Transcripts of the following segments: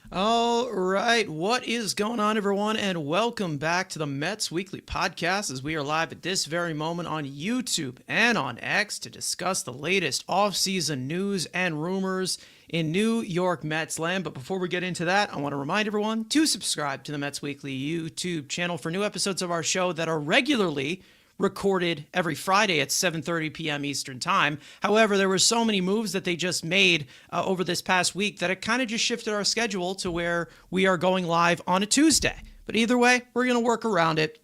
All right, what is going on, everyone, and welcome back to the Mets Weekly Podcast as we are live at this very moment on YouTube and on X to discuss the latest offseason news and rumors in New York Mets land. But before we get into that, I want to remind everyone to subscribe to the Mets Weekly YouTube channel for new episodes of our show that are regularly recorded every Friday at 7:30 p.m. Eastern Time. However, there were so many moves that they just made over this past week that it kind of just shifted our schedule to where we are going live on a Tuesday. But either way, we're going to work around it.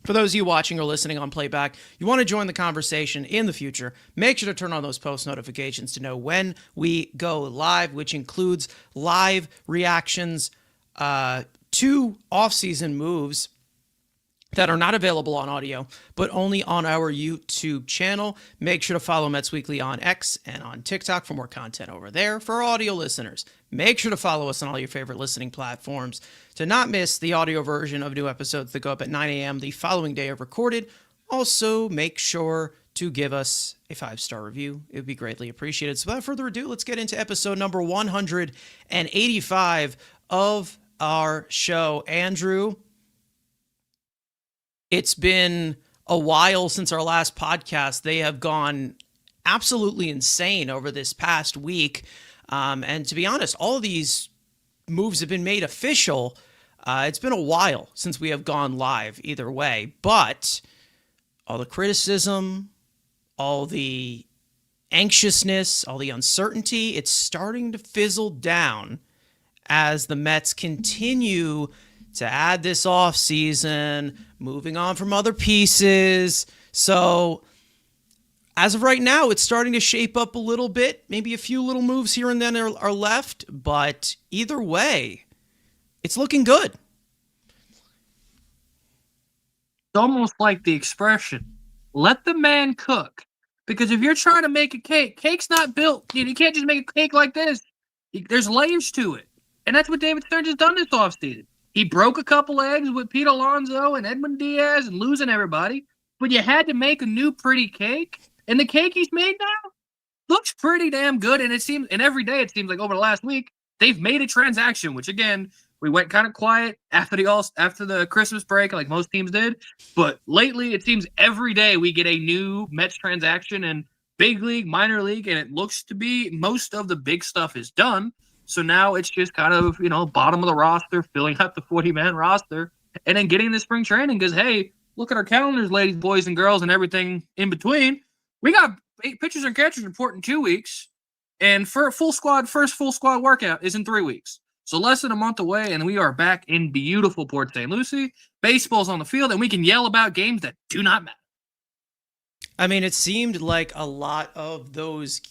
For those of you watching or listening on playback, you want to join the conversation in the future, make sure to turn on those post notifications to know when we go live, which includes live reactions to off-season moves that are not available on audio, but only on our YouTube channel. Make sure to follow Mets Weekly on X and on TikTok for more content over there. For our audio listeners, make sure to follow us on all your favorite listening platforms to not miss the audio version of new episodes that go up at 9 a.m. the following day of recorded. Also, make sure to give us a 5-star review. It would be greatly appreciated. So without further ado, let's get into episode number 185 of our show. Andrew, it's been a while since our last podcast. They have gone absolutely insane over this past week. And to be honest, all of these moves have been made official. It's been a while since we have gone live either way. But all the criticism, all the anxiousness, all the uncertainty, it's starting to fizzle down as the Mets continue to add this offseason, moving on from other pieces. So as of right now, it's starting to shape up a little bit. Maybe a few little moves here and then are left, but either way, it's looking good. It's almost like the expression, let the man cook. Because if you're trying to make a cake, cake's not built. You can't just make a cake like this. There's layers to it. And that's what David Stearns has done this offseason. He broke a couple eggs with Pete Alonso and Edwin Diaz and losing everybody. But you had to make a new pretty cake. And the cake he's made now looks pretty damn good. And every day it seems like over the last week, they've made a transaction, which again, we went kind of quiet after the Christmas break, like most teams did. But lately, it seems every day we get a new Mets transaction in big league, minor league, and it looks to be most of the big stuff is done. So now it's just kind of, bottom of the roster, filling out the 40-man roster, and then getting into spring training because, hey, look at our calendars, ladies, boys, and girls, and everything in between. We got 8 pitchers and catchers report in 2 weeks, and first full squad workout is in 3 weeks. So less than a month away, and we are back in beautiful Port St. Lucie. Baseball's on the field, and we can yell about games that do not matter. I mean, it seemed like a lot of those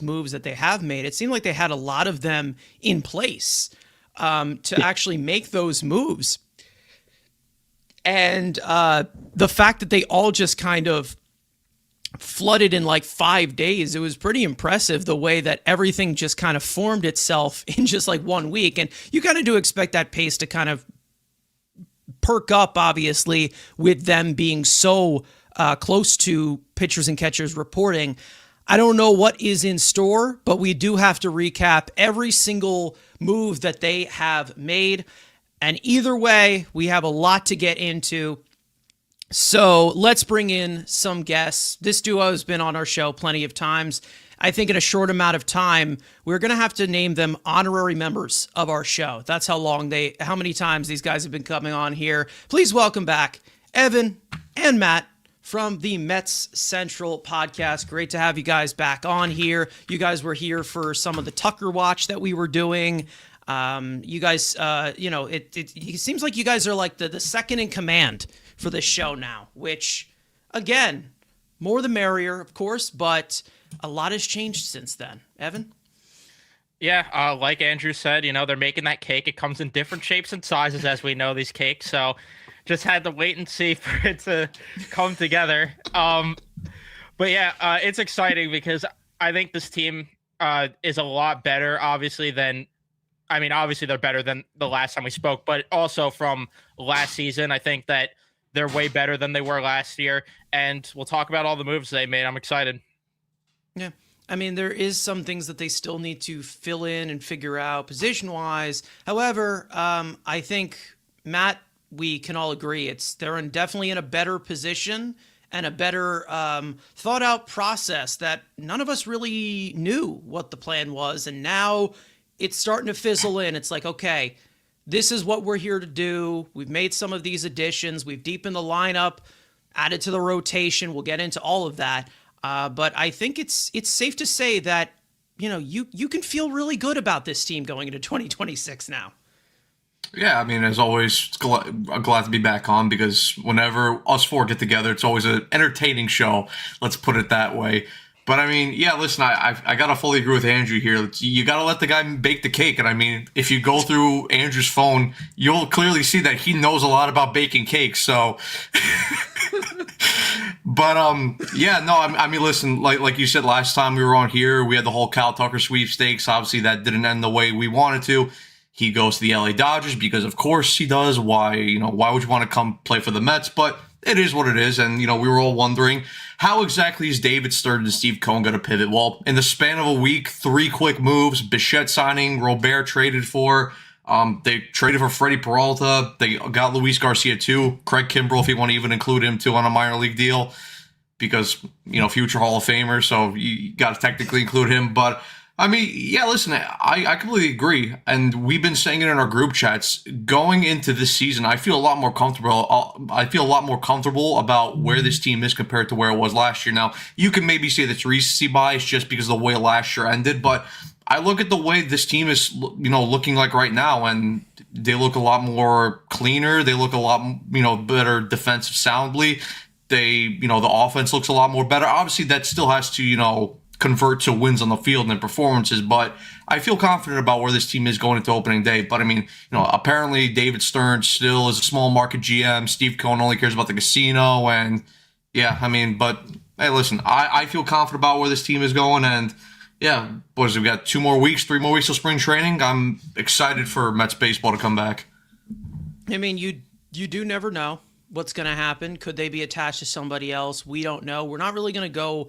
moves that they have made, it seemed like they had a lot of them in place to actually make those moves. And the fact that they all just kind of flooded in like 5 days, it was pretty impressive the way that everything just kind of formed itself in just like 1 week. And you kind of do expect that pace to kind of perk up, obviously, with them being so close to pitchers and catchers reporting. I don't know what is in store, but we do have to recap every single move that they have made. And either way, we have a lot to get into. So let's bring in some guests. This duo has been on our show plenty of times. I think in a short amount of time, we're going to have to name them honorary members of our show. That's how many times these guys have been coming on here. Please welcome back Evan and Matt from the Mets Central podcast. Great to have you guys back on here. You guys were here for some of the Tucker Watch that we were doing. You guys, it seems like you guys are like the second in command for this show now, which, again, more the merrier, of course, but a lot has changed since then. Evan? Yeah, like Andrew said, they're making that cake. It comes in different shapes and sizes, as we know, these cakes. So just had to wait and see for it to come together. But yeah, it's exciting because I think this team is a lot better, obviously they're better than the last time we spoke, but also from last season, I think that they're way better than they were last year. And we'll talk about all the moves they made. I'm excited. Yeah. I mean, there is some things that they still need to fill in and figure out position-wise. However, I think, Matt, we can all agree they're definitely in a better position and a better thought-out process that none of us really knew what the plan was. And now it's starting to fizzle in. It's like, okay, this is what we're here to do. We've made some of these additions. We've deepened the lineup, added to the rotation. We'll get into all of that. But I think it's safe to say that, you can feel really good about this team going into 2026 now. Yeah, I mean, as always, I'm glad to be back on because whenever us four get together, it's always an entertaining show. Let's put it that way. But I mean, yeah, listen, I gotta fully agree with Andrew here. You gotta let the guy bake the cake. And I mean, if you go through Andrew's phone, you'll clearly see that he knows a lot about baking cakes. So, but yeah, no, I mean, listen, like you said last time we were on here, we had the whole Kyle Tucker sweepstakes. Obviously, that didn't end the way we wanted to. He goes to the LA Dodgers because, of course, he does. Why would you want to come play for the Mets? But it is what it is. And, we were all wondering, how exactly is David Stern and Steve Cohen going to pivot? Well, in the span of a week, 3 quick moves. Bichette signing, Robert traded for. They traded for Freddie Peralta. They got Luis Garcia, too. Craig Kimbrell, if you want to even include him, too, on a minor league deal. Because, future Hall of Famer, so you got to technically include him. But I mean, yeah, listen, I completely agree. And we've been saying it in our group chats. Going into this season, I feel a lot more comfortable. I feel a lot more comfortable about where this team is compared to where it was last year. Now, you can maybe say that's recency bias just because of the way last year ended. But I look at the way this team is, looking like right now, and they look a lot more cleaner. They look a lot, better defensive soundly. The offense looks a lot more better. Obviously, that still has to, convert to wins on the field and performances, but I feel confident about where this team is going into opening day. But I mean, apparently David Stern still is a small market GM. Steve Cohen only cares about the casino, and yeah, I mean, but hey, listen, I feel confident about where this team is going, and yeah, boys, we got 3 more weeks till spring training. I'm excited for Mets baseball to come back. I mean, you do never know what's going to happen. Could they be attached to somebody else? We don't know. We're not really going to go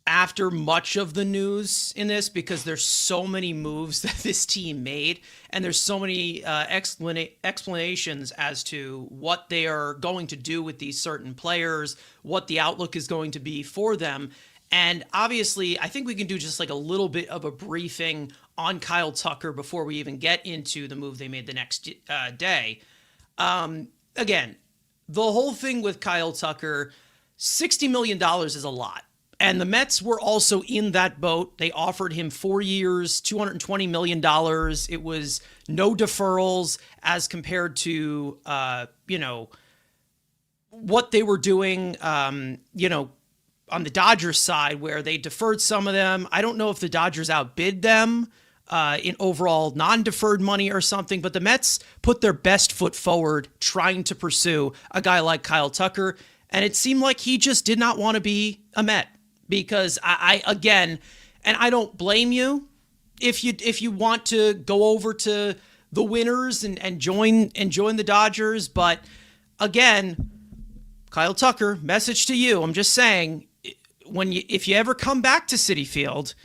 after much of the news in this because there's so many moves that this team made and there's so many explanations as to what they are going to do with these certain players, what the outlook is going to be for them. And obviously, I think we can do just like a little bit of a briefing on Kyle Tucker before we even get into the move they made the next day. Again, the whole thing with Kyle Tucker, $60 million is a lot. And the Mets were also in that boat. They offered him 4 years, $220 million. It was no deferrals as compared to, what they were doing, on the Dodgers side where they deferred some of them. I don't know if the Dodgers outbid them in overall non-deferred money or something, but the Mets put their best foot forward trying to pursue a guy like Kyle Tucker. And it seemed like he just did not want to be a Met. Because I again, and I don't blame you if you want to go over to the winners and join the Dodgers, but again, Kyle Tucker, message to you. I'm just saying, if you ever come back to Citi Field,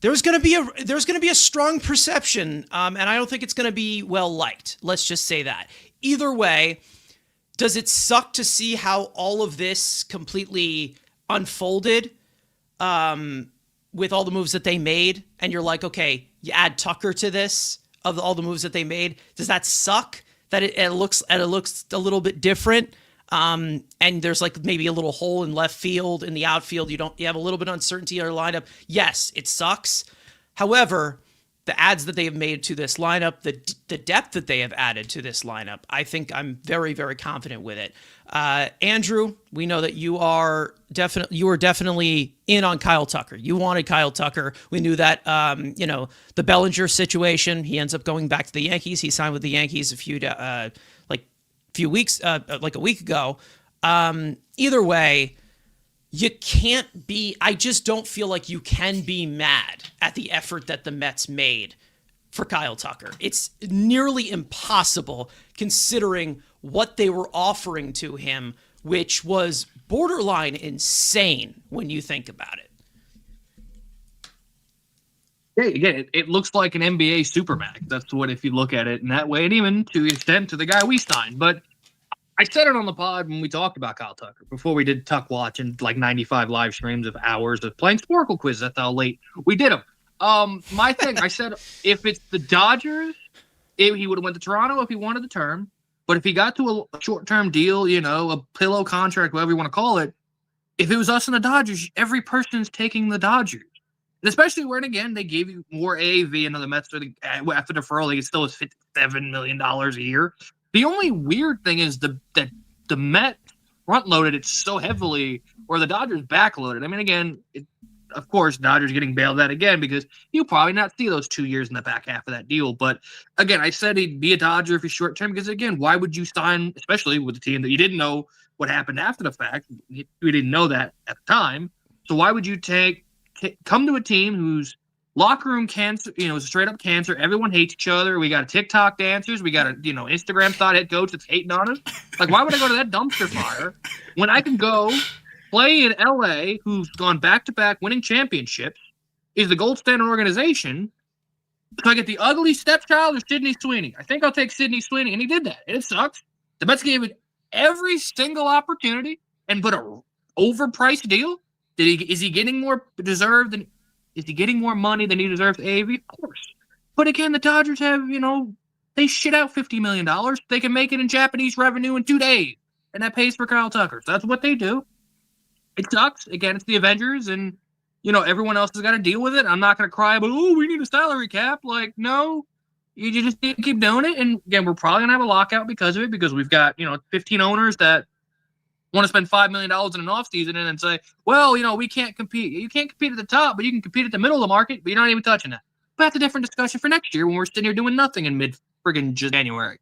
there's going to be a strong perception, and I don't think it's going to be well liked. Let's just say that. Either way, does it suck to see how all of this completely unfolded with all the moves that they made, and you're like, okay, you add Tucker to this of all the moves that they made. Does that suck that it looks a little bit different? And there's like maybe a little hole in left field, in the outfield. You have a little bit of uncertainty in our lineup. Yes, it sucks. However, the adds that they have made to this lineup, the depth that they have added to this lineup, I think I'm very, very confident with it. Andrew, we know that you are definitely in on Kyle Tucker. You wanted Kyle Tucker. We knew that, the Bellinger situation, he ends up going back to the Yankees. He signed with the Yankees a week ago. Either way, I just don't feel like you can be mad at the effort that the Mets made for Kyle Tucker. It's nearly impossible considering what they were offering to him, which was borderline insane when you think about it. Again, it looks like an NBA supermax. That's what, if you look at it in that way, and even to the extent to the guy we signed. But I said it on the pod when we talked about Kyle Tucker before we did Tuck Watch and like 95 live streams of hours of playing Sporkle quiz. That's how late we did them. My thing, I said, if it's the Dodgers, he would have went to Toronto if he wanted the term. But if he got to a short-term deal, a pillow contract, whatever you want to call it, if it was us and the Dodgers, every person's taking the Dodgers. And especially when, again, they gave you more AAV and the Mets after deferral, they still was $57 million a year. The only weird thing is that the Mets front-loaded it so heavily, or the Dodgers back-loaded. I mean, again, of course, Dodgers getting bailed out again because you'll probably not see those 2 years in the back half of that deal. But again, I said he'd be a Dodger if he's short-term because, again, why would you sign, especially with a team that you didn't know what happened after the fact? We didn't know that at the time. So why would you come to a team whose locker room cancer, is straight up cancer. Everyone hates each other. We got TikTok dancers. We got a, Instagram thought head coach that's hating on us. Like, why would I go to that dumpster fire when I can go play in LA, who's gone back-to-back winning championships, is the gold standard organization? So I get the ugly stepchild or Sidney Sweeney. I think I'll take Sidney Sweeney, and he did that. It sucks. The Mets gave it every single opportunity and put a overpriced deal. Is he getting more deserved than? Is he getting more money than he deserves AAV? Of course. But again, the Dodgers have, they shit out $50 million. They can make it in Japanese revenue in 2 days, and that pays for Kyle Tucker. So that's what they do. It sucks. Again, it's the Avengers, and, everyone else has got to deal with it. I'm not going to cry about, we need a salary cap. Like, no, you just need to keep doing it. And again, we're probably going to have a lockout because of it, because we've got, 15 owners that want to spend $5 million in an offseason and say, well, we can't compete. You can't compete at the top, but you can compete at the middle of the market, but you're not even touching that. But that's a different discussion for next year when we're sitting here doing nothing in mid-friggin' January.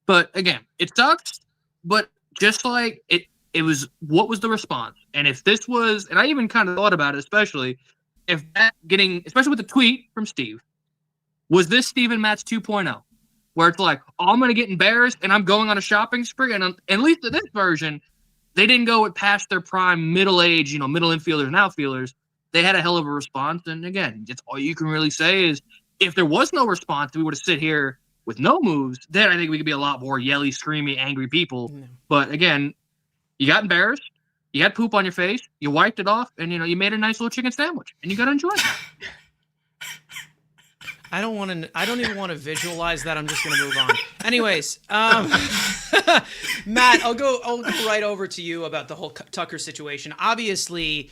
But again, it sucks, but just like it was, what was the response? And if this was, and I even kind of thought about it, especially especially with the tweet from Steve, was this Steven Matz 2.0? Where it's like, I'm going to get embarrassed and I'm going on a shopping spree. And at least in this version, they didn't go past their prime middle age, middle infielders and outfielders. They had a hell of a response. And again, that's all you can really say is if there was no response, we would have sit here with no moves. Then I think we could be a lot more yelly, screamy, angry people. No. But again, you got embarrassed. You had poop on your face. You wiped it off, and you made a nice little chicken sandwich, and you got to enjoy it. I don't even want to visualize that. I'm just going to move on. Anyways, Matt, I'll go right over to you about the whole Tucker situation. Obviously,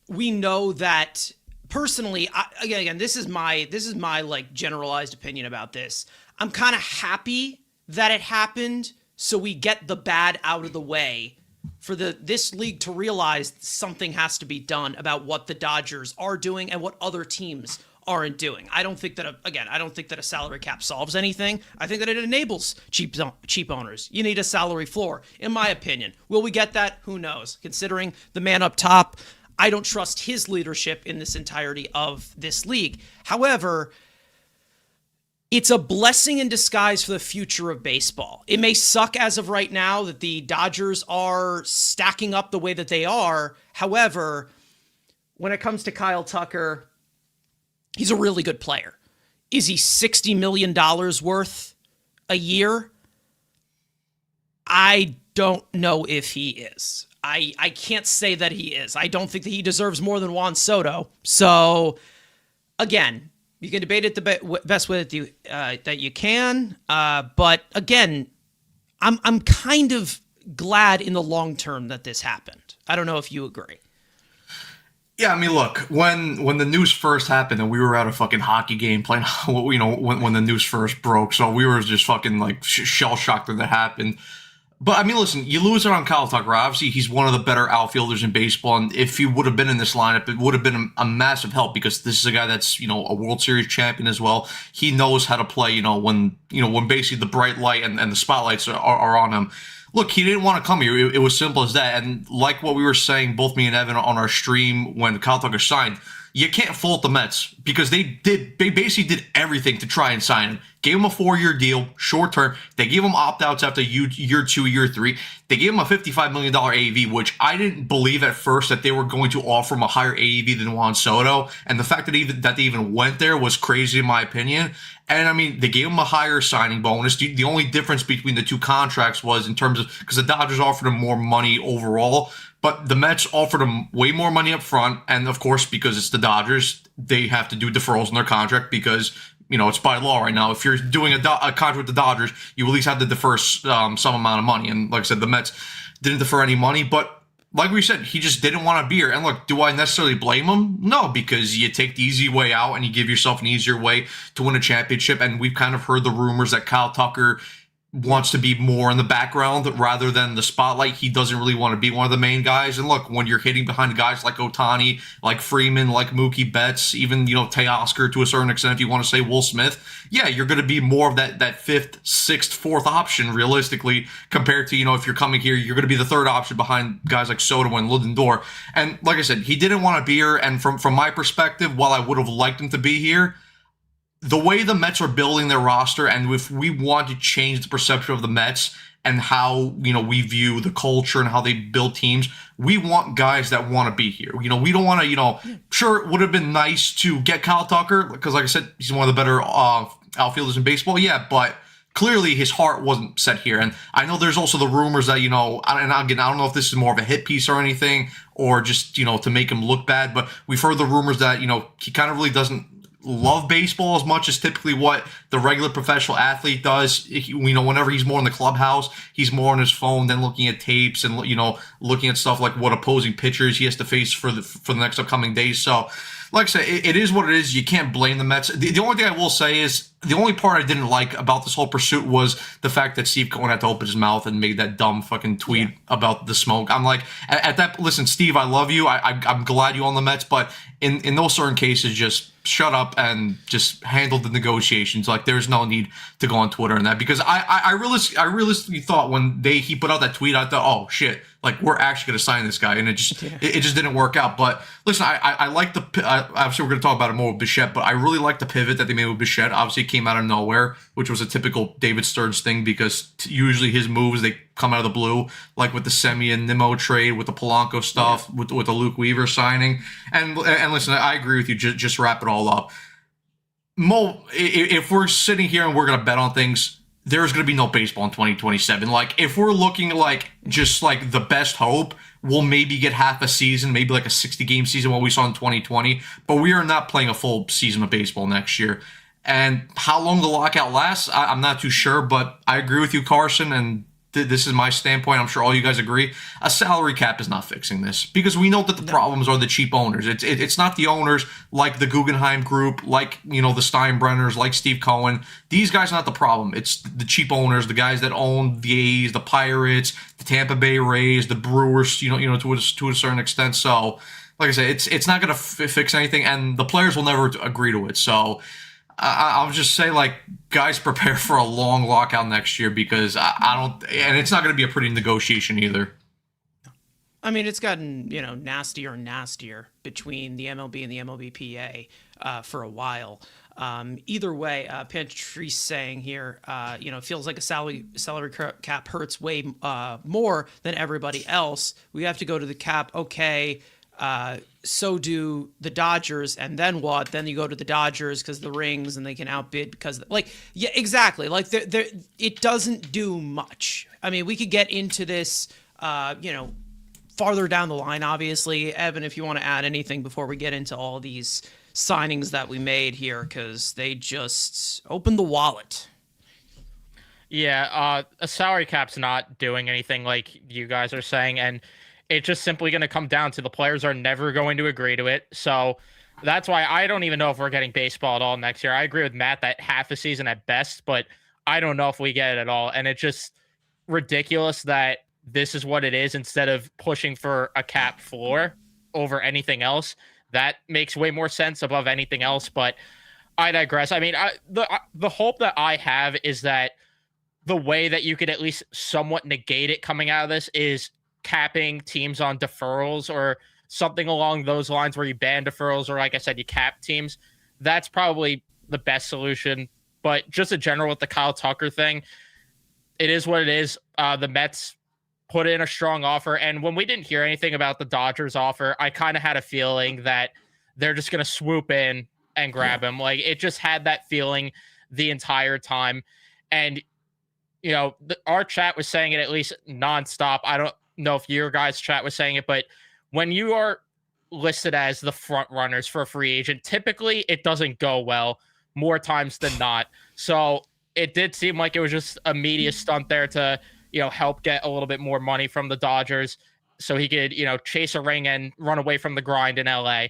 we know that personally. Again, this is my like generalized opinion about this. I'm kind of happy that it happened, so we get the bad out of the way for this league to realize something has to be done about what the Dodgers are doing and what other teams aren't doing. I don't think that a salary cap solves anything. I think that it enables cheap owners. You need a salary floor, in my opinion. Will we get that? Who knows? Considering the man up top, I don't trust his leadership in this entirety of this league. However, it's a blessing in disguise for the future of baseball. It may suck as of right now that the Dodgers are stacking up the way that they are. However, when it comes to Kyle Tucker, he's a really good player. Is he $60 million worth a year? I don't know if he is. I can't say that he is. I don't think that he deserves more than Juan Soto. So, again, you can debate it the best way that you can. But, again, I'm kind of glad in the long term that this happened. I don't know if you agree. Yeah, I mean, look, when the news first happened and we were at a fucking hockey game playing, when the news first broke, so we were just fucking like shell-shocked that happened. But, I mean, listen, you lose it on Kyle Tucker. Obviously, he's one of the better outfielders in baseball, and if he would have been in this lineup, it would have been a massive help because this is a guy that's, a World Series champion as well. He knows how to play, when basically the bright light and the spotlights are on him. Look, he didn't want to come here. It was simple as that. And like what we were saying, both me and Evan on our stream when Kyle Tucker signed, you can't fault the Mets because they basically did everything to try and sign him. Gave him a 4-year deal, short term. They gave him opt-outs after year 2, year 3. They gave him a $55 million AAV, which I didn't believe at first that they were going to offer him a higher AAV than Juan Soto. And the fact that they even went there was crazy in my opinion. And I mean, they gave him a higher signing bonus. The only difference between the two contracts was in terms of, because the Dodgers offered him more money overall, but the Mets offered him way more money up front. And of course, because it's the Dodgers, they have to do deferrals in their contract because, you know, it's by law right now. If you're doing a contract with the Dodgers, you at least have to defer some amount of money. And like I said, the Mets didn't defer any money, but like we said, he just didn't want to be here. And look, do I necessarily blame him? No, because you take the easy way out and you give yourself an easier way to win a championship. And we've kind of heard the rumors that Kyle Tucker wants to be more in the background rather than the spotlight. He doesn't really want to be one of the main guys. And look, when you're hitting behind guys like Ohtani, like Freeman, like Mookie Betts, even, you know, Teoscar to a certain extent, if you want to say Will Smith, yeah, you're going to be more of that fifth, sixth, fourth option realistically compared to, you know, if you're coming here, you're going to be the third option behind guys like Soto and Lindor. And like I said, he didn't want to be here. And from my perspective, while I would have liked him to be here, the way the Mets are building their roster, and if we want to change the perception of the Mets and how, you know, we view the culture and how they build teams, we want guys that want to be here. You know, we don't want to, you know, sure, it would have been nice to get Kyle Tucker because, like I said, he's one of the better outfielders in baseball. Yeah, but clearly his heart wasn't set here. And I know there's also the rumors that, you know, and again, I don't know if this is more of a hit piece or anything or just, you know, to make him look bad, but we've heard the rumors that, you know, he kind of really doesn't love baseball as much as typically what the regular professional athlete does. You know, whenever he's more in the clubhouse, he's more on his phone than looking at tapes and, you know, looking at stuff like what opposing pitchers he has to face for the next upcoming days. So, like I said, it is what it is. You can't blame the Mets. The only thing I will say is the only part I didn't like about this whole pursuit was the fact that Steve Cohen had to open his mouth and make that dumb fucking tweet about the smoke. I'm like, at that, listen, Steve, I love you. I'm glad you own the Mets, but in those certain cases, just shut up and just handle the negotiations. Like, there's no need to go on Twitter and that, because I realistically thought when he put out that tweet, I thought, oh shit, like we're actually going to sign this guy, and it just didn't work out. But listen, I like obviously we're going to talk about it more with Bichette, but I really like the pivot that they made with Bichette. Obviously, it came out of nowhere, which was a typical David Stearns thing, because usually his moves, they come out of the blue, like with the Semien and Nimmo trade, with the Polanco stuff, with the Luke Weaver signing. And listen, I agree with you. Just wrap it all up. Mo, if we're sitting here and we're going to bet on things, there's going to be no baseball in 2027. Like, if we're looking like just like the best hope, we'll maybe get half a season, maybe like a 60-game season, what we saw in 2020. But we are not playing a full season of baseball next year. And how long the lockout lasts, I'm not too sure. But I agree with you, Carson, and this is my standpoint. I'm sure all you guys agree. A salary cap is not fixing this, because we know that the problems are the cheap owners. It's not the owners like the Guggenheim Group, like, you know, the Steinbrenners, like Steve Cohen. These guys are not the problem. It's the cheap owners, the guys that own the A's, the Pirates, the Tampa Bay Rays, the Brewers. You know, to a certain extent. So, like I said, it's not going to fix anything, and the players will never agree to it. So, I'll just say, like, guys, prepare for a long lockout next year, because I don't, and it's not going to be a pretty negotiation either. I mean, it's gotten, you know, nastier and nastier between the MLB and the MLBPA for a while. Either way, Patrice saying here, you know, it feels like a salary cap hurts way more than everybody else. We have to go to the cap. Okay. So do the Dodgers, and then what? Then you go to the Dodgers because the rings, and they can outbid because, like, yeah, exactly. Like, it doesn't do much. I mean, we could get into this, you know, farther down the line, obviously. Evan, if you want to add anything before we get into all these signings that we made here, because they just opened the wallet. Yeah, a salary cap's not doing anything, like you guys are saying, and it's just simply going to come down to the players are never going to agree to it. So that's why I don't even know if we're getting baseball at all next year. I agree with Matt that half a season at best, but I don't know if we get it at all. And it's just ridiculous that this is what it is, instead of pushing for a cap floor over anything else. That makes way more sense above anything else, but I digress. I mean, the hope that I have is that the way that you could at least somewhat negate it coming out of this is capping teams on deferrals or something along those lines where you ban deferrals or, like I said, you cap teams. That's probably the best solution. But just in general with the Kyle Tucker thing, it is what it is. The Mets put in a strong offer. And when we didn't hear anything about the Dodgers offer, I kind of had a feeling that they're just going to swoop in and grab him. Like, it just had that feeling the entire time. And, you know, our chat was saying it at least nonstop. I don't know if your guys' chat was saying it, but when you are listed as the front runners for a free agent, typically it doesn't go well more times than not. So it did seem like it was just a media stunt there to, you know, help get a little bit more money from the Dodgers so he could, you know, chase a ring and run away from the grind in LA.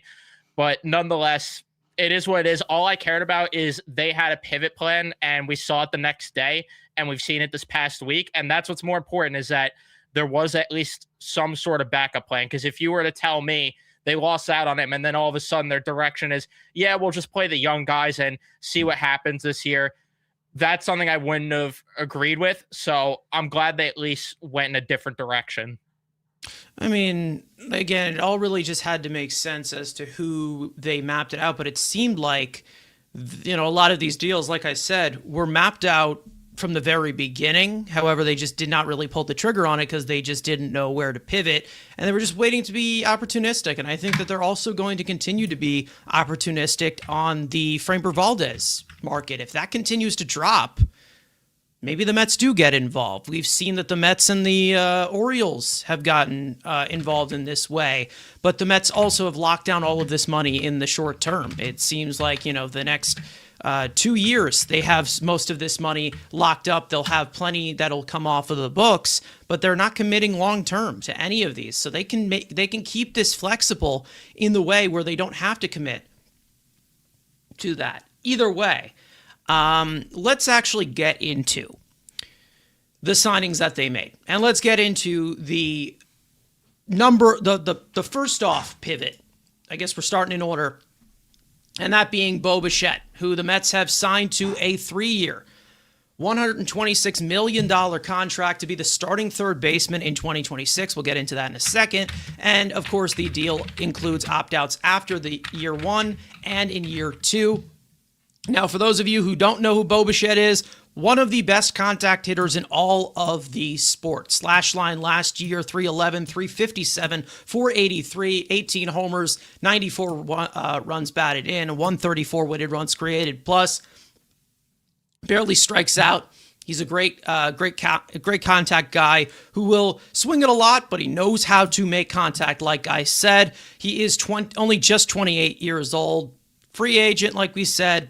But nonetheless, it is what it is. All I cared about is they had a pivot plan, and we saw it the next day, and we've seen it this past week. And that's what's more important, is that there was at least some sort of backup plan. Because if you were to tell me they lost out on him and then all of a sudden their direction is, yeah, we'll just play the young guys and see what happens this year, that's something I wouldn't have agreed with. So I'm glad they at least went in a different direction. I mean, again, it all really just had to make sense as to who they mapped it out. But it seemed like, you know, a lot of these deals, like I said, were mapped out from the very beginning. However, they just did not really pull the trigger on it because they just didn't know where to pivot. And they were just waiting to be opportunistic. And I think that they're also going to continue to be opportunistic on the Framber Valdez market. If that continues to drop, maybe the Mets do get involved. We've seen that the Mets and the Orioles have gotten involved in this way, but the Mets also have locked down all of this money in the short term. It seems like, you know, the next 2 years, they have most of this money locked up. They'll have plenty that'll come off of the books, but they're not committing long term to any of these. So they can keep this flexible in the way where they don't have to commit to that. Either way, let's actually get into the signings that they made. And let's get into the first off pivot. I guess we're starting in order. And that being Bo Bichette, who the Mets have signed to a 3-year, $126 million contract to be the starting third baseman in 2026. We'll get into that in a second. And, of course, the deal includes opt-outs after the year 1 and in year 2. Now, for those of you who don't know who Bo Bichette is, one of the best contact hitters in all of the sports. Slash line last year, 311, 357, 483, 18 homers, 94 runs batted in, 134 weighted runs created. Plus, barely strikes out. He's a great contact guy who will swing it a lot, but he knows how to make contact. Like I said, he is only just 28 years old. Free agent, like we said.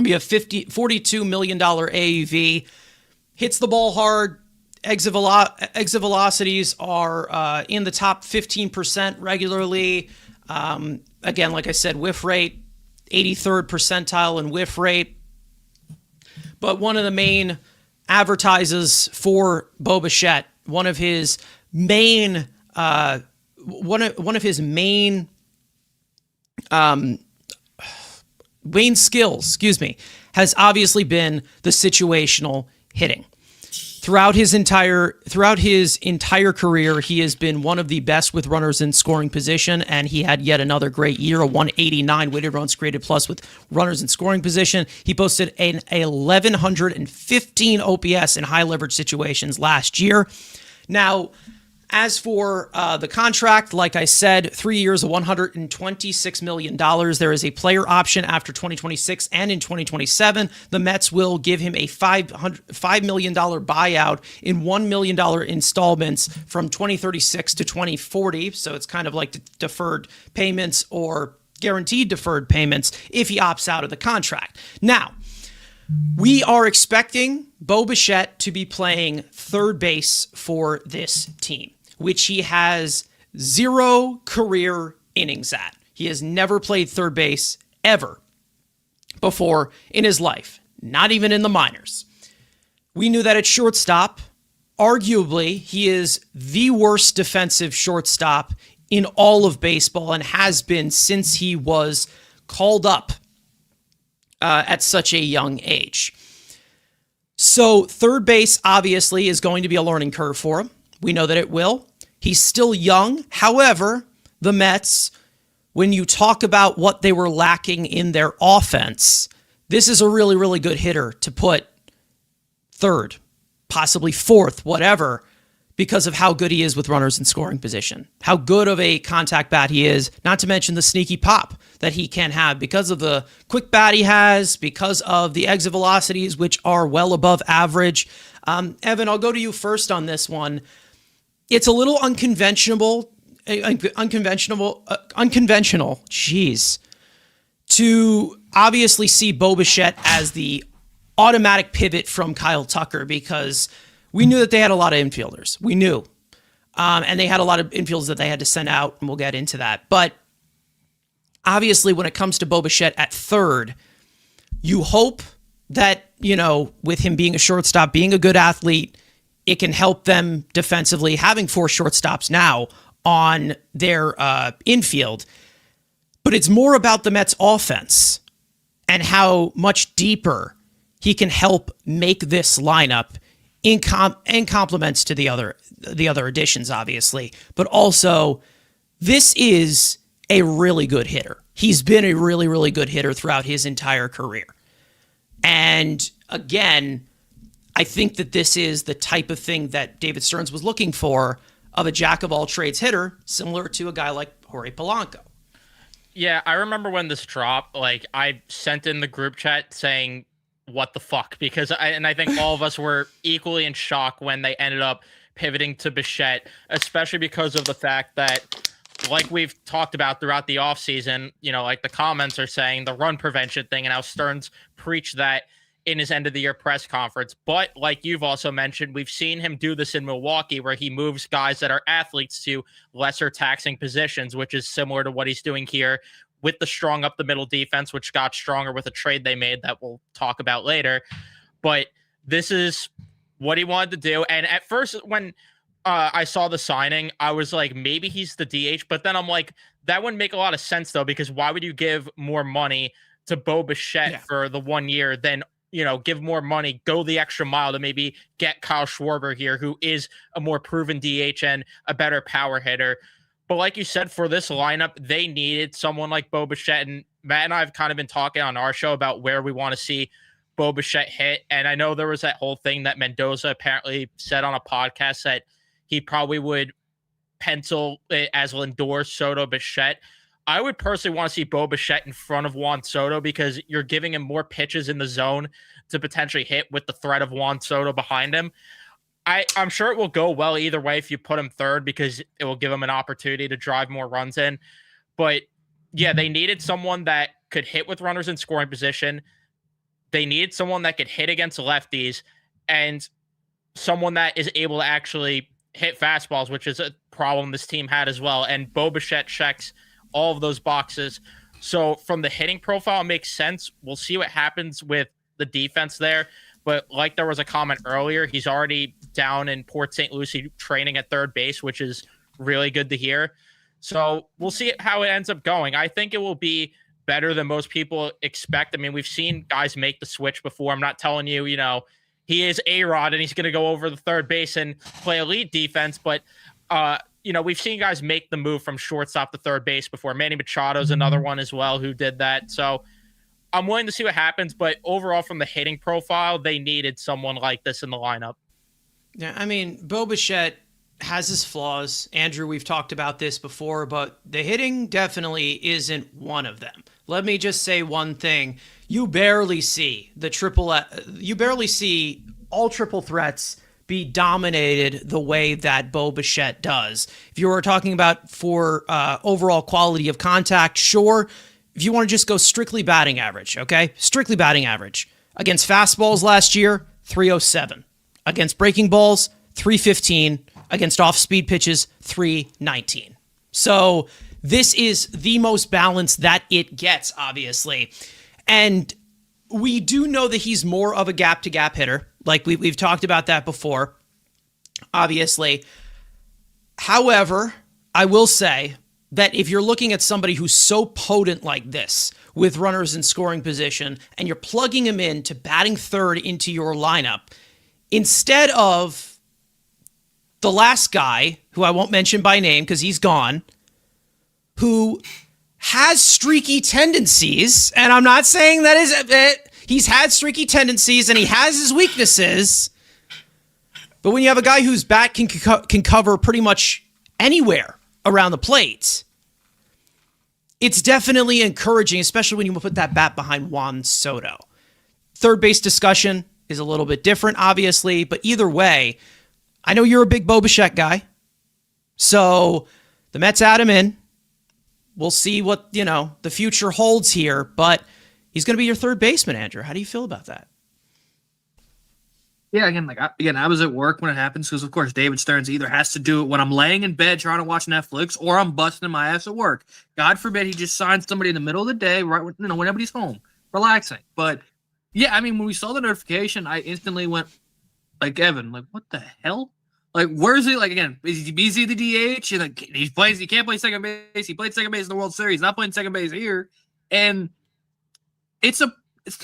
Be a $42 million AAV, hits the ball hard. Exit velocities are in the top 15% regularly. Again, like I said, whiff rate, 83rd percentile in whiff rate. But one of the main advertisers for Bo Bichette, one of his main Wayne's skills, has obviously been the situational hitting. Throughout his entire career, he has been one of the best with runners in scoring position, and he had yet another great year, a 189 weighted runs created plus with runners in scoring position. He posted an 1,115 OPS in high leverage situations last year. Now, as for the contract, like I said, 3 years of $126 million. There is a player option after 2026 and in 2027. The Mets will give him a $5 million buyout in $1 million installments from 2036 to 2040. So it's kind of like deferred payments or guaranteed deferred payments if he opts out of the contract. Now, we are expecting Bo Bichette to be playing third base for this team, which he has 0 career innings at. He has never played third base ever before in his life, not even in the minors. We knew that at shortstop, arguably, he is the worst defensive shortstop in all of baseball and has been since he was called up at such a young age. So third base, obviously, is going to be a learning curve for him. We know that it will. He's still young. However, the Mets, when you talk about what they were lacking in their offense, this is a really, really good hitter to put third, possibly fourth, whatever, because of how good he is with runners in scoring position, how good of a contact bat he is, not to mention the sneaky pop that he can have because of the quick bat he has, because of the exit velocities, which are well above average. Evan, I'll go to you first on this one. It's a little unconventional, geez, to obviously see Bo Bichette as the automatic pivot from Kyle Tucker, because we knew that they had a lot of infielders. We knew. And they had a lot of infielders that they had to send out, and we'll get into that. But obviously, when it comes to Bo Bichette at third, you hope that, with him being a shortstop, being a good athlete, it can help them defensively, having 4 shortstops now on their infield. But it's more about the Mets offense and how much deeper he can help make this lineup in compliments to the other additions, obviously. But also, this is a really good hitter. He's been a really, really good hitter throughout his entire career. And again, I think that this is the type of thing that David Stearns was looking for, of a jack-of-all-trades hitter, similar to a guy like Jorge Polanco. Yeah, I remember when this dropped, I sent in the group chat saying, what the fuck? Because I think all of us were equally in shock when they ended up pivoting to Bichette, especially because of the fact that, like we've talked about throughout the offseason, the comments are saying the run prevention thing, and how Stearns preached that in his end of the year press conference. But like you've also mentioned, we've seen him do this in Milwaukee, where he moves guys that are athletes to lesser taxing positions, which is similar to what he's doing here with the strong up the middle defense, which got stronger with a trade they made that we'll talk about later. But this is what he wanted to do. And at first, when I saw the signing, I was like, maybe he's the DH. But then I'm like, that wouldn't make a lot of sense, though, because why would you give more money to Bo Bichette for the 1 year than, give more money, go the extra mile to maybe get Kyle Schwarber here, who is a more proven DH and a better power hitter. But like you said, for this lineup, they needed someone like Bo Bichette. And Matt and I have kind of been talking on our show about where we want to see Bo Bichette hit. And I know there was that whole thing that Mendoza apparently said on a podcast that he probably would pencil it as Lindor, Soto, Bichette. I would personally want to see Bo Bichette in front of Juan Soto, because you're giving him more pitches in the zone to potentially hit with the threat of Juan Soto behind him. I'm sure it will go well either way if you put him third, because it will give him an opportunity to drive more runs in. But yeah, they needed someone that could hit with runners in scoring position. They needed someone that could hit against lefties, and someone that is able to actually hit fastballs, which is a problem this team had as well. And Bo Bichette checks all of those boxes. So from the hitting profile, it makes sense. We'll see what happens with the defense there. But like there was a comment earlier, he's already down in Port St. Lucie training at third base, which is really good to hear. So we'll see how it ends up going. I think it will be better than most people expect. I mean, we've seen guys make the switch before. I'm not telling you, he is A-Rod and he's going to go over the third base and play elite defense. But, we've seen guys make the move from shortstop to third base before. Manny Machado's another one as well who did that. So I'm willing to see what happens, but overall from the hitting profile, they needed someone like this in the lineup. Yeah, I mean, Bo Bichette has his flaws. Andrew, we've talked about this before, but the hitting definitely isn't one of them. Let me just say one thing. You barely see all triple threats be dominated the way that Bo Bichette does. If you were talking about for overall quality of contact, sure. If you want to just go strictly batting average, okay? Strictly batting average. Against fastballs last year, 307. Against breaking balls, 315. Against off-speed pitches, 319. So this is the most balanced that it gets, obviously. And we do know that he's more of a gap-to-gap hitter. Like we've talked about that before, obviously. However, I will say that if you're looking at somebody who's so potent like this with runners in scoring position and you're plugging him in to batting third into your lineup, instead of the last guy, who I won't mention by name because he's gone, who has streaky tendencies, and I'm not saying that is it. He's had streaky tendencies and he has his weaknesses. But when you have a guy whose bat can cover pretty much anywhere around the plate, it's definitely encouraging, especially when you put that bat behind Juan Soto. Third base discussion is a little bit different, obviously, but either way, I know you're a big Bo Bichette guy. So the Mets add him in. We'll see what, the future holds here, but he's going to be your third baseman, Andrew. How do you feel about that? Yeah, I was at work when it happens because, of course, David Stearns either has to do it when I'm laying in bed trying to watch Netflix or I'm busting my ass at work. God forbid he just signs somebody in the middle of the day, right when everybody's home, relaxing. But, yeah, when we saw the notification, I instantly went, like, Evan, like, what the hell? Like, where is he? Like, again, is he the DH? And, like, he can't play second base. He played second base in the World Series. Not playing second base here. And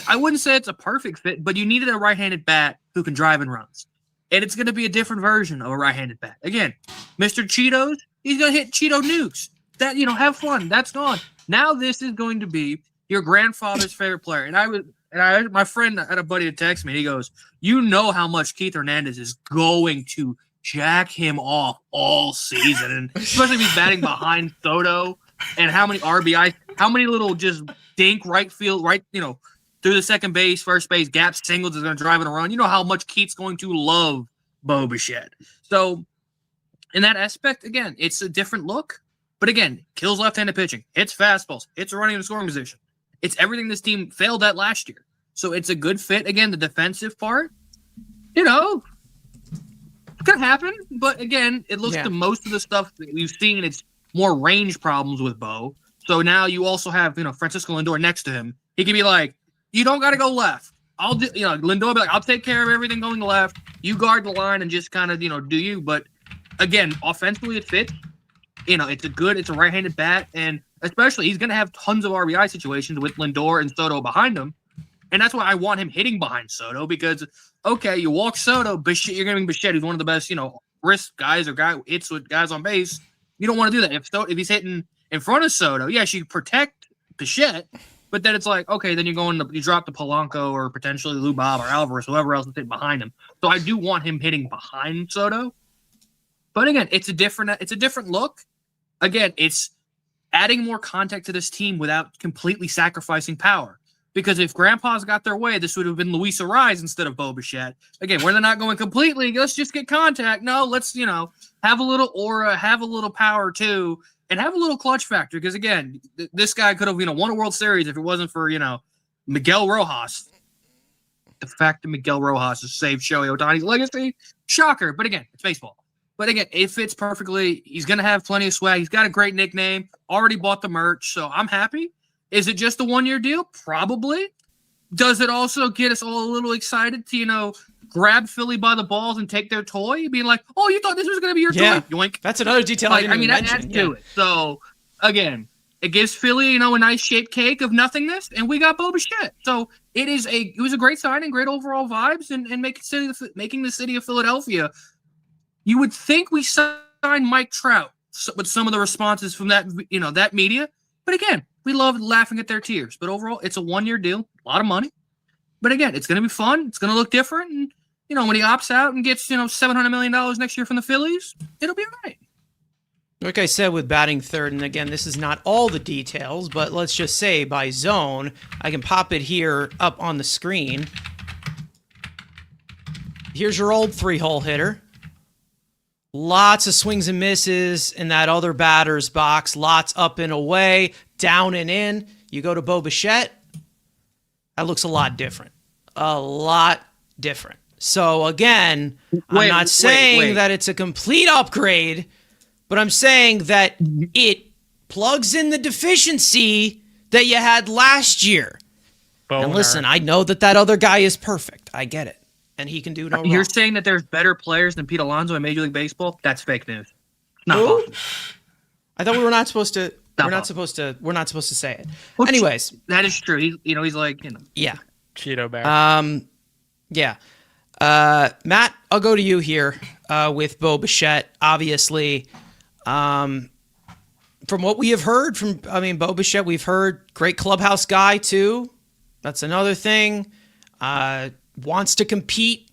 I wouldn't say it's a perfect fit, but you needed a right-handed bat who can drive and runs. And it's going to be a different version of a right-handed bat. Again, Mr. Cheetos, he's going to hit Cheeto nukes. That, have fun. That's gone. Now this is going to be your grandfather's favorite player. And my friend had a buddy to text me. He goes, how much Keith Hernandez is going to jack him off all season. And especially if he's batting behind Soto and how many RBI, how many little just dink right field, through the second base, first base, gap singles is going to drive in a run. You know how much Keith's going to love Bo Bichette. So, in that aspect, again, it's a different look. But again, kills left-handed pitching, hits fastballs, hits running in the scoring position. It's everything this team failed at last year. So, it's a good fit. Again, the defensive part, it's going to happen. But again, it looks to most of the stuff that we've seen, it's more range problems with Bo. So now you also have, Francisco Lindor next to him. He can be like, you don't got to go left. I'll do, Lindor be like, I'll take care of everything going left. You guard the line and just kind of, do you. But again, offensively, it fits. It's a right-handed bat. And especially, he's going to have tons of RBI situations with Lindor and Soto behind him. And that's why I want him hitting behind Soto because, okay, you walk Soto, Bichette, you're giving Bichette, who's one of the best, risk guys or guy hits with guys on base. You don't want to do that. If he's hitting in front of Soto, yes, you protect Bichette. But then it's like, okay, then you drop the Polanco or potentially Lou Bob or Alvarez, whoever else is hitting behind him. So I do want him hitting behind Soto. But again, it's a different look. Again, it's adding more contact to this team without completely sacrificing power. Because if Grandpa's got their way, this would have been Luis Ariz instead of Bo Bichette. Again, where they're not going completely, let's just get contact. No, let's, have a little aura, have a little power too. And have a little clutch factor because, again, this guy could have, won a World Series if it wasn't for, Miguel Rojas. The fact that Miguel Rojas has saved Shohei Ohtani's legacy, shocker. But, again, it's baseball. But, again, it fits perfectly. He's going to have plenty of swag. He's got a great nickname. Already bought the merch, so I'm happy. Is it just a one-year deal? Probably. Does it also get us all a little excited to, grab Philly by the balls and take their toy, being like, "Oh, you thought this was going to be your toy?" Yoink. That's another detail I didn't mention. That adds to it. So again, it gives Philly, a nice shaped cake of nothingness, and we got Bo Bichette. So it was a great signing, great overall vibes, and making the city of Philadelphia. You would think we signed Mike Trout with some of the responses from that that media, but again, we love laughing at their tears. But overall, it's a one-year deal, a lot of money. But again, it's going to be fun. It's going to look different. And, when he opts out and gets, $700 million next year from the Phillies, it'll be all right. Like I said, with batting third, and again, this is not all the details, but let's just say by zone, I can pop it here up on the screen. Here's your old three-hole hitter. Lots of swings and misses in that other batter's box. Lots up and away, down and in. You go to Bo Bichette. That looks a lot different. A lot different. So again, I'm not saying that it's a complete upgrade, but I'm saying that it plugs in the deficiency that you had last year. Boner. And listen, I know that other guy is perfect. I get it. And he can do no wrong. You're saying that there's better players than Pete Alonso in Major League Baseball? That's fake news. Not possible. I thought we were not supposed to. We're not supposed to say it. Well, anyways, that is true. He's like, Yeah. Cheeto Bear. Yeah. Matt, I'll go to you here with Bo Bichette. Obviously, from what we have heard from, Bo Bichette, we've heard great clubhouse guy too. That's another thing. Wants to compete.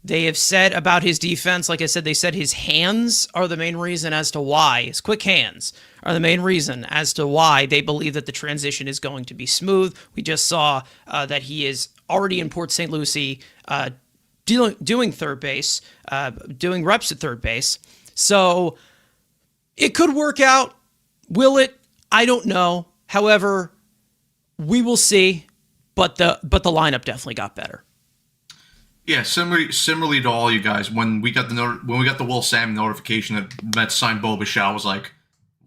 They have said about his defense, like I said, they said his hands are the main reason as to why, his quick hands are the main reason as to why they believe that the transition is going to be smooth. We just saw that he is already in Port St. Lucie doing third base, doing reps at third base. So it could work out. Will it? I don't know. However, we will see. But the lineup definitely got better. Yeah, similarly to all you guys, when we got the Will Sam notification that Mets signed Bo Bichette, I was like,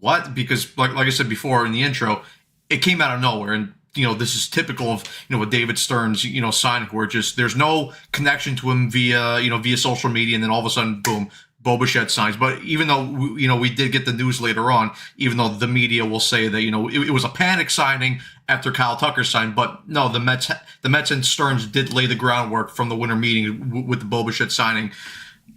what? Because like I said before in the intro, it came out of nowhere, and this is typical of with David Stern's signing, where just there's no connection to him via social media, and then all of a sudden, boom, Bo Bichette signs. But even though we did get the news later on, even though the media will say that it was a panic signing after Kyle Tucker signed, but no, the Mets and Stearns did lay the groundwork from the winter meeting with the Bo Bichette signing.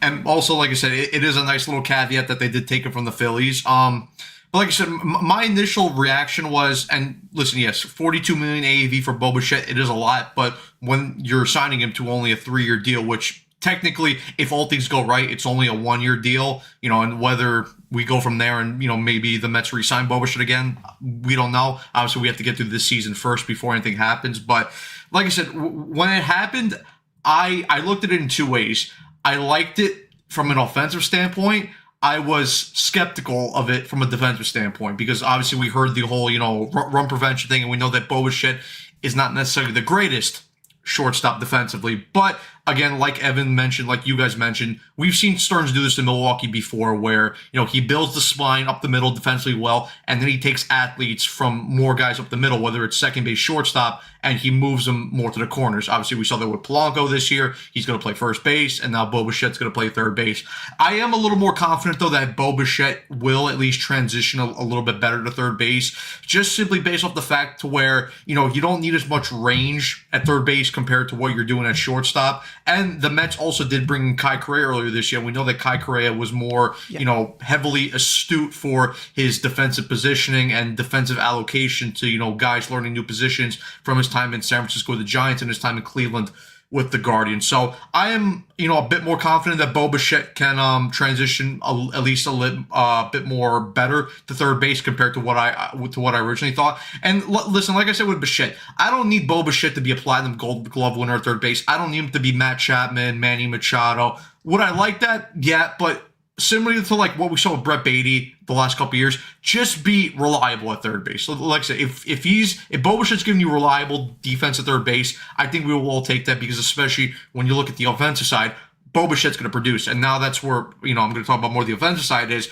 And also, like I said, it is a nice little caveat that they did take it from the Phillies. But like I said, my initial reaction was, and listen, yes, $42 million AAV for Bo Bichette, it is a lot, but when you're signing him to only a 3-year deal, which technically, if all things go right, it's only a 1-year deal, and whether we go from there and, maybe the Mets re-sign Bo Bichette again, we don't know. Obviously, we have to get through this season first before anything happens. But like I said, when it happened, I looked at it in 2 ways. I liked it from an offensive standpoint. I was skeptical of it from a defensive standpoint because obviously we heard the whole, run prevention thing, and we know that Bo Bichette is not necessarily the greatest shortstop defensively. But again, like Evan mentioned, like you guys mentioned, we've seen Stearns do this in Milwaukee before where, he builds the spine up the middle defensively well, and then he takes athletes from more guys up the middle, whether it's second base, shortstop, and he moves them more to the corners. Obviously, we saw that with Polanco this year. He's going to play first base, and now Bo Bichette's going to play third base. I am a little more confident, though, that Bo Bichette will at least transition a little bit better to third base, just simply based off the fact to where, you don't need as much range at third base compared to what you're doing at shortstop. And the Mets also did bring in Kai Correa earlier this year. We know that Kai Correa was more, heavily astute for his defensive positioning and defensive allocation to, guys learning new positions from his time in San Francisco with the Giants and his time in Cleveland with the Guardians. So I am, a bit more confident that Bo Bichette can transition at least a bit more better to third base compared to what I originally thought. And listen, like I said with Bichette, I don't need Bo Bichette to be a platinum Gold Glove winner at third base. I don't need him to be Matt Chapman, Manny Machado. Would I like that? Yeah, but similarly to like what we saw with Brett Beatty the last couple of years, just be reliable at third base. So like I said, if Bo Bichette's giving you reliable defense at third base, I think we will all take that because especially when you look at the offensive side, Bo Bichette's going to produce. And now that's where, I'm going to talk about more the offensive side is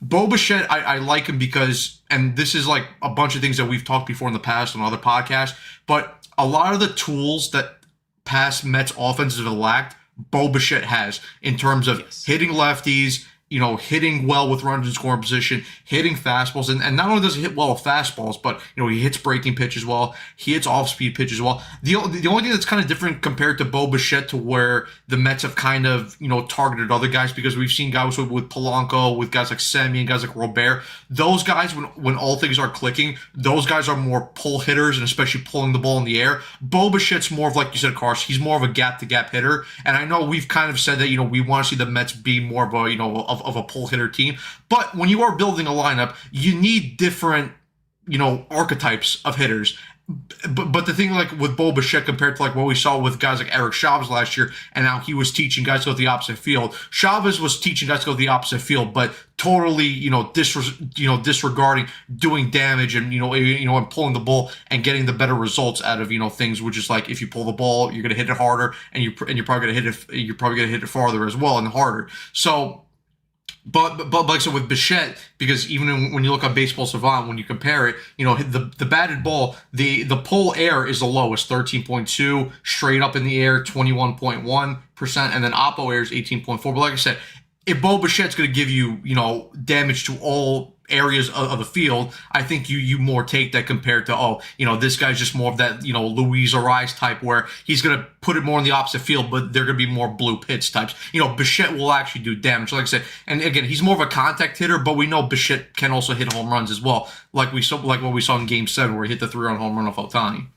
Bo Bichette, I like him because, and this is like a bunch of things that we've talked before in the past on other podcasts, but a lot of the tools that past Mets offenses have lacked, Bo Bichette has in terms of hitting lefties, hitting well with runners in scoring position, hitting fastballs, and not only does he hit well with fastballs, but he hits breaking pitches well, he hits off-speed pitches well. The only thing that's kind of different compared to Bo Bichette to where the Mets have kind of targeted other guys because we've seen guys with Polanco, with guys like Semien, guys like Robert. Those guys, when all things are clicking, those guys are more pull hitters and especially pulling the ball in the air. Bo Bichette's more of, like you said, Carson, he's more of a gap-to-gap hitter, and I know we've kind of said that we want to see the Mets be more of a of a pull hitter team. But when you are building a lineup, you need different, archetypes of hitters. But the thing like with Bo Bichette compared to like what we saw with guys like Eric Chavez last year and how he was teaching guys to go to the opposite field. Chavez was teaching guys to go to the opposite field, but totally, disregarding doing damage and, and pulling the ball and getting the better results out of, things, which is like if you pull the ball, you're going to hit it harder and you're probably going to hit it farther as well and harder. So, But like I said with Bichette, because even when you look on Baseball Savant, when you compare it, the batted ball, the pull air is the lowest, 13.2, straight up in the air, 21.1%, and then oppo air is 18.4. But like I said, if Bo Bichette's going to give you, damage to all areas of the field, I think you more take that compared to, this guy's just more of that, Luis Ariz type where he's going to put it more in the opposite field, but they're going to be more blue pitch types. Bichette will actually do damage, like I said. And again, he's more of a contact hitter, but we know Bichette can also hit home runs as well, like what we saw in Game 7 where he hit the 3-run home run off Ohtani.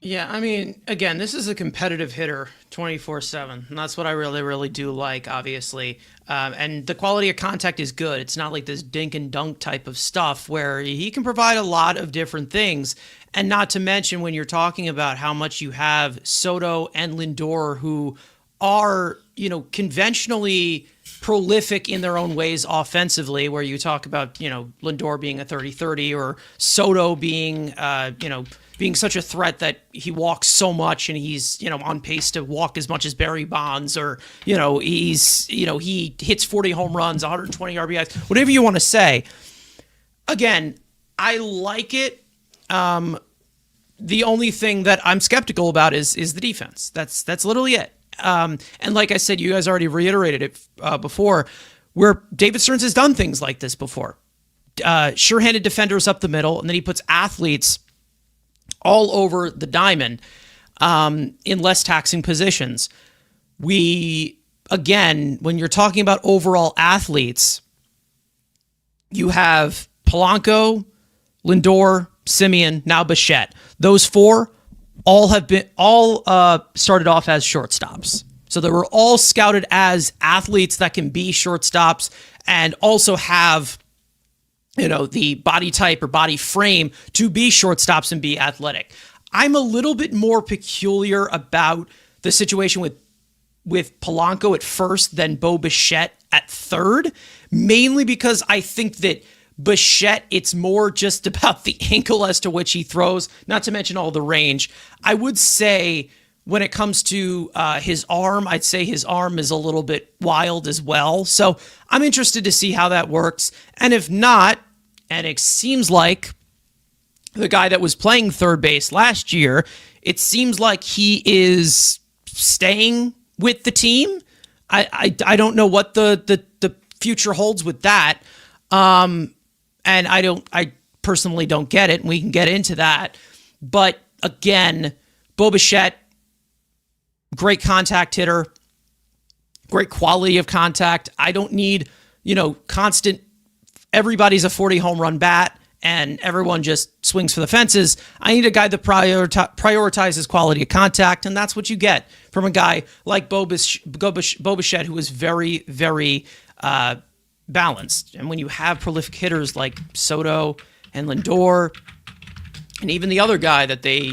Yeah, I mean, again, this is a competitive hitter 24/7, and that's what I really, really do like, obviously. And the quality of contact is good. It's not like this dink and dunk type of stuff where he can provide a lot of different things. And not to mention when you're talking about how much you have Soto and Lindor, who are, conventionally prolific in their own ways offensively, where you talk about, Lindor being a 30-30 or Soto being, being such a threat that he walks so much and he's, on pace to walk as much as Barry Bonds, or, he hits 40 home runs, 120 RBIs, whatever you want to say. Again, I like it. The only thing that I'm skeptical about is the defense. That's literally it. And like I said, you guys already reiterated it before, where David Stearns has done things like this before. Sure-handed defenders up the middle, and then he puts athletes all over the diamond in less taxing positions. Again, when you're talking about overall athletes, you have Polanco, Lindor, Simeon, now Bichette. Those four all started off as shortstops. So they were all scouted as athletes that can be shortstops and also have, the body type or body frame to be shortstops and be athletic. I'm a little bit more peculiar about the situation with Polanco at first than Bo Bichette at third, mainly because I think that Bichette, it's more just about the angle as to which he throws, not to mention all the range. I would say when it comes to his arm, I'd say his arm is a little bit wild as well. So I'm interested to see how that works. And if not, and it seems like the guy that was playing third base last year, it seems like he is staying with the team. I don't know what the future holds with that. And I personally don't get it, and we can get into that. But again, Bo Bichette, great contact hitter, great quality of contact. I don't need, constant, everybody's a 40 home run bat and everyone just swings for the fences. I need a guy that prioritizes quality of contact, and that's what you get from a guy like Bo Bichette, who is very, very balanced. And when you have prolific hitters like Soto and Lindor, and even the other guy that they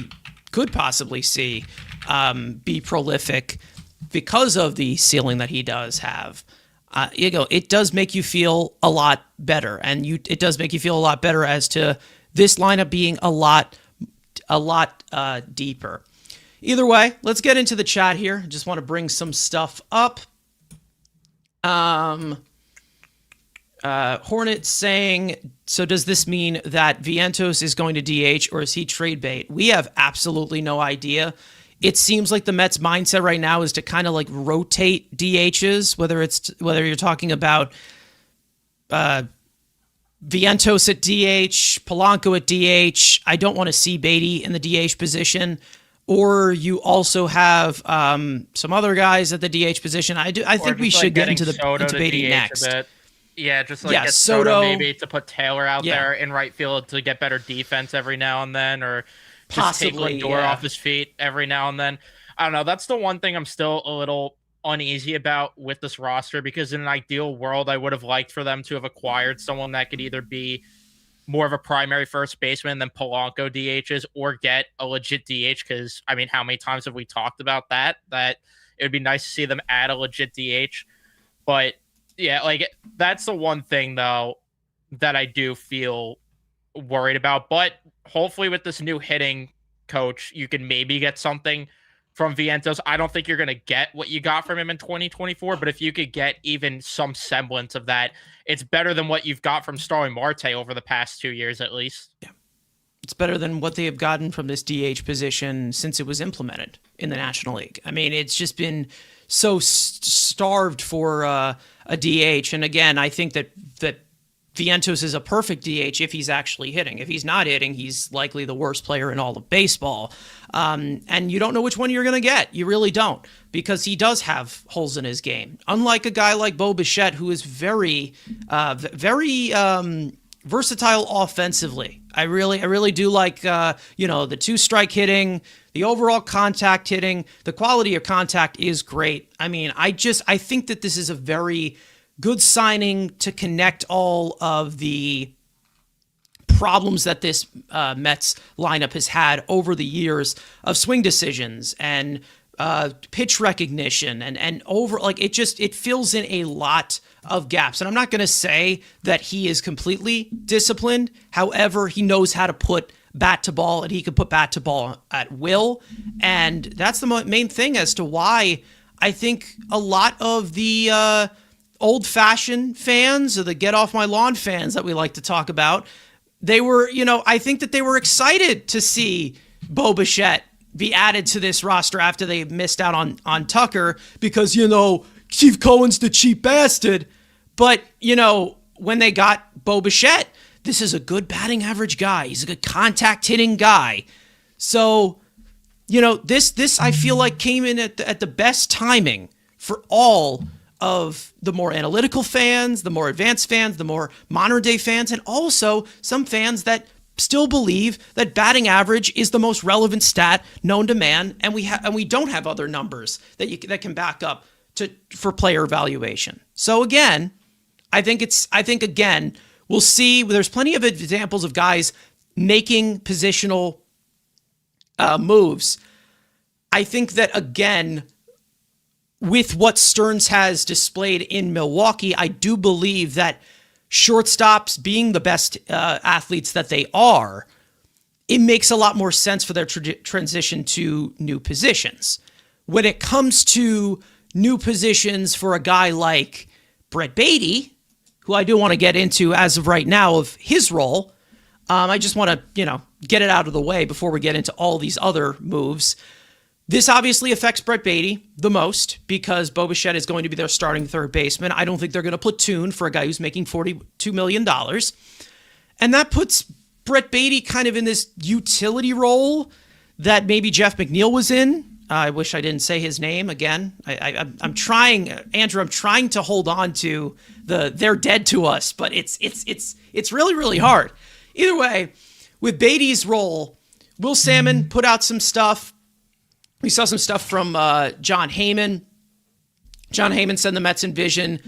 could possibly see be prolific because of the ceiling that he does have, it does make you feel a lot better. And it does make you feel a lot better as to this lineup being a lot deeper. Either way, let's get into the chat here. I just want to bring some stuff up. Hornet saying, so does this mean that Vientos is going to DH or is he trade bait? We have absolutely no idea. It seems like the Mets mindset right now is to kind of like rotate DHs, whether you're talking about Vientos at DH, Polanco at DH. I don't want to see Beatty in the DH position. Or you also have some other guys at the DH position. I think we should get into Beatty next. Yeah, just like get Soto maybe to put Taylor out there in right field to get better defense every now and then, or just take Lindor off his feet every now and then. I don't know. That's the one thing I'm still a little uneasy about with this roster, because in an ideal world, I would have liked for them to have acquired someone that could either be more of a primary first baseman than Polanco DHs, or get a legit DH. Because, I mean, how many times have we talked about that it would be nice to see them add a legit DH. But yeah, like that's the one thing though that I do feel worried about. But hopefully with this new hitting coach, you can maybe get something from Vientos. I don't think you're going to get what you got from him in 2024, but if you could get even some semblance of that, it's better than what you've got from Starling Marte over the past 2 years at least. Yeah. It's better than what they have gotten from this DH position since it was implemented in the National League. I mean, it's just been so starved for a DH. And again, I think that Vientos is a perfect DH if he's actually hitting. If he's not hitting, he's likely the worst player in all of baseball. And you don't know which one you're going to get. You really don't, because he does have holes in his game. Unlike a guy like Bo Bichette, who is very versatile offensively. I really do like, the 2-strike hitting, the overall contact hitting. The quality of contact is great. I mean, I think that this is a very good signing to connect all of the problems that this Mets lineup has had over the years of swing decisions and pitch recognition and over, like, it fills in a lot of gaps. And I'm not going to say that he is completely disciplined. However, he knows how to put bat to ball, and he can put bat to ball at will. And that's the main thing as to why I think a lot of the old-fashioned fans, or the get off my lawn fans that we like to talk about, they were, I think that they were excited to see Bo Bichette be added to this roster after they missed out on Tucker, because, Steve Cohen's the cheap bastard. But, when they got Bo Bichette, this is a good batting average guy. He's a good contact hitting guy. So, this I feel like came in at the best timing for all of the more analytical fans, the more advanced fans, the more modern day fans, and also some fans that still believe that batting average is the most relevant stat known to man, and we don't have other numbers that can back up for player evaluation. So again, I think we'll see. There's plenty of examples of guys making positional moves. I think that, again, with what Stearns has displayed in Milwaukee, I do believe that shortstops, being the best athletes that they are, it makes a lot more sense for their transition to new positions. When it comes to new positions for a guy like Brett Beatty, who I do want to get into as of right now of his role, I just want to, get it out of the way before we get into all these other moves. This obviously affects Brett Beatty the most because Bo Bichette is going to be their starting third baseman. I don't think they're going to platoon for a guy who's making $42 million. And that puts Brett Beatty kind of in this utility role that maybe Jeff McNeil was in. I wish I didn't say his name again. I'm trying, Andrew, I'm trying to hold on to they're dead to us, but it's really, really hard. Either way, with Beatty's role, Will Salmon put out some stuff. We saw some stuff from John Heyman. John Heyman said the Mets envision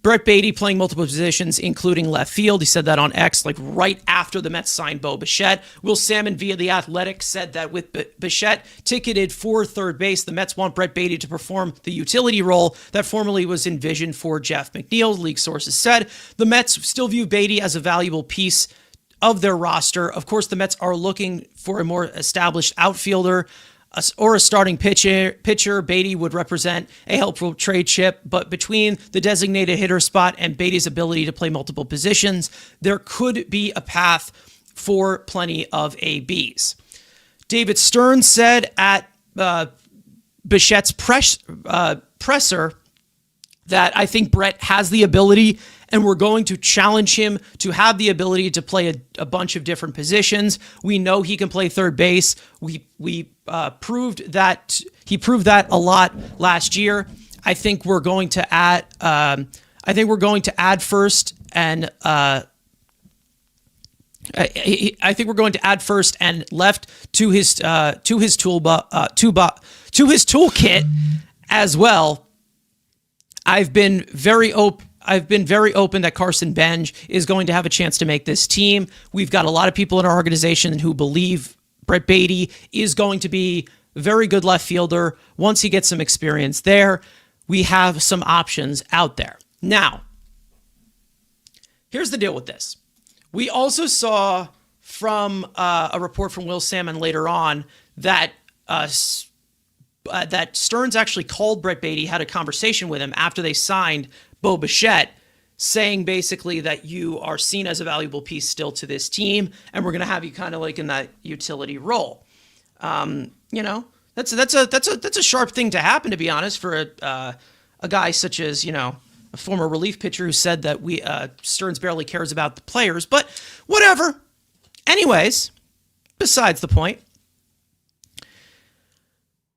Brett Beatty playing multiple positions, including left field. He said that on X, like right after the Mets signed Bo Bichette. Will Salmon via The Athletic said that with Bichette ticketed for third base, the Mets want Brett Beatty to perform the utility role that formerly was envisioned for Jeff McNeil. League sources said the Mets still view Beatty as a valuable piece of their roster. Of course, the Mets are looking for a more established outfielder or a starting pitcher. Beatty would represent a helpful trade chip, but between the designated hitter spot and Beatty's ability to play multiple positions, there could be a path for plenty of ABs. David Stearns said at Bichette's presser that I think Brett has the ability, and we're going to challenge him to have the ability to play a bunch of different positions. We know he can play third base. We proved that he proved that a lot last year. I think we're going to add. First and. I think we're going to add first and left to his toolkit as well. I've been very open that Carson Benj is going to have a chance to make this team. We've got a lot of people in our organization who believe Brett Beatty is going to be a very good left fielder. Once he gets some experience there, we have some options out there. Now, here's the deal with this. We also saw from a report from Will Salmon later on that that Stearns actually called Brett Beatty, had a conversation with him after they signed Bo Bichette, saying basically that you are seen as a valuable piece still to this team, and we're going to have you kind of like in that utility role. That's a sharp thing to happen, to be honest, for a guy such as a former relief pitcher who said that Stearns barely cares about the players, but whatever. Anyways, besides the point,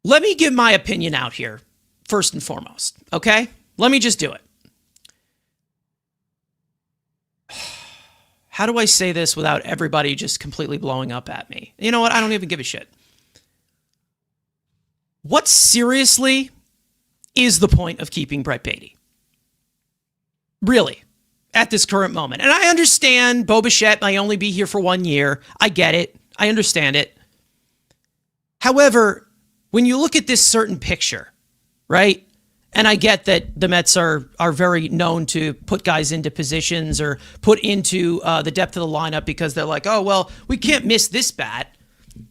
let me give my opinion out here first and foremost, okay? Let me just do it. How do I say this without everybody just completely blowing up at me? You know what? I don't even give a shit. What seriously is the point of keeping Brett Baty? Really, at this current moment. And I understand Bichette might only be here for 1 year. I get it. I understand it. However, when you look at this certain picture, right? And I get that the Mets are very known to put guys into positions or put into the depth of the lineup because they're like, oh, well, we can't miss this bat.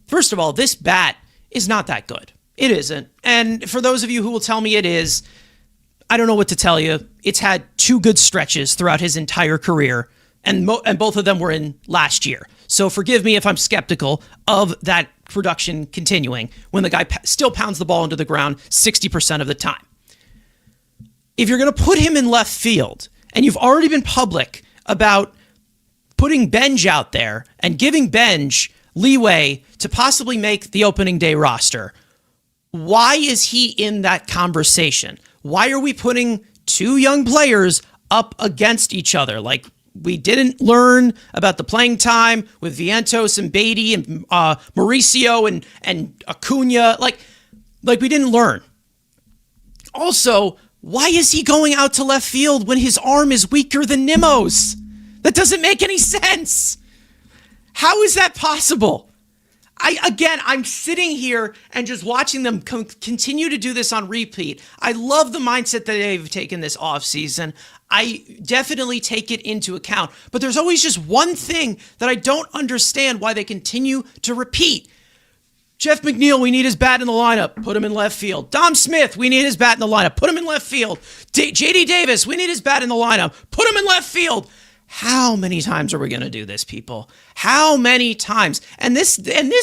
First of all, this bat is not that good. It isn't. And for those of you who will tell me it is, I don't know what to tell you. It's had 2 good stretches throughout his entire career, and both of them were in last year. So forgive me if I'm skeptical of that production continuing when the guy still pounds the ball into the ground 60% of the time. If you're going to put him in left field, and you've already been public about putting Benj out there and giving Benj leeway to possibly make the opening day roster, why is he in that conversation? Why are we putting 2 young players up against each other? Like, we didn't learn about the playing time with Vientos and Baty and Mauricio and Acuna. Like we didn't learn. Also, why is he going out to left field when his arm is weaker than Nimmo's? That doesn't make any sense. How is that possible? I'm sitting here and just watching them continue to do this on repeat. I love the mindset that they've taken this offseason. I definitely take it into account. But there's always just one thing that I don't understand why they continue to repeat. Jeff McNeil, we need his bat in the lineup. Put him in left field. Dom Smith, we need his bat in the lineup. Put him in left field. JD Davis, we need his bat in the lineup. Put him in left field. How many times are we going to do this, people? How many times? And this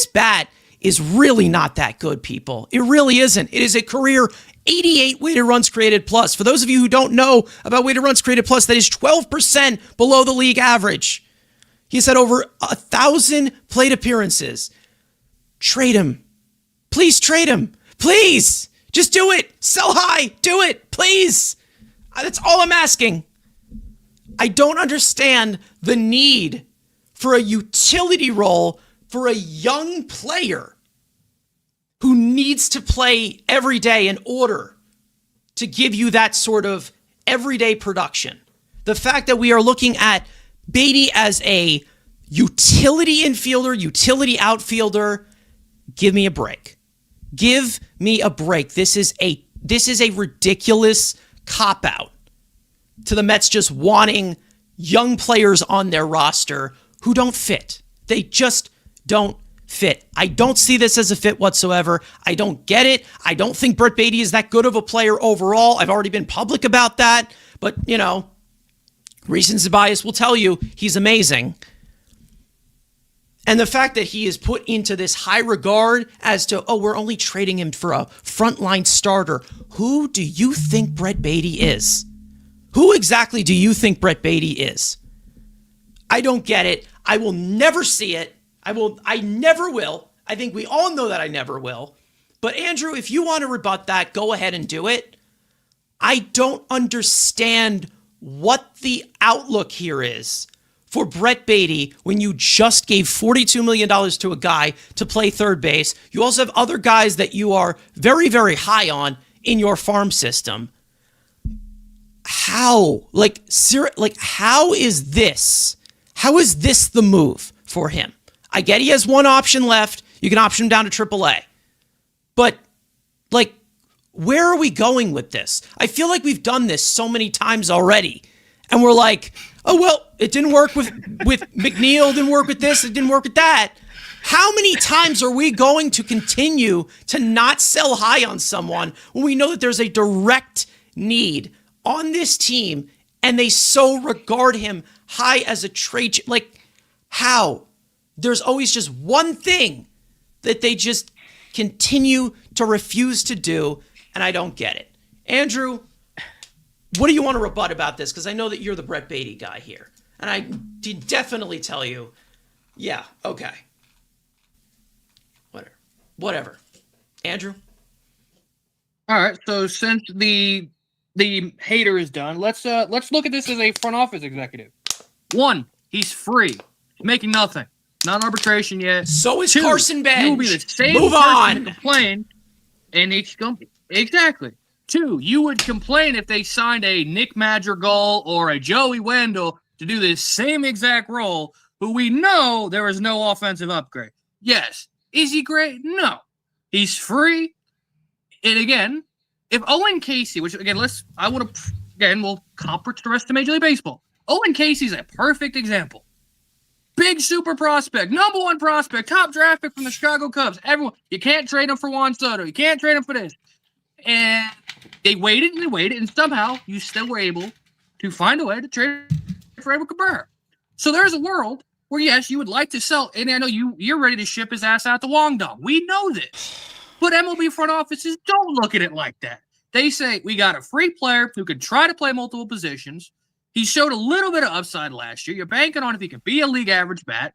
bat is really not that good, people. It really isn't. It is a career 88 weighted runs created plus. For those of you who don't know about weighted runs created plus, that is 12% below the league average. He's had over 1,000 plate appearances. Trade him. Please trade him. Please. Just do it. Sell high. Do it. Please. That's all I'm asking. I don't understand the need for a utility role for a young player who needs to play every day in order to give you that sort of everyday production. The fact that we are looking at Baty as a utility infielder, utility outfielder, give me a break. Give me a break. This is a ridiculous cop-out to the Mets just wanting young players on their roster who don't fit. They just don't fit. I don't see this as a fit whatsoever. I don't get it. I don't think Brett Baty is that good of a player overall. I've already been public about that. But, recency bias will tell you he's amazing. And the fact that he is put into this high regard as to, we're only trading him for a frontline starter. Who do you think Brett Baty is? Who exactly do you think Brett Baty is? I don't get it. I will never see it. I never will. I think we all know that I never will. But Andrew, if you want to rebut that, go ahead and do it. I don't understand what the outlook here is for Brett Baty when you just gave $42 million to a guy to play third base. You also have other guys that you are very, very high on in your farm system. How? How is this? How is this the move for him? I get he has one option left. You can option him down to AAA. But, where are we going with this? I feel like we've done this so many times already. And we're like, it didn't work with McNeil, didn't work with this, it didn't work with that. How many times are we going to continue to not sell high on someone when we know that there's a direct need on this team and they so regard him high as a trade? How? There's always just one thing that they just continue to refuse to do, and I don't get it. Andrew, what do you want to rebut about this? Because I know that you're the Brett Beatty guy here. And I did definitely tell you, yeah, okay. Whatever. Andrew? All right, so since the hater is done, let's look at this as a front office executive. 1, he's free, making nothing, not arbitration yet. So is 2, Carson Bench. He will be the same Move person on. to complain, and exactly. 2, you would complain if they signed a Nick Madrigal or a Joey Wendell to do this same exact role, but we know there is no offensive upgrade. Yes. Is he great? No. He's free. And again, if Owen Casey, which again, we'll compare to the rest of Major League Baseball. Owen Casey's a perfect example. Big super prospect, number 1 prospect, top draft pick from the Chicago Cubs. Everyone, you can't trade him for Juan Soto. You can't trade him for this. And they waited, and somehow you still were able to find a way to trade for Edward Cabrera. So there's a world where, yes, you would like to sell, and I know you're ready to ship his ass out to Guangdong. We know this. But MLB front offices don't look at it like that. They say, we got a free player who can try to play multiple positions. He showed a little bit of upside last year. You're banking on if he can be a league average bat.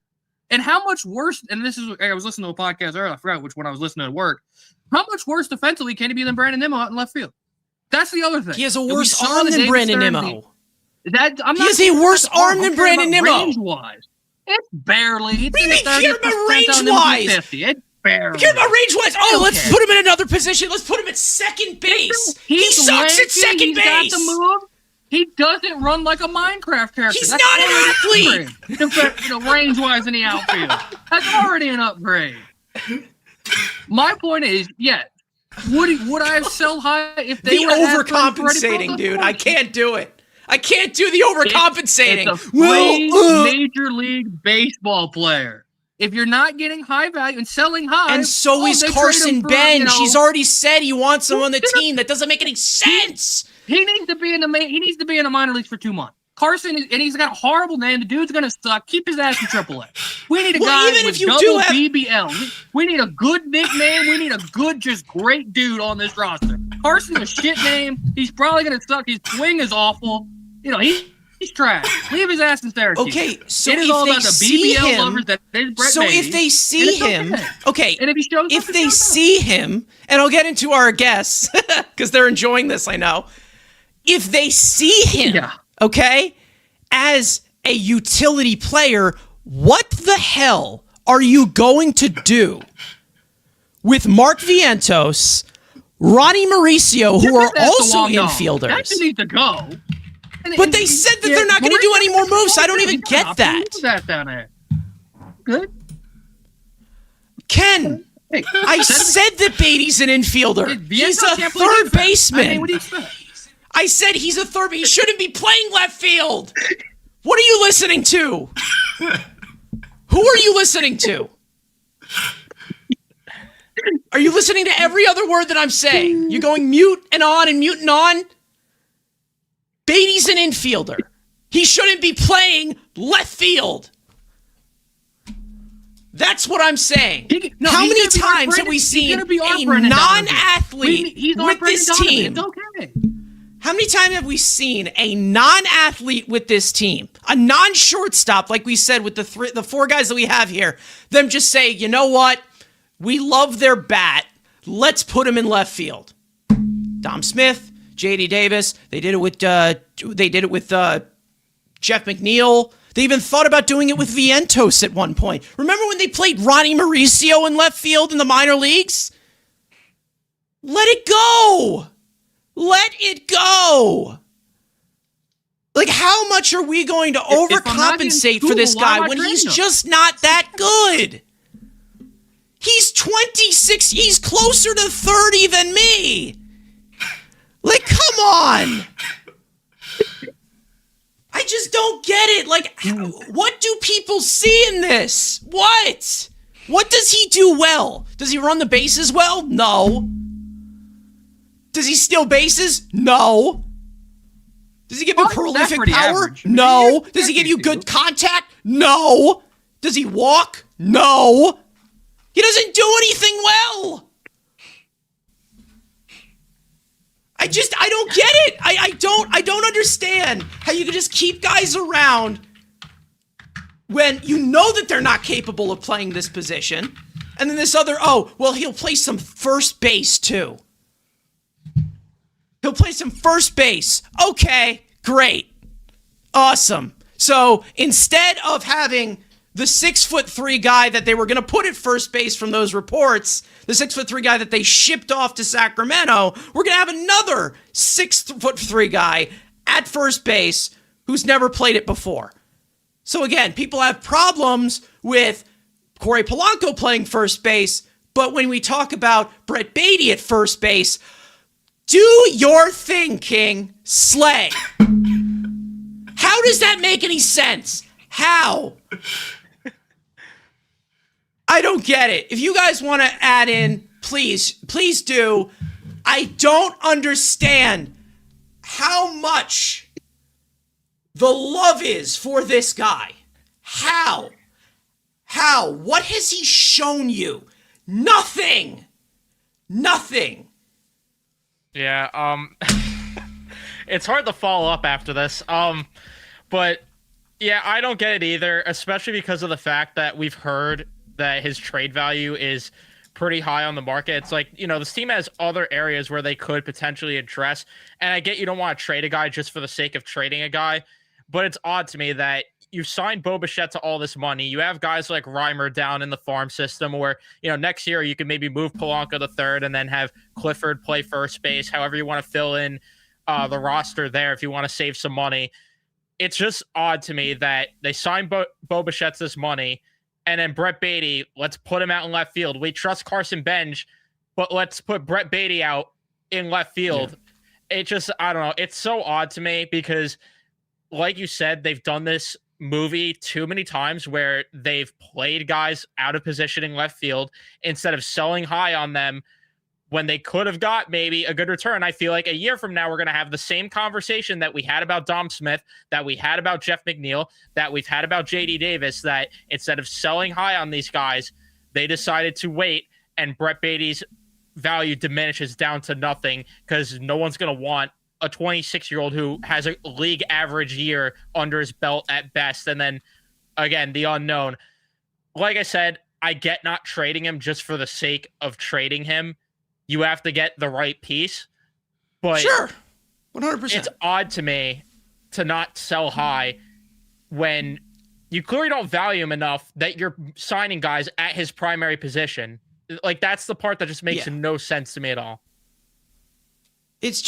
And how much worse, and I was listening to a podcast earlier, I forgot which one I was listening to at work. How much worse defensively can he be than Brandon Nimmo out in left field? That's the other thing. He has a worse arm than Brandon Nimmo. He has a worse arm than Brandon Nimmo. Range-wise. It's barely. What do you mean care about range-wise? It's barely. Care about range-wise? Oh, let's put him in another position. Let's put him at second base. He sucks at second base. He's got the move. He doesn't run like a Minecraft character. He's not an athlete. In fact, range-wise in the outfield. That's already an upgrade. My point is, would I have sold high if they were overcompensating, dude? I can't do it. I can't do the overcompensating. It's a free Major League Baseball player. If you're not getting high value and selling high, and so is Carson Bench. He's already said he wants him on the team. That doesn't make any sense. He needs to be in the minor leagues for 2 months. Carson and he's got a horrible name. The dude's gonna suck. Keep his ass in AAA. We need a guy with double BBL. We need a good nickname. We need a good, just great dude on this roster. Carson's a shit name. He's probably gonna suck. His swing is awful. He's trash. Leave his ass in Syracuse. Okay, so it is all about the BBL lovers that is Brett Beatty, if they see him, okay, and if he shows if they see him, and I'll get into our guests because they're enjoying this, I know. If they see him, okay, as a utility player, what the hell are you going to do with Mark Vientos, Ronnie Mauricio, who are also infielders? That needs to go. But they said that they're not going to do any more moves. I don't even get that. Down there. Good. Ken, I said that Beatty's an infielder. He's a third baseman. What do you expect? I said he's a third. He shouldn't be playing left field. What are you listening to? Who are you listening to? Are you listening to every other word that I'm saying? You're going mute and on and mute and on? Beatty's an infielder. He shouldn't be playing left field. That's what I'm saying. How many times have we seen a non-athlete with this team? It's okay. How many times have we seen a non-athlete with this team, a non-shortstop, like we said with the 4 guys that we have here, them just say, you know what? We love their bat. Let's put him in left field. Dom Smith, J.D. Davis. They did it with Jeff McNeil. They even thought about doing it with Vientos at one point. Remember when they played Ronnie Mauricio in left field in the minor leagues? Let it go. Let it go. Like, how much are we going to overcompensate for this guy when he's just not that good? He's 26. He's closer to 30 than me. Like, come on. I just don't get it. Like, what do people see in this? What? What does he do well? Does he run the bases well? No. Does he steal bases? No. Does he give you prolific power? Average. No. Does he give you good contact? No. Does he walk? No. He doesn't do anything well. I don't get it. I don't understand how you can just keep guys around when you know that they're not capable of playing this position. And then this other, he'll play some first base too. He'll play some first base. Okay, great. Awesome. So instead of having the 6'3" guy that they were going to put at first base from those reports, the 6'3" guy that they shipped off to Sacramento, we're going to have another 6'3" guy at first base who's never played it before. So again, people have problems with Corey Polanco playing first base, but when we talk about Brett Beatty at first base, do your thing, King. Slay. How does that make any sense? How? I don't get it. If you guys want to add in, please do. I don't understand how much the love is for this guy. How? What has he shown you? Nothing. Yeah, it's hard to follow up after this. But yeah, I don't get it either, especially because of the fact that we've heard that his trade value is pretty high on the market. It's like, this team has other areas where they could potentially address. And I get you don't want to trade a guy just for the sake of trading a guy, but it's odd to me that you signed Bichette to all this money. You have guys like Reimer down in the farm system where, next year you could maybe move Polanco to third and then have Clifford play first base, however you want to fill in the roster there if you want to save some money. It's just odd to me that they signed Bichette's this money, and then Brett Beatty, let's put him out in left field. We trust Carson Bench, but let's put Brett Beatty out in left field. Yeah. It just, I don't know. It's so odd to me because, like you said, they've done this movie too many times where they've played guys out of position in left field instead of selling high on them when they could have got maybe a good return. I feel like a year from now, we're going to have the same conversation that we had about Dom Smith, that we had about Jeff McNeil, that we've had about JD Davis, that instead of selling high on these guys, they decided to wait, and Brett Beatty's value diminishes down to nothing because no one's going to want a 26-year-old who has a league average year under his belt at best. And then, again, the unknown. Like I said, I get not trading him just for the sake of trading him. You have to get the right piece. But sure, 100%. It's odd to me to not sell high when you clearly don't value him enough that you're signing guys at his primary position. Like, that's the part that just makes no sense to me at all. It's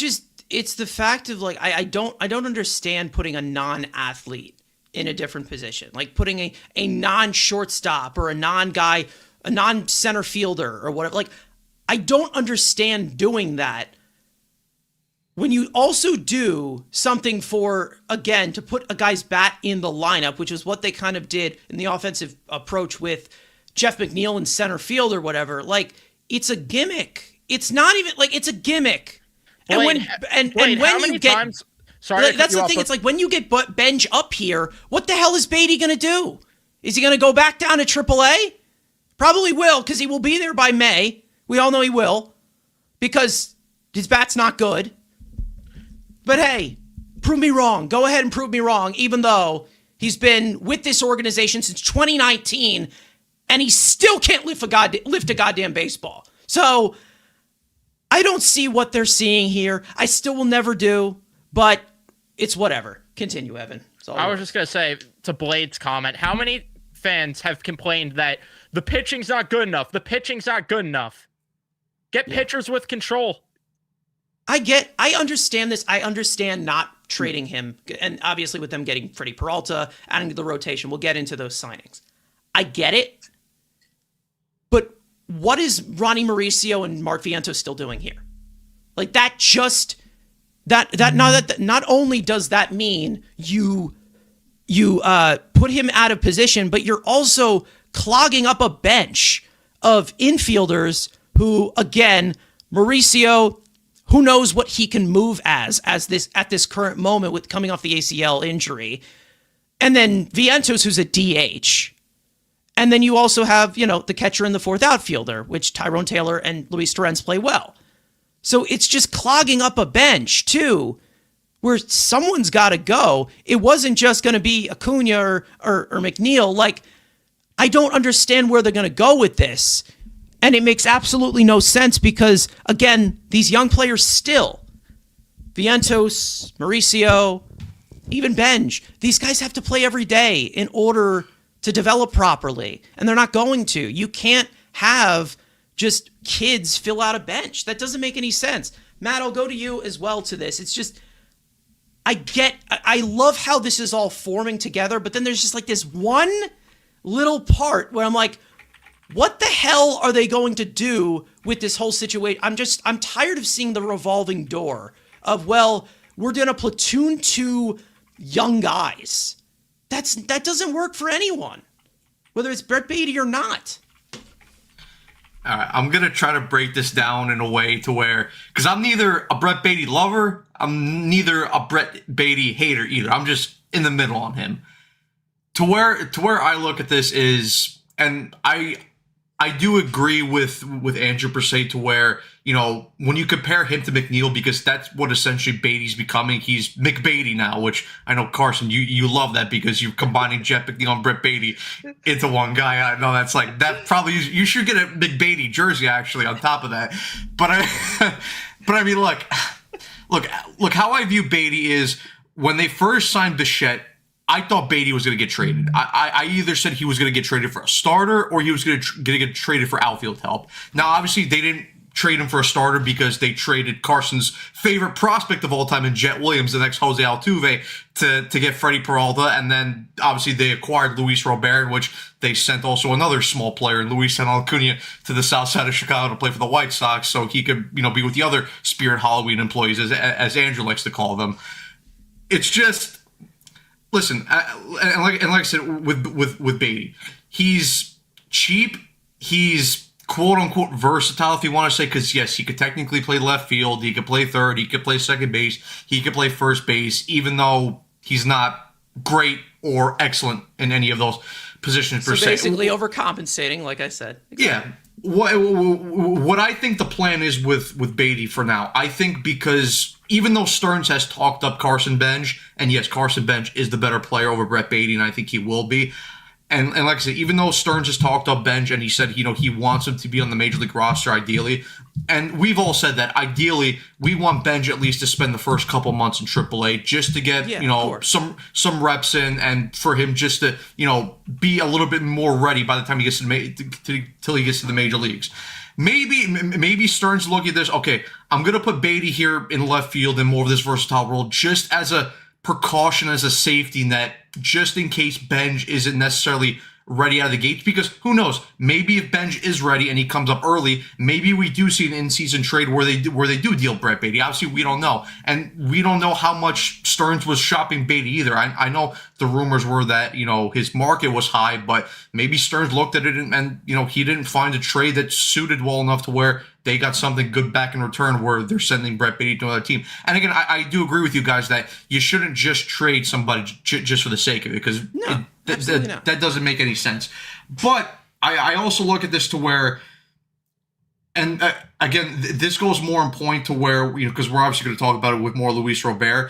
the fact of, like, I don't understand putting a non-athlete in a different position. Like putting a non-shortstop or a non-guy, a non-center fielder or whatever. Like, I don't understand doing that when you also do something for, again, to put a guy's bat in the lineup, which is what they kind of did in the offensive approach with Jeff McNeil in center field or whatever. Like, it's a gimmick. It's not even, like, it's a gimmick. And when you get, sorry, that's the thing. It's like when you get Benj up here, what the hell is Beatty going to do? Is he going to go back down to AAA? Probably will, because he will be there by May. We all know he will, because his bat's not good. But hey, prove me wrong. Go ahead and prove me wrong, even though he's been with this organization since 2019, and he still can't lift a goddamn baseball. So I don't see what they're seeing here. I still will never do, but it's whatever. Continue, Evan. I was just going to say, to Blade's comment, how many fans have complained that the pitching's not good enough? The pitching's not good enough. Get pitchers with control. I understand this. I understand not trading him, and obviously with them getting Freddie Peralta, adding to the rotation, we'll get into those signings. I get it, but what is Ronnie Mauricio and Mark Vientos still doing here? Like, that just not only does that mean you put him out of position, but you're also clogging up a bench of infielders who, again, Mauricio, who knows what he can move as this at this current moment with coming off the ACL injury. And then Vientos, who's a DH. And then you also have, the catcher and the fourth outfielder, which Tyrone Taylor and Luis Torrens play well. So it's just clogging up a bench, too, where someone's got to go. It wasn't just going to be Acuna or McNeil. Like, I don't understand where they're going to go with this. And it makes absolutely no sense because, again, these young players still, Vientos, Mauricio, even Benj, these guys have to play every day in order to develop properly. And they're not going to. You can't have just kids fill out a bench. That doesn't make any sense. Matt, I'll go to you as well to this. It's just, I love how this is all forming together, but then there's just like this one little part where I'm like, what the hell are they going to do with this whole situation? I'm tired of seeing the revolving door of, well, we're going to platoon 2 young guys. That doesn't work for anyone, whether it's Brett Beatty or not. All right, I'm going to try to break this down in a way to where, because I'm neither a Brett Beatty lover, I'm neither a Brett Beatty hater either. I'm just in the middle on him. To where I look at this is, and I do agree with Andrew per se to where, you know, when you compare him to McNeil, because that's what essentially Beatty's becoming. He's McBeatty now, which I know, Carson, you love that because you're combining Jeff McNeil and Brett Beatty into one guy. I know that's like, that probably, you should get a McBeatty jersey actually on top of that. But I mean, look, how I view Beatty is when they first signed Bichette, I thought Beatty was going to get traded. I either said he was going to get traded for a starter or he was going to get traded for outfield help. Now, obviously, they didn't trade him for a starter because they traded Carson's favorite prospect of all time in Jet Williams, the next Jose Altuve, to get Freddie Peralta. And then, obviously, they acquired Luis Robert, in which they sent also another small player, Luis Acuna, to the south side of Chicago to play for the White Sox so he could, you know, be with the other Spirit Halloween employees, as Andrew likes to call them. It's just... Listen, and like I said with Beatty, he's cheap. He's quote unquote versatile, if you want to say, because yes, he could technically play left field. He could play third. He could play second base. He could play first base, even though he's not great or excellent in any of those positions per se. So basically, overcompensating, like I said. Exactly. Yeah. What I think the plan is with Beatty for now, I think because even though Stearns has talked up Carson Bench, and yes, Carson Bench is the better player over Brett Beatty, and I think he will be. And like I said, even though Stearns has talked up Bench and he said, you know, he wants him to be on the major league roster ideally, and we've all said that ideally we want Bench at least to spend the first couple months in AAA just to get, you know, some reps in, and for him just to, you know, be a little bit more ready by the time he gets till he gets to the major leagues. Maybe Stearns looking at this, okay, I'm going to put Beatty here in left field in more of this versatile role just as a precaution, as a safety net, just in case Benj isn't necessarily ready out of the gates, because who knows, maybe if Benj is ready and he comes up early, maybe we do see an in-season trade where they do deal Brett Beatty. Obviously, we don't know, and we don't know how much Stearns was shopping Beatty either. I know the rumors were that, you know, his market was high, but maybe Stearns looked at it and you know, he didn't find a trade that suited well enough to where they got something good back in return where they're sending Brett Beatty to another team. And again, I do agree with you guys that you shouldn't just trade somebody just for the sake of it, because that doesn't make any sense. But I also look at this to where, and again, this goes more in point to where, you know, because we're obviously going to talk about it with more Luis Robert.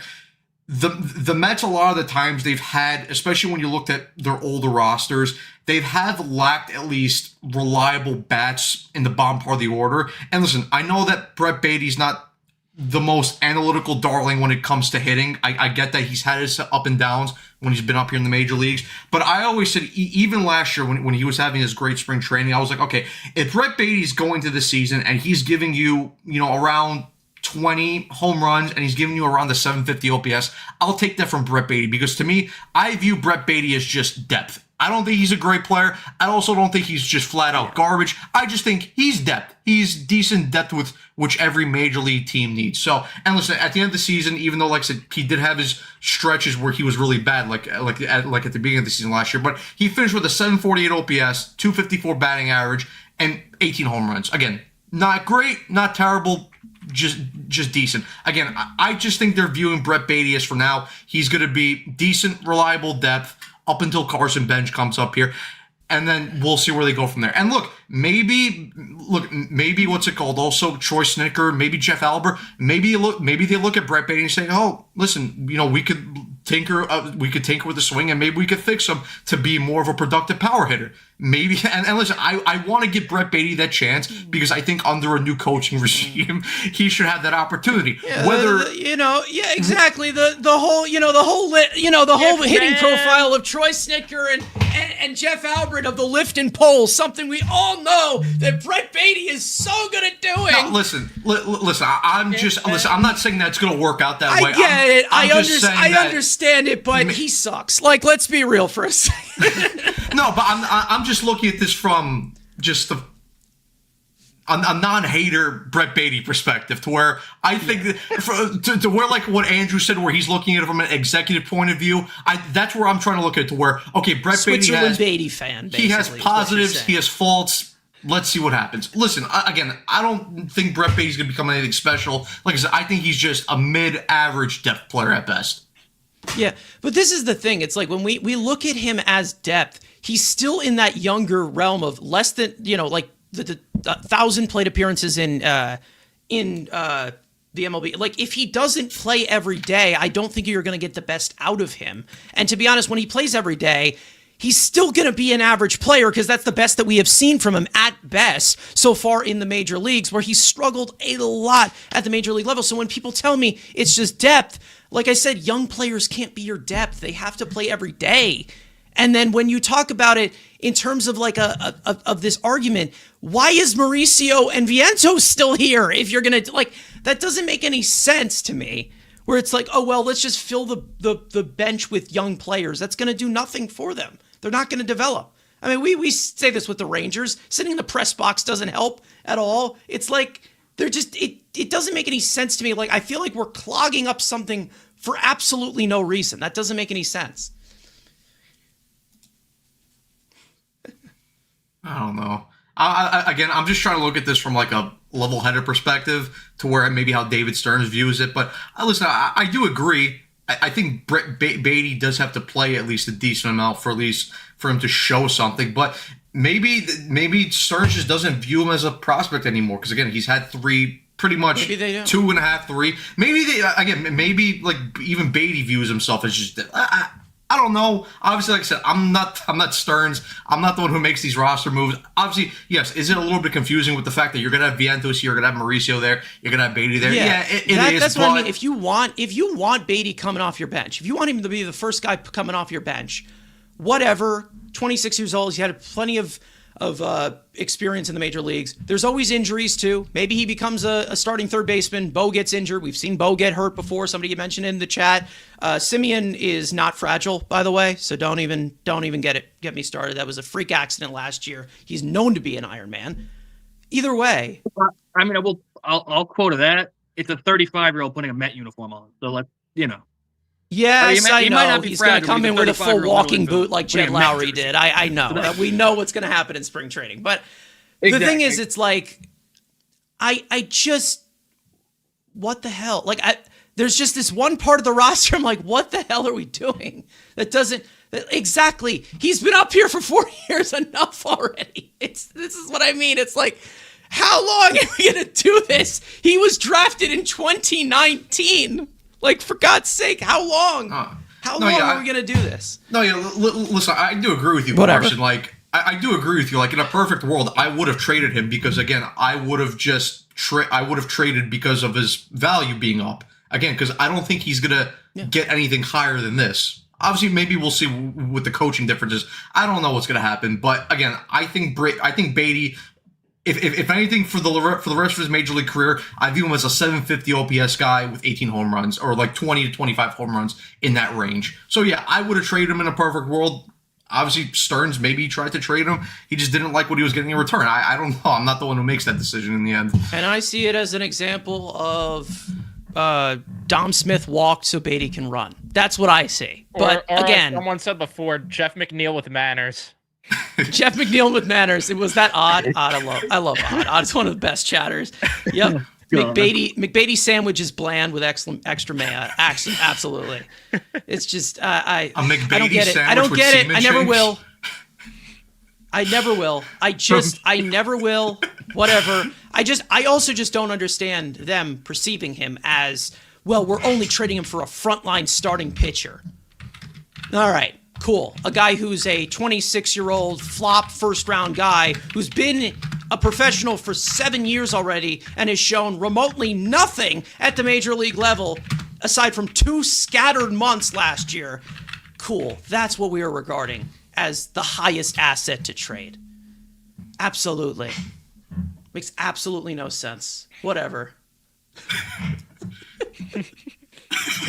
The Mets, a lot of the times they've had, especially when you looked at their older rosters, they've lacked at least reliable bats in the bottom part of the order. And listen, I know that Brett Beatty's not the most analytical darling when it comes to hitting. I get that he's had his up and downs when he's been up here in the major leagues. But I always said, even last year when he was having his great spring training, I was like, okay, if Brett Beatty's going to the season and he's giving you, you know, around 20 home runs and he's giving you around the 750 OPS, I'll take that from Brett Beatty, because to me, I view Brett Beatty as just depth. I don't think he's a great player. I also don't think he's just flat out garbage. I just think he's depth. He's decent depth with which every major league team needs. So, and listen, at the end of the season, even though, like I said, he did have his stretches where he was really bad, like at the beginning of the season last year, but he finished with a 748 OPS, 254 batting average, and 18 home runs. Again, not great, not terrible, just decent. Again, I just think they're viewing Brett Beatty as, for now, he's going to be decent, reliable depth up until Carson Bench comes up here. and then we'll see where they go from there. And maybe what's it called? Also, Troy Snicker, maybe Jeff Albert, maybe they look at Brett Beatty and say, "Oh, listen, we could tinker with the swing, and maybe we could fix him to be more of a productive power hitter." Maybe, and listen, I want to give Brett Beatty that chance because I think under a new coaching regime, he should have that opportunity. Yeah, exactly. The whole hitting profile of Troy Snicker and Jeff Albert of the lift and pole, something we all know that Brett Beatty is so good at doing. No, listen. I'm not saying that it's going to work out that way. I get it. I understand it, but he sucks. Like, let's be real for a second. No, but I'm just looking at this from just a non-hater Brett Beatty perspective, to where I think that to where, like what Andrew said, where he's looking at it from an executive point of view. That's where I'm trying to look at it, to where, okay, Brett Beatty fan. He has positives, he has faults. Let's see what happens. Listen, again, I don't think Brett Beatty's going to become anything special. Like I said, I think he's just a mid-average depth player at best. Yeah, but this is the thing. It's like when we look at him as depth, he's still in that younger realm of less than, like the 1,000 plate appearances in the MLB. Like, if he doesn't play every day, I don't think you're going to get the best out of him. And to be honest, when he plays every day, he's still going to be an average player because that's the best that we have seen from him at best so far in the major leagues, where he's struggled a lot at the major league level. So when people tell me it's just depth, like I said, young players can't be your depth. They have to play every day. And then when you talk about it in terms of like of this argument, why is Mauricio and Vientos still here? If you're going to, like, that doesn't make any sense to me. Where it's like, oh, well, let's just fill the bench with young players. That's going to do nothing for them. They're not going to develop. I mean, we say this with the Rangers. Sitting in the press box doesn't help at all. It's like they're just, it doesn't make any sense to me. Like, I feel like we're clogging up something for absolutely no reason. That doesn't make any sense. I don't know. Again, I'm just trying to look at this from like a level-headed perspective, to where maybe how David Stearns views it. But listen, I do agree. I think Brett Beatty does have to play at least a decent amount for him to show something. But maybe Stearns just doesn't view him as a prospect anymore, because again, he's had pretty much 2.5, 3. Maybe like even Beatty views himself as just. I don't know. Obviously, like I said, I'm not Stearns. I'm not the one who makes these roster moves. Obviously, yes, is it a little bit confusing with the fact that you're going to have Vientos here, you're going to have Mauricio there, you're going to have Beatty there? Yeah, it is. That's what I mean. If you want Beatty coming off your bench, if you want him to be the first guy coming off your bench, whatever, 26 years old, he had plenty of experience in the major leagues. There's always injuries too. Maybe he becomes a starting third baseman. Bo gets injured. We've seen Bo get hurt before. Somebody mentioned in the chat. Simeon is not fragile, by the way, so don't even get me started. That was a freak accident last year. He's known to be an Iron Man. Either way, I mean, I'll quote that. It's a 35-year-old putting a Met uniform on. So let's, Yes, he might not be he's going to come in with a full walking boot like Jed Lowry mattress. did. I know. We know what's going to happen in spring training. But the thing is, it's like, I just, what the hell? Like, there's just this one part of the roster. I'm like, what the hell are we doing? Exactly. He's been up here for 4 years. Enough already. This is what I mean. It's like, how long are we going to do this? He was drafted in 2019. Like, for God's sake, how long? How long are we going to do this? No, listen, I do agree with you, Carson. Like, I do agree with you. Like, in a perfect world, I would have traded him because, again, I would have traded because of his value being up. Again, because I don't think he's going to get anything higher than this. Obviously, maybe we'll see with the coaching differences. I don't know what's going to happen. But, again, I think Beatty... If anything, for the rest of his major league career, I view him as a 750 OPS guy with 18 home runs, or like 20 to 25 home runs in that range. So yeah, I would have traded him in a perfect world. Obviously, Stearns maybe tried to trade him. He just didn't like what he was getting in return. I don't know. I'm not the one who makes that decision in the end. And I see it as an example of Dom Smith walked so Beatty can run. That's what I see. But or again, someone said before, Jeff McNeil with manners. Jeff McNeil with manners. It was that Odd. I love Odd. Odd's one of the best chatters. Yep. McBeatty sandwich is bland with extra mayo. Absolutely. It's just I don't get it. I don't get it. I never will. I never will. I never will. Whatever. I also just don't understand them perceiving him as, well, we're only trading him for a frontline starting pitcher. All right, cool. A guy who's a 26-year-old flop first-round guy who's been a professional for 7 years already and has shown remotely nothing at the major league level aside from 2 scattered months last year. Cool. That's what we are regarding as the highest asset to trade. Absolutely. Makes absolutely no sense. Whatever. I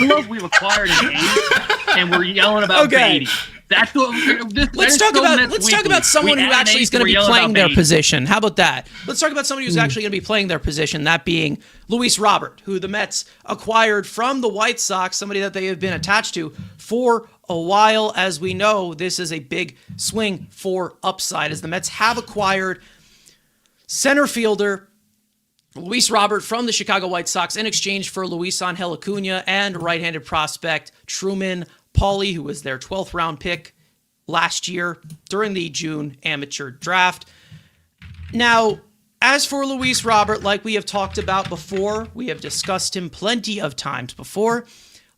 love we've acquired an 8 and we're yelling about Beatty. That's what. Let's talk about someone who actually is going to be playing their position. How about that? Let's talk about somebody who's actually going to be playing their position. That being Luis Robert, who the Mets acquired from the White Sox, somebody that they have been attached to for a while. As we know, this is a big swing for upside, as the Mets have acquired center fielder Luis Robert from the Chicago White Sox in exchange for Luis Angel Acuna and right-handed prospect Truman Pauly, who was their 12th round pick last year during the June amateur draft. Now, as for Luis Robert, like we have talked about before, we have discussed him plenty of times before.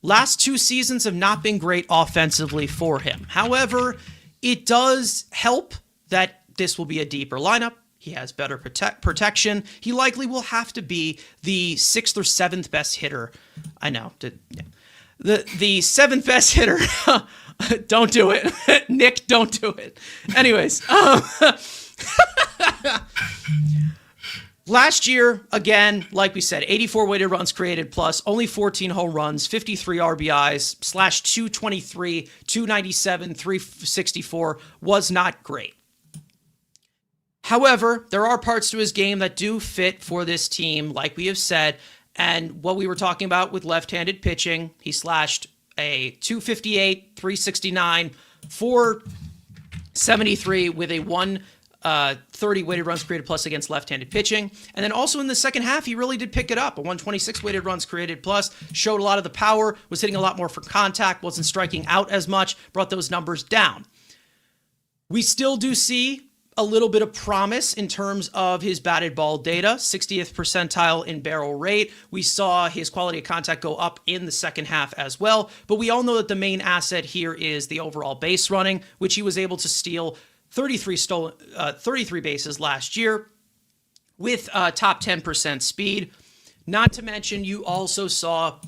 Last 2 seasons have not been great offensively for him. However, it does help that this will be a deeper lineup. He has better protection. He likely will have to be the 6th or 7th best hitter. I know. The 7th best hitter. Don't do it. Nick, don't do it. Anyways. Last year, again, like we said, 84 weighted runs created plus, only 14 home runs, 53 RBIs, /223, 297, 364 was not great. However, there are parts to his game that do fit for this team, like we have said, and what we were talking about with left-handed pitching, he slashed a 258, 369, 473 with a 130 weighted runs created plus against left-handed pitching. And then also in the second half, he really did pick it up. A 126 weighted runs created plus, showed a lot of the power, was hitting a lot more for contact, wasn't striking out as much, brought those numbers down. We still do see a little bit of promise in terms of his batted ball data, 60th percentile in barrel rate. We saw his quality of contact go up in the second half as well, but we all know that the main asset here is the overall base running, which he was able to steal 33 bases last year with top 10% speed. Not to mention, you also saw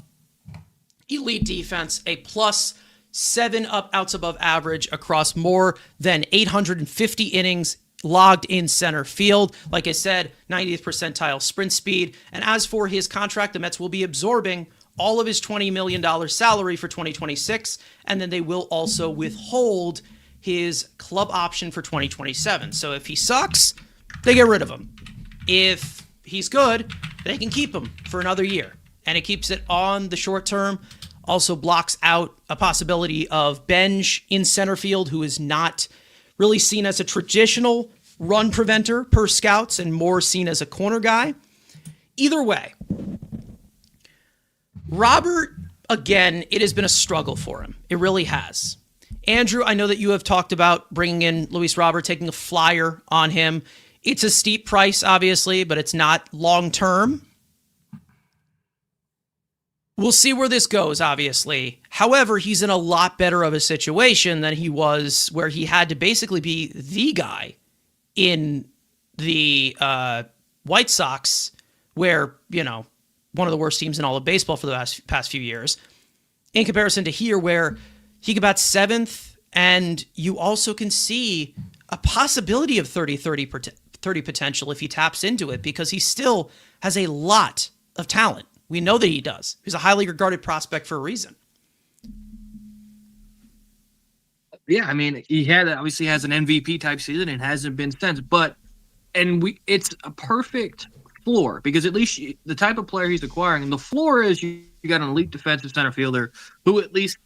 elite defense, a +7 outs above average across more than 850 innings logged in center field. Like I said, 90th percentile sprint speed. And as for his contract, the Mets will be absorbing all of his $20 million salary for 2026, and then they will also withhold his club option for 2027. So if he sucks, they get rid of him. If he's good, they can keep him for another year. And it keeps it on the short term. Also blocks out a possibility of Benj in center field, who is not really seen as a traditional run preventer per scouts and more seen as a corner guy. Either way, Robert, again, it has been a struggle for him. It really has. Andrew, I know that you have talked about bringing in Luis Robert, taking a flyer on him. It's a steep price, obviously, but it's not long-term. We'll see where this goes, obviously. However, he's in a lot better of a situation than he was where he had to basically be the guy in the White Sox, where, one of the worst teams in all of baseball for the past few years, in comparison to here, where he could bat 7th, and you also can see a possibility of 30 potential if he taps into it, because he still has a lot of talent. We know that he does. He's a highly regarded prospect for a reason. Yeah, I mean, he obviously has an MVP type season and hasn't been since. It's a perfect floor, because at least the type of player he's acquiring, and the floor is you got an elite defensive center fielder who at least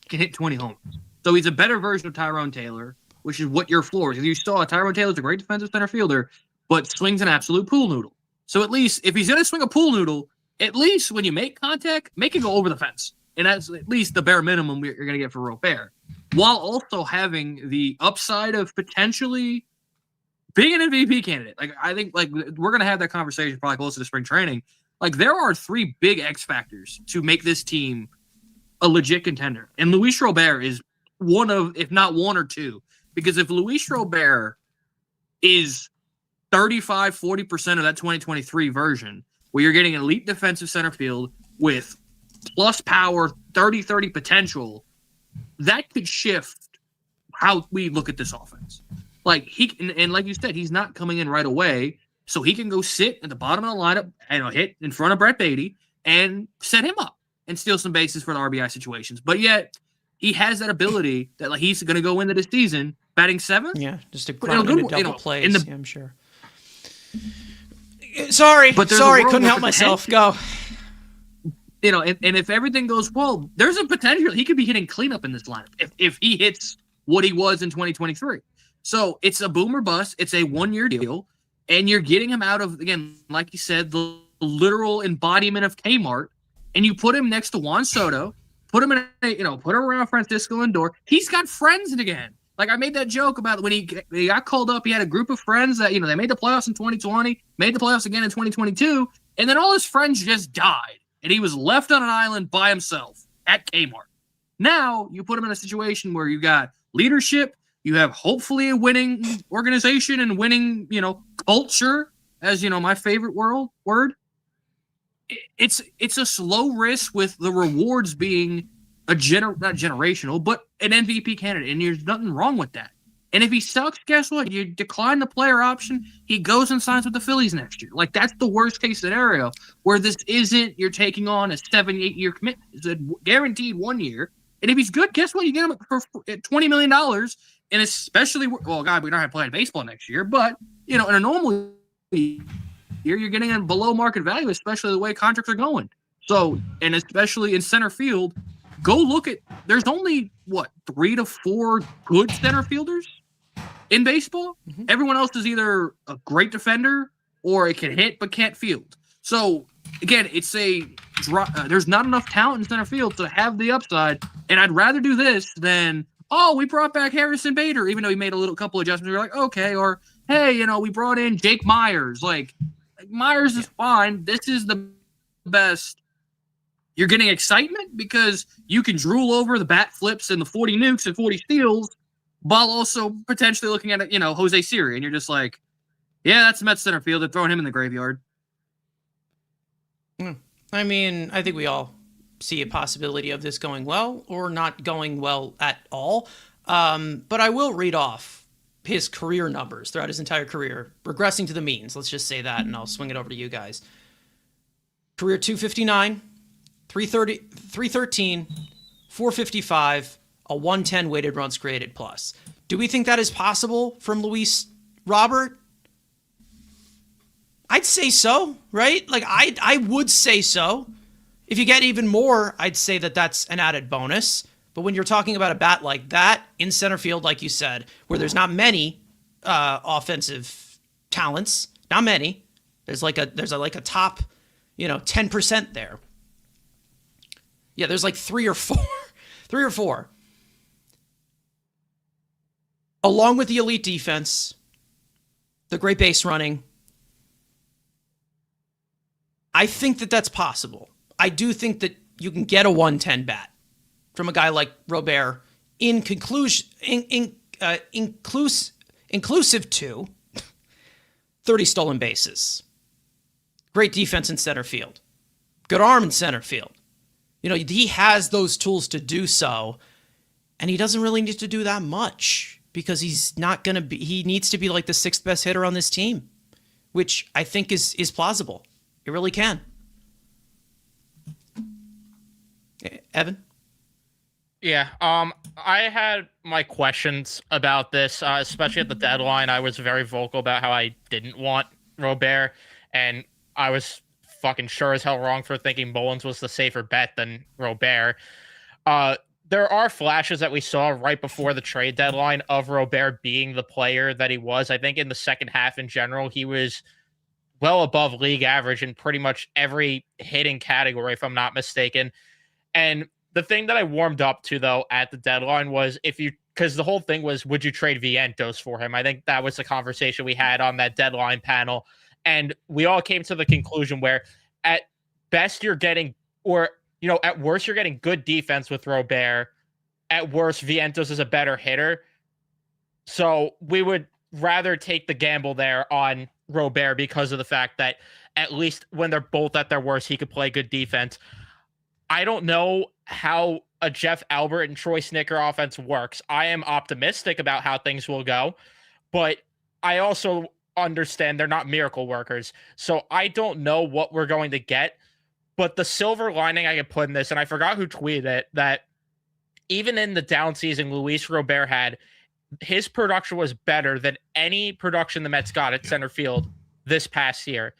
can hit 20 homers. So he's a better version of Tyrone Taylor, which is what your floor is. You saw Tyrone Taylor's a great defensive center fielder, but swings an absolute pool noodle. So at least if he's going to swing a pool noodle, at least when you make contact, make it go over the fence. And that's at least the bare minimum you're going to get for Robert. while also having the upside of potentially being an MVP candidate. Like, I think like we're gonna have that conversation probably closer to spring training. Like, there are 3 big X factors to make this team a legit contender, and Luis Robert is one of, if not one or two, because if Luis Robert is 35-40% of that 2023 version, where you're getting an elite defensive center field with plus power, 30-30 potential, that could shift how we look at this offense. Like, he and like you said, he's not coming in right away, so he can go sit at the bottom of the lineup and hit in front of Brett Beatty and set him up and steal some bases for the RBI situations. But yet, he has that ability that like he's going to go into this season batting 7th. Yeah, just a ground into double plays. Yeah, I'm sure. Sorry, couldn't help myself. Go. And if everything goes well, there's a potential he could be hitting cleanup in this lineup if he hits what he was in 2023. So it's a boom or bust. It's a 1-year deal, and you're getting him out of, again, like you said, the literal embodiment of Kmart, and you put him next to Juan Soto, put him around Francisco Lindor. He's got friends again. Like, I made that joke about when he got called up, he had a group of friends that, they made the playoffs in 2020, made the playoffs again in 2022, and then all his friends just died, and he was left on an island by himself at Kmart. Now, you put him in a situation where you got leadership, you have hopefully a winning organization and winning, culture, as, my favorite word. It's a slow risk with the rewards being not generational, but an MVP candidate, and there's nothing wrong with that. And if he sucks, guess what? You decline the player option, he goes and signs with the Phillies next year. Like, that's the worst case scenario, where this isn't you're taking on a 7-8 year commitment. It's a guaranteed 1 year. And if he's good, guess what? You get him for $20 million. And especially, well, God, we don't have to play baseball next year, but, in a normal year, you're getting a below market value, especially the way contracts are going. So, and especially in center field, go look at, there's only, 3 to 4 good center fielders in baseball? Mm-hmm. Everyone else is either a great defender or it can hit but can't field. So, again, it's there's not enough talent in center field to have the upside, and I'd rather do this than, we brought back Harrison Bader, even though he made a couple adjustments. We're like, okay, or, hey, we brought in Jake Myers. Like Myers is fine. This is the best. You're getting excitement because you can drool over the bat flips and the 40 nukes and 40 steals while also potentially looking at, Jose Siri. And you're just like, yeah, that's Mets center field. They're throwing him in the graveyard. I mean, I think we all see a possibility of this going well or not going well at all. But I will read off his career numbers throughout his entire career, regressing to the means. Let's just say that, and I'll swing it over to you guys. Career 259. 313, 455, a 110 weighted runs created plus. Do we think that is possible from Luis Robert? I'd say so, right? Like, I would say so. If you get even more, I'd say that that's an added bonus. But when you're talking about a bat like that in center field, like you said, where there's not many offensive talents, not many. There's a top, 10% there. Yeah, there's like 3 or 4. Along with the elite defense, the great base running, I think that that's possible. I do think that you can get a 110 bat from a guy like Robert inclusive to 30 stolen bases. Great defense in center field. Good arm in center field. He has those tools to do so, and he doesn't really need to do that much because he needs to be like the 6th best hitter on this team, which I think is plausible. It really can. Evan? Yeah, I had my questions about this, especially at the deadline. I was very vocal about how I didn't want Robert, and I was fucking sure as hell wrong for thinking Mullins was the safer bet than Robert. There are flashes that we saw right before the trade deadline of Robert being the player that he was. I think in the second half in general, he was well above league average in pretty much every hitting category, if I'm not mistaken. And the thing that I warmed up to though at the deadline was because the whole thing was, would you trade Vientos for him? I think that was the conversation we had on that deadline panel. And we all came to the conclusion where at best you're getting, or, at worst you're getting good defense with Robert. At worst, Vientos is a better hitter. So we would rather take the gamble there on Robert because of the fact that at least when they're both at their worst, he could play good defense. I don't know how a Jeff Albert and Troy Snicker offense works. I am optimistic about how things will go, but I also understand they're not miracle workers. So I don't know what we're going to get, but the silver lining I could put in this, and I forgot who tweeted it, that even in the down season Luis Robert had, his production was better than any production the Mets got at center field this past year.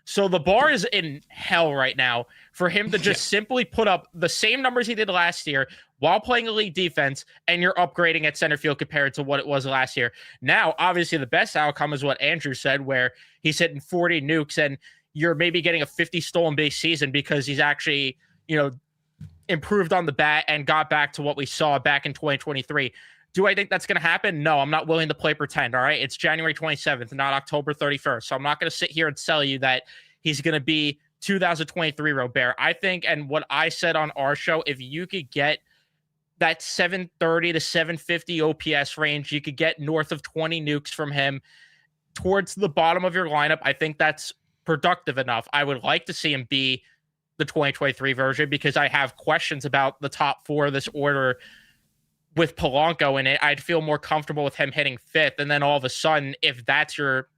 So the bar is in hell right now for him to just simply put up the same numbers he did last year while playing elite defense, and you're upgrading at center field compared to what it was last year. Now, obviously, the best outcome is what Andrew said, where he's hitting 40 nukes and you're maybe getting a 50 stolen base season because he's actually, improved on the bat and got back to what we saw back in 2023. Do I think that's going to happen? No, I'm not willing to play pretend. All right. It's January 27th, not October 31st. So I'm not going to sit here and tell you that he's going to be 2023 Robert. I think, and what I said on our show, if you could get that 730 to 750 OPS range, you could get north of 20 nukes from him towards the bottom of your lineup. I think that's productive enough. I would like to see him be the 2023 version because I have questions about the top four of this order. With Polanco in it, I'd feel more comfortable with him hitting fifth. And then all of a sudden, if that's your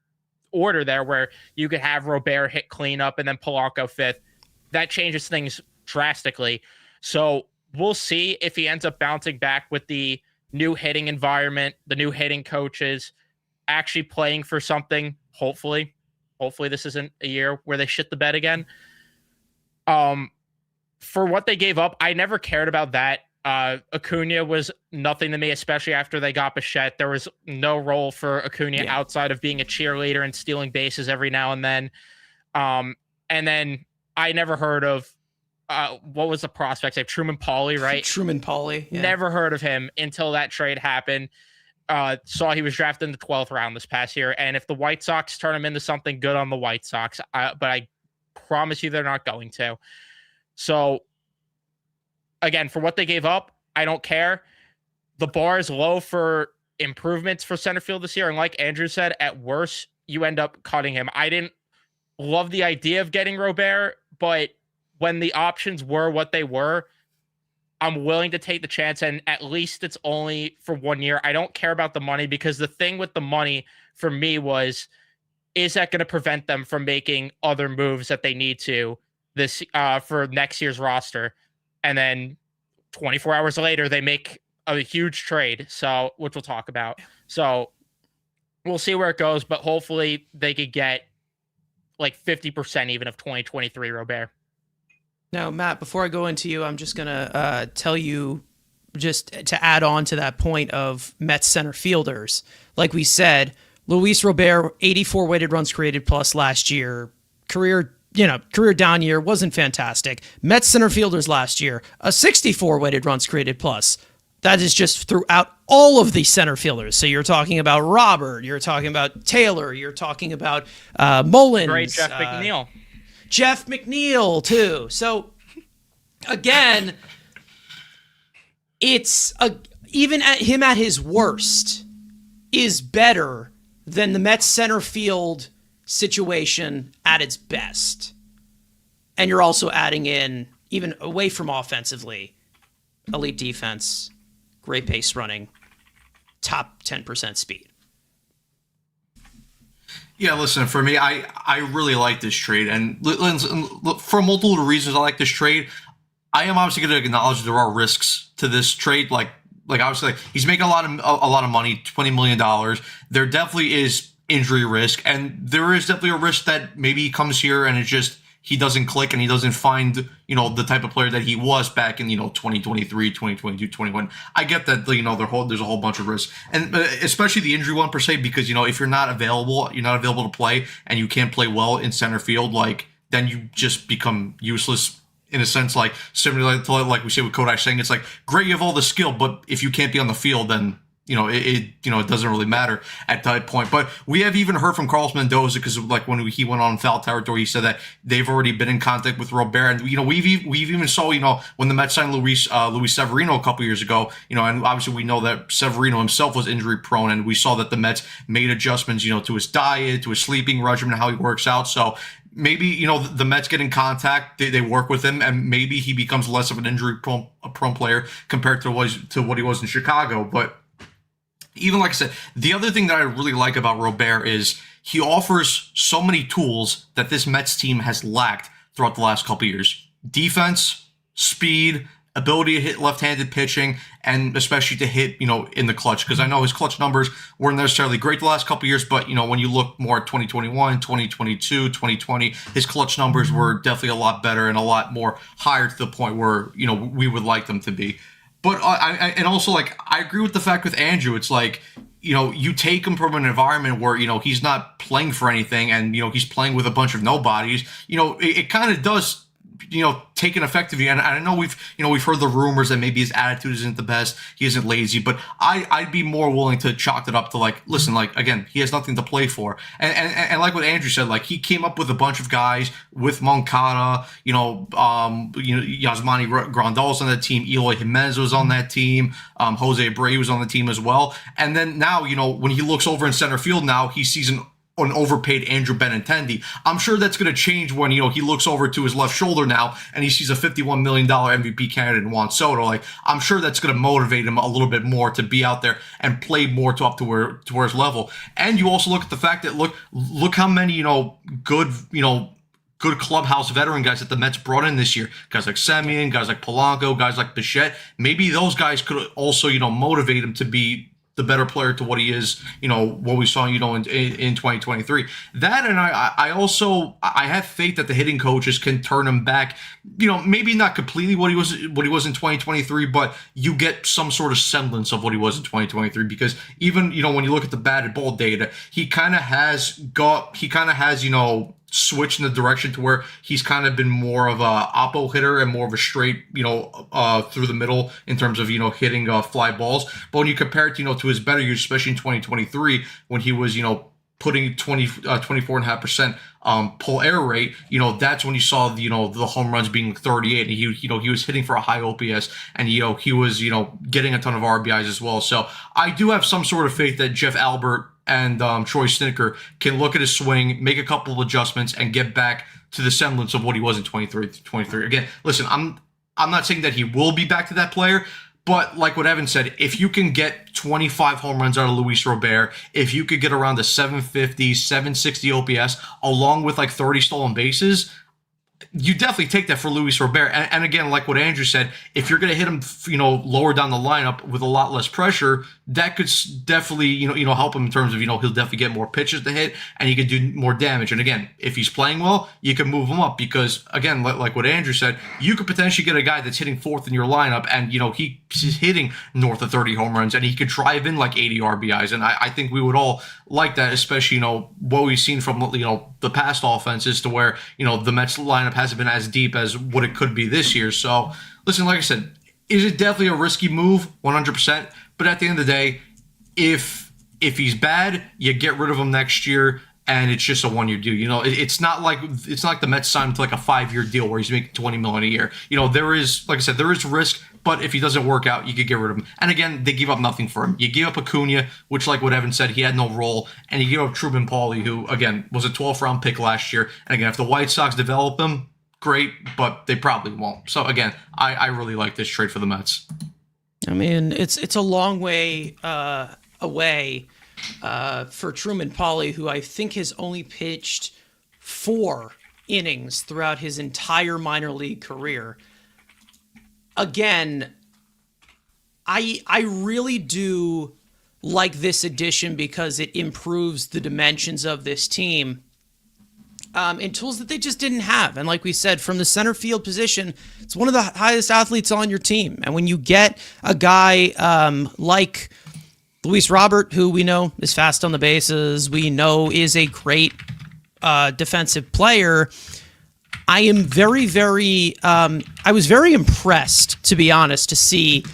order there, where you could have Robert hit cleanup and then Polanco fifth, that changes things drastically. So we'll see if he ends up bouncing back with the new hitting environment, the new hitting coaches, actually playing for something. Hopefully this isn't a year where they shit the bed again. For what they gave up, I never cared about that. Acuna was nothing to me, especially after they got Bichette. There was no role for Acuna outside of being a cheerleader and stealing bases every now and then. And then I never heard of what was the prospect's name? Truman Pauly, right? Truman Pauly. Yeah. Never heard of him until that trade happened. Saw he was drafted in the 12th round this past year. And if the White Sox turn him into something good on the White Sox, but I promise you they're not going to. So again, for what they gave up, I don't care. The bar is low for improvements for center field this year. And like Andrew said, at worst, you end up cutting him. I didn't love the idea of getting Robert, but when the options were what they were, I'm willing to take the chance. And at least it's only for 1 year. I don't care about the money because the thing with the money for me was, is that going to prevent them from making other moves that they need to this for next year's roster? And then 24 hours later, they make a huge trade, so which we'll talk about. So we'll see where it goes, but hopefully they could get like 50% even of 2023 Robert. Now, Matt, before I go into you, I'm just going to tell you, just to add on to that point of Mets center fielders. Like we said, Luis Robert, 84 weighted runs created plus last year. Career down year, wasn't fantastic. Mets center fielders last year, a 64 weighted runs created plus. That is just throughout all of the center fielders. So you're talking about Robert, you're talking about Taylor, you're talking about Mullins. Great Jeff McNeil. Jeff McNeil, too. So, again, it's even at him at his worst is better than the Mets center field situation at its best. And you're also adding in, even away from offensively, elite defense, great base running, top 10% speed. Yeah, listen, for me, I really like this trade. And for multiple reasons, I like this trade. I am obviously going to acknowledge there are risks to this trade. Like obviously, he's making a lot of money, $20 million. There definitely is injury risk, and there is definitely a risk that maybe he comes here and it's just he doesn't click and he doesn't find the type of player that he was back in 2023, 2022, 21. I get that there's a whole bunch of risks, and especially the injury one per se, because if you're not available to play and you can't play well in center field, then you just become useless in a sense, like similar to like we say with Kodak saying, it's like great you have all the skill, but if you can't be on the field, then it doesn't really matter at that point. But we have even heard from Carlos Mendoza, because like when he went on foul territory, he said that they've already been in contact with Robert, and we've even saw when the Mets signed Luis Severino a couple years ago, and obviously we know that Severino himself was injury prone, and we saw that the Mets made adjustments to his diet, to his sleeping regimen, how he works out. So maybe the Mets get in contact, they work with him, and maybe he becomes less of an injury prone player compared to what he was in Chicago. But even like I said, the other thing that I really like about Robert is he offers so many tools that this Mets team has lacked throughout the last couple of years. Defense, speed, ability to hit left-handed pitching, and especially to hit, in the clutch. Because I know his clutch numbers weren't necessarily great the last couple of years, but, when you look more at 2021, 2022, 2020, his clutch numbers were definitely a lot better and a lot more higher to the point where, we would like them to be. But and also, like, I agree with the fact with Andrew. It's like, you take him from an environment where, he's not playing for anything, and, he's playing with a bunch of nobodies. It kind of does, take an effect of you. And I know we've heard the rumors that maybe his attitude isn't the best. He isn't lazy, but I'd be more willing to chalk it up to, like, listen, like, again, he has nothing to play for. And like what Andrew said, like, he came up with a bunch of guys with Moncada, Yasmani Grandal's on that team, Eloy Jimenez was on that team, Jose Abreu was on the team as well. And then now, when he looks over in center field now, he sees an overpaid Andrew Benintendi. I'm sure that's going to change when, he looks over to his left shoulder now and he sees a $51 million MVP candidate in Juan Soto. Like, I'm sure that's going to motivate him a little bit more to be out there and play more to his level. And you also look at the fact that, look how many, good clubhouse veteran guys that the Mets brought in this year. Guys like Semien, guys like Polanco, guys like Bichette. Maybe those guys could also, motivate him to be the better player to what he is, what we saw, in 2023. That, and I have faith that the hitting coaches can turn him back, maybe not completely what he was in 2023, but you get some sort of semblance of what he was in 2023, because even, when you look at the batted ball data, he kind of has, switch in the direction to where he's kind of been more of a oppo hitter and more of a straight, through the middle in terms of, hitting fly balls. But when you compare it, to his better years, especially in 2023, when he was, putting 24.5% pull air rate, that's when you saw the home runs being 38, and he was hitting for a high OPS, and he was getting a ton of RBIs as well. So I do have some sort of faith that Jeff Albert and Troy Snicker can look at his swing, make a couple of adjustments, and get back to the semblance of what he was in 23. Again, listen, I'm not saying that he will be back to that player, but like what Evan said, if you can get 25 home runs out of Luis Robert, if you could get around the 750, 760 OPS, along with like 30 stolen bases, you definitely take that for Luis Robert. And again, like what Andrew said, if you're going to hit him, lower down the lineup with a lot less pressure, that could definitely, help him in terms of, he'll definitely get more pitches to hit and he could do more damage. And again, if he's playing well, you can move him up because, again, like what Andrew said, you could potentially get a guy that's hitting fourth in your lineup and, he's hitting north of 30 home runs and he could drive in like 80 RBIs. And I think we would all like that, especially, what we've seen from, the past offenses to where, the Mets lineup hasn't been as deep as what it could be this year. So, listen, like I said, is it definitely a risky move? 100%. But at the end of the day, if he's bad, you get rid of him next year, and it's just a 1-year deal. It's not like the Mets signed him to like a 5-year deal where he's making $20 million a year. There is, like I said, there is risk. But if he doesn't work out, you could get rid of him. And again, they give up nothing for him. You give up Acuna, which, like what Evan said, he had no role. And you give up Truman Pauly, who, again, was a 12th round pick last year. And again, if the White Sox develop him, great, but they probably won't. So again, I really like this trade for the Mets. I mean, it's a long way away for Truman Pauly, who I think has only pitched 4 innings throughout his entire minor league career. Again, I really do like this addition because it improves the dimensions of this team and tools that they just didn't have. And like we said, from the center field position, it's one of the highest athletes on your team. And when you get a guy like Luis Robert, who we know is fast on the bases, we know is a great defensive player, I am very, very, I was very impressed, to be honest, to see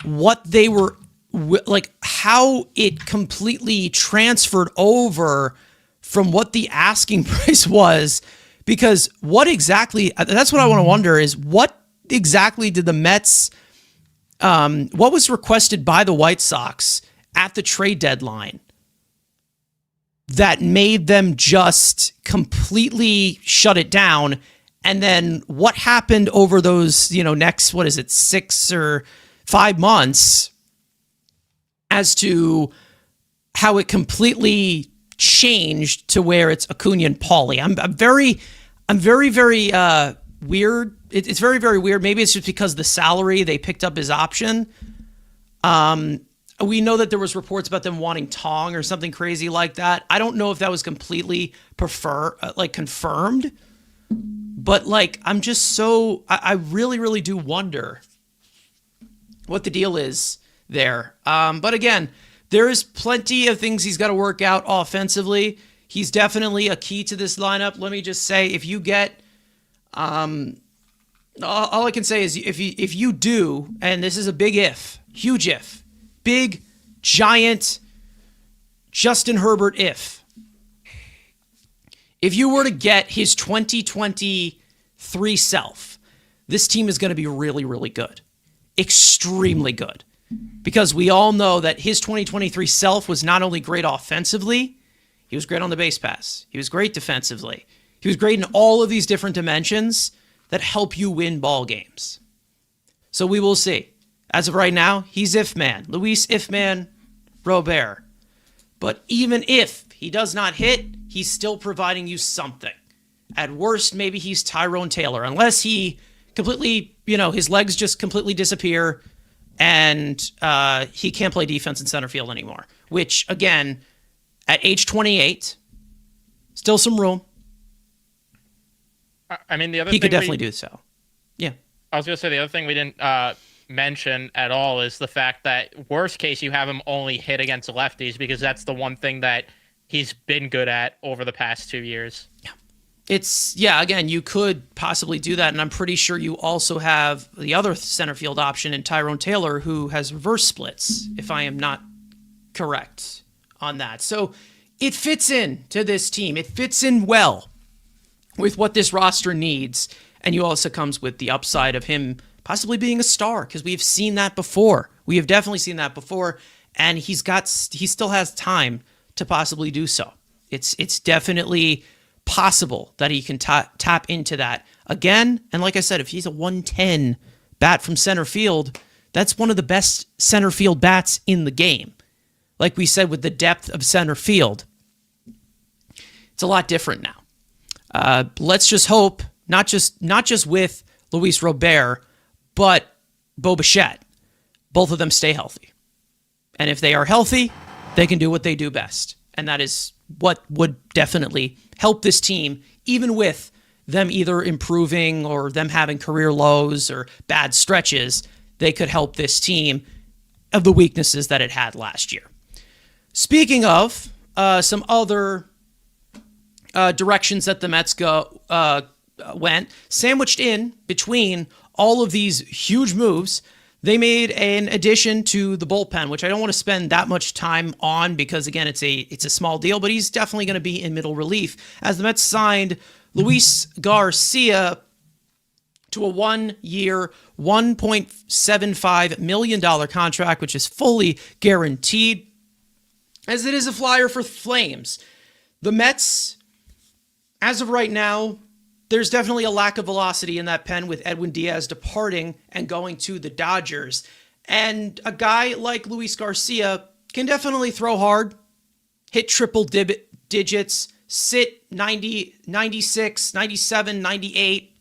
what they were, like how it completely transferred over from what the asking price was. Because what exactly, that's what I want to wonder is what exactly did the Mets, what was requested by the White Sox at the trade deadline that made them just completely shut it down? And then what happened over those, next, 6 or 5 months as to how it completely changed to where it's Acuna and Pauly. I'm very weird. It's very, very weird. Maybe it's just because the salary, they picked up his option. We know that there was reports about them wanting Tong or something crazy like that. I don't know if that was completely confirmed, but I'm just I really, really do wonder what the deal is there. But again, there is plenty of things he's got to work out offensively. He's definitely a key to this lineup. Let me just say, if you get, all I can say is if you do, and this is a big if, huge if, big, giant, Justin Herbert if you were to get his 2023 self, this team is going to be really, really good. Extremely good. Because we all know that his 2023 self was not only great offensively, he was great on the base pass. He was great defensively. He was great in all of these different dimensions that help you win ball games. So we will see. As of right now, he's if man. Luis if man Robert. But even if he does not hit, he's still providing you something. At worst, maybe he's Tyrone Taylor, unless he completely, his legs just completely disappear and he can't play defense in center field anymore. Which, again, at age 28, still some room. I mean, the other he thing could definitely do so. Yeah. I was going to say the other thing we didn't mention at all is the fact that worst case you have him only hit against lefties, because that's the one thing that he's been good at over the past 2 years. Yeah. Again, you could possibly do that, and I'm pretty sure you also have the other center field option in Tyrone Taylor, who has reverse splits, if I am not correct on that. So it fits in to this team. It fits in well with what this roster needs, and you also comes with the upside of him possibly being a star, because we've seen that before. We have definitely seen that before, and he still has time to possibly do so. It's definitely possible that he can tap into that again. And like I said, if he's a 110 bat from center field, that's one of the best center field bats in the game. Like we said, with the depth of center field, it's a lot different now. Let's just hope, not just with Luis Robert, but Bo Bichette, both of them stay healthy. And if they are healthy, they can do what they do best. And that is what would definitely help this team, even with them either improving or them having career lows or bad stretches. They could help this team of the weaknesses that it had last year. Speaking of some other directions that the Mets went, sandwiched in between all of these huge moves, they made an addition to the bullpen, which I don't want to spend that much time on because, again, it's a small deal, but he's definitely going to be in middle relief, as the Mets signed Luis Garcia to a 1-year, $1.75 million contract, which is fully guaranteed, as it is a flyer for Flames. The Mets, as of right now, there's definitely a lack of velocity in that pen with Edwin Diaz departing and going to the Dodgers. And a guy like Luis Garcia can definitely throw hard, hit triple digits, sit 90, 96, 97, 98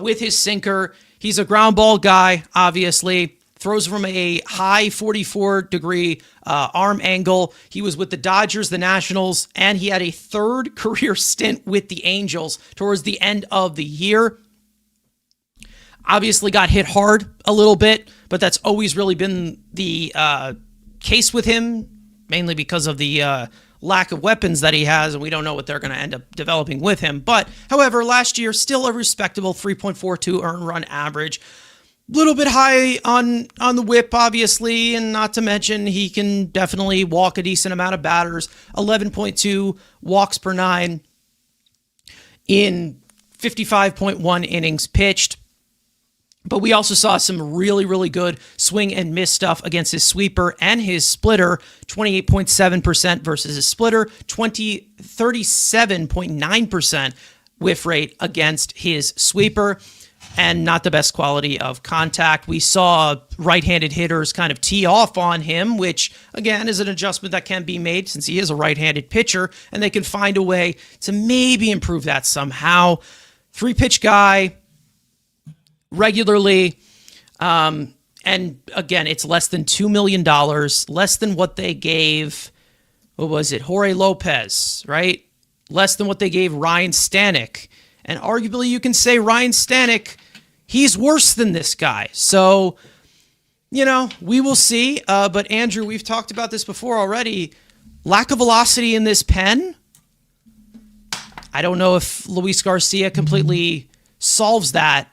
with his sinker. He's a ground ball guy, obviously. Throws from a high 44-degree arm angle. He was with the Dodgers, the Nationals, and he had a third career stint with the Angels towards the end of the year. Obviously got hit hard a little bit, but that's always really been the case with him, mainly because of the lack of weapons that he has, and we don't know what they're going to end up developing with him. But, however, last year, still a respectable 3.42 earned run average. Little bit high on the whip, obviously, and not to mention he can definitely walk a decent amount of batters. 11.2 walks per 9 in 55.1 innings pitched. But we also saw some really, really good swing and miss stuff against his sweeper and his splitter. 28.7% versus his splitter. 37.9% whiff rate against his sweeper. And not the best quality of contact. We saw right-handed hitters kind of tee off on him, which, again, is an adjustment that can be made since he is a right-handed pitcher, and they can find a way to maybe improve that somehow. 3-pitch guy, regularly, and again, it's less than $2 million, less than what they gave, what was it, Jorge Lopez, right? Less than what they gave Ryan Stanek. And arguably you can say Ryan Stanek, he's worse than this guy. So, we will see. But Andrew, we've talked about this before already. Lack of velocity in this pen. I don't know if Luis Garcia completely solves that,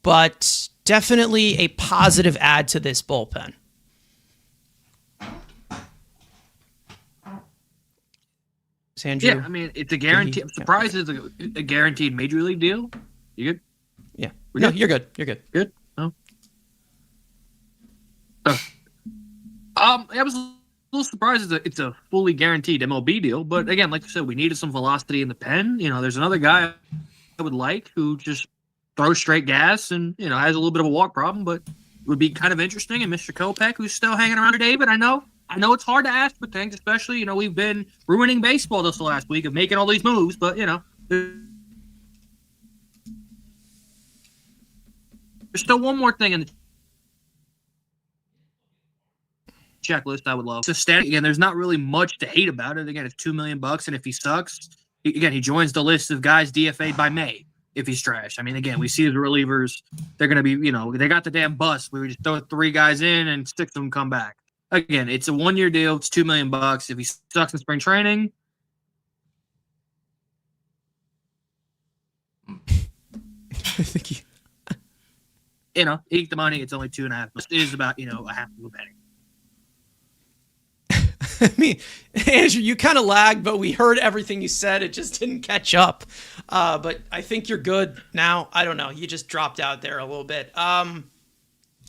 but definitely a positive add to this bullpen. Andrew? Yeah, I mean, it's a guarantee. I'm surprised it's a guaranteed major league deal. You good? Yeah. We're No, good? you're good. You're good. Good? Oh. I was a little surprised it's a fully guaranteed MLB deal, but again, like you said, we needed some velocity in the pen. There's another guy I would like who just throws straight gas and, has a little bit of a walk problem, but it would be kind of interesting. And Mr. Kopech, who's still hanging around today, but I know it's hard to ask for things, especially, we've been ruining baseball this last week of making all these moves, but, there's still one more thing in the checklist I would love. So, again, there's not really much to hate about it. Again, it's $2 million, and if he sucks, he joins the list of guys DFA'd by May if he's trash. I mean, again, we see the relievers, they're going to be, they got the damn bus. We just throw 3 guys in and 6 of them come back. Again, it's a 1-year deal. It's $2 million. If he sucks in spring training, I think eat the money. It's only 2.5. It is about a half of a penny. I mean, Andrew, you kind of lagged, but we heard everything you said. It just didn't catch up. But I think you're good now. I don't know. You just dropped out there a little bit. I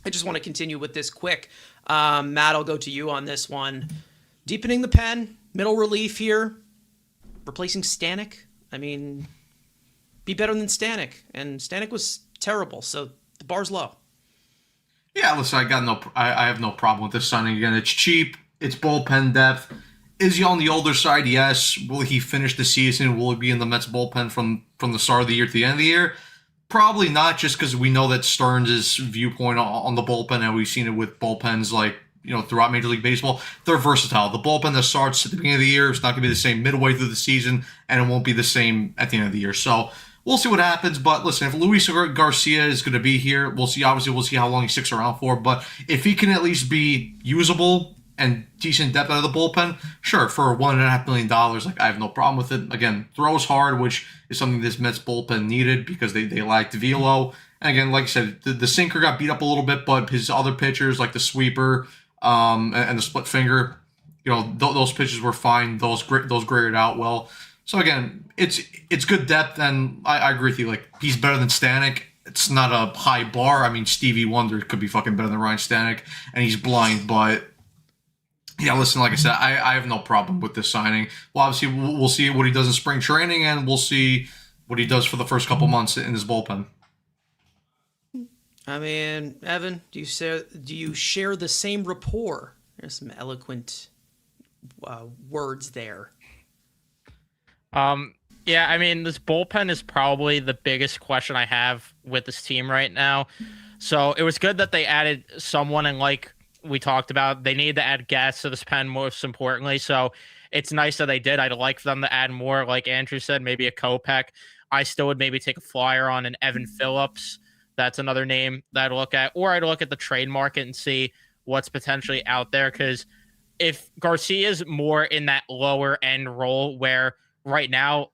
just want to continue with this quick. Matt, I'll go to you on this one. Deepening the pen, middle relief here, replacing Stanek. I mean, be better than Stanek. And Stanek was terrible, so the bar's low. Yeah, listen, I have no problem with this signing. Again, it's cheap. It's bullpen depth. Is he on the older side? Yes. Will he finish the season? Will he be in the Mets bullpen from the start of the year to the end of the year? Probably not, just because we know that Stearns' viewpoint on the bullpen, and we've seen it with bullpens throughout Major League Baseball. They're versatile. The bullpen that starts at the beginning of the year is not going to be the same midway through the season, and it won't be the same at the end of the year. So we'll see what happens. But listen, if Luis Garcia is going to be here, we'll see. Obviously, we'll see how long he sticks around for. But if he can at least be usable and decent depth out of the bullpen, sure, for $1.5 million, I have no problem with it. Again, throws hard, which is something this Mets bullpen needed because they lacked velo. And again, like I said, the sinker got beat up a little bit, but his other pitchers, like the sweeper and the split finger, those pitches were fine. Those graded out well. So again, it's good depth, and I agree with you. Like, he's better than Stanek. It's not a high bar. I mean, Stevie Wonder could be fucking better than Ryan Stanek, and he's blind, but yeah, listen, like I said, I have no problem with this signing. Well, obviously, we'll see what he does in spring training, and we'll see what he does for the first couple months in his bullpen. I mean, Evan, do you share the same rapport? There's some eloquent words there. Yeah, I mean, this bullpen is probably the biggest question I have with this team right now. So it was good that they added someone, and like we talked about, they need to add gas to this pen most importantly. So it's nice that they did. I'd like them to add more, like Andrew said, maybe a Kopech. I still would maybe take a flyer on an Evan Phillips. That's another name that I'd look at. Or I'd look at the trade market and see what's potentially out there, because if Garcia's more in that lower end role where right now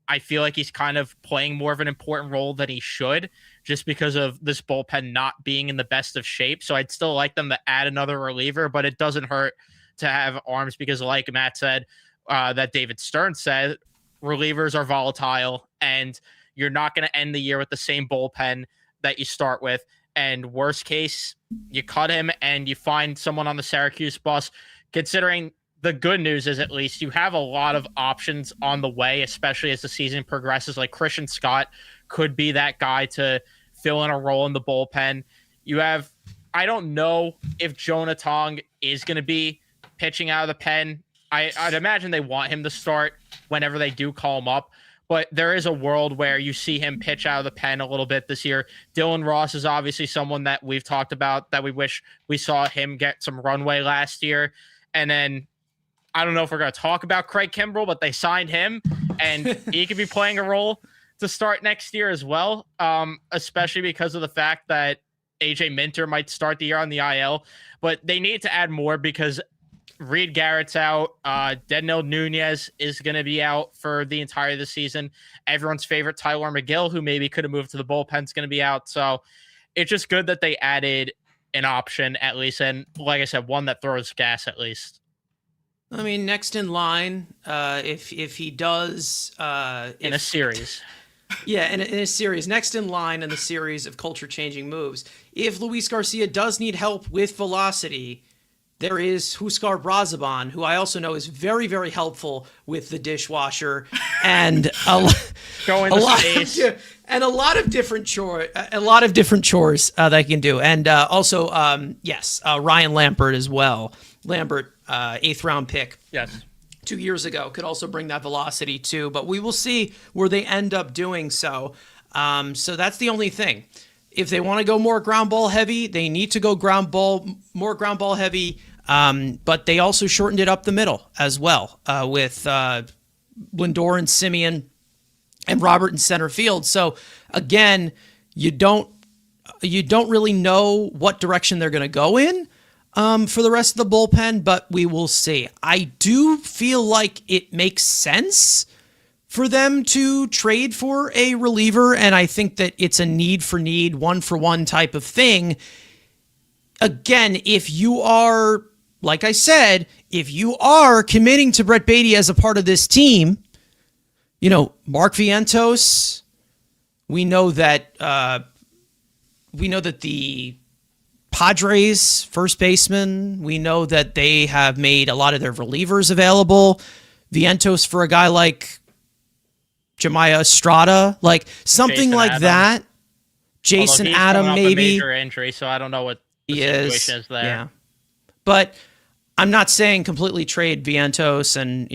I feel like he's kind of playing more of an important role than he should just because of this bullpen not being in the best of shape. So I'd still like them to add another reliever, but it doesn't hurt to have arms because like Matt said, that David Stern said, relievers are volatile and you're not going to end the year with the same bullpen that you start with. And worst case, you cut him and you find someone on the Syracuse bus. Considering the good news is at least you have a lot of options on the way, especially as the season progresses. Like Christian Scott could be that guy to fill in a role in the bullpen. You have, I don't know if Jonah Tong is going to be pitching out of the pen. I'd imagine they want him to start whenever they do call him up. But there is a world where you see him pitch out of the pen a little bit this year. Dylan Ross is obviously someone that we've talked about that we wish we saw him get some runway last year. And then I don't know if we're going to talk about Craig Kimbrell, but they signed him and he could be playing a role to start next year as well, especially because of the fact that AJ Minter might start the year on the IL. But they need to add more because Reed Garrett's out. Denil Nunez is going to be out for the entire of the season. Everyone's favorite Tyler McGill, who maybe could have moved to the bullpen, is going to be out. So it's just good that they added an option at least. And like I said, one that throws gas at least. I mean, next in line, if he does... in a series. Yeah, in a series. Next in line in the series of culture-changing moves. If Luis Garcia does need help with velocity... There is Huskar Brazaban, who I also know is very, very helpful with the dishwasher and a lot of different chores that he can do. And also, Ryan Lambert as well. Lambert, 8th round pick. Yes. 2 years ago, could also bring that velocity too. But we will see where they end up doing so. So that's the only thing. If they want to go more ground ball heavy, they need to go more ground ball heavy. But they also shortened it up the middle as well with Lindor and Simeon and Robert in center field. So again, you don't really know what direction they're going to go in for the rest of the bullpen, but we will see. I do feel like it makes sense for them to trade for a reliever, and I think that it's a need for need, one for one type of thing. Again, if you are, like I said, if you are committing to Brett Beatty as a part of this team, Mark Vientos, we know that the Padres first baseman, we know that they have made a lot of their relievers available. Vientos for a guy like Jemiah Estrada, like something Jason like Adam. that. Jason Although he's Adam, coming off a maybe. major injury, so I don't know what the He situation is there. Yeah. But I'm not saying completely trade Vientos and,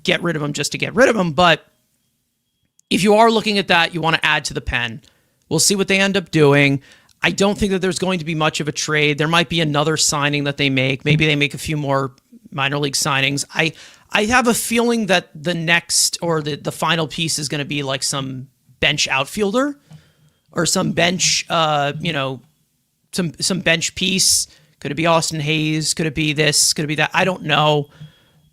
get rid of him just to get rid of him. But if you are looking at that, you want to add to the pen. We'll see what they end up doing. I don't think that there's going to be much of a trade. There might be another signing that they make. Maybe they make a few more minor league signings. I have a feeling that the next or the final piece is going to be like some bench outfielder or some bench, some bench piece. Could it be Austin Hayes? Could it be this? Could it be that? I don't know,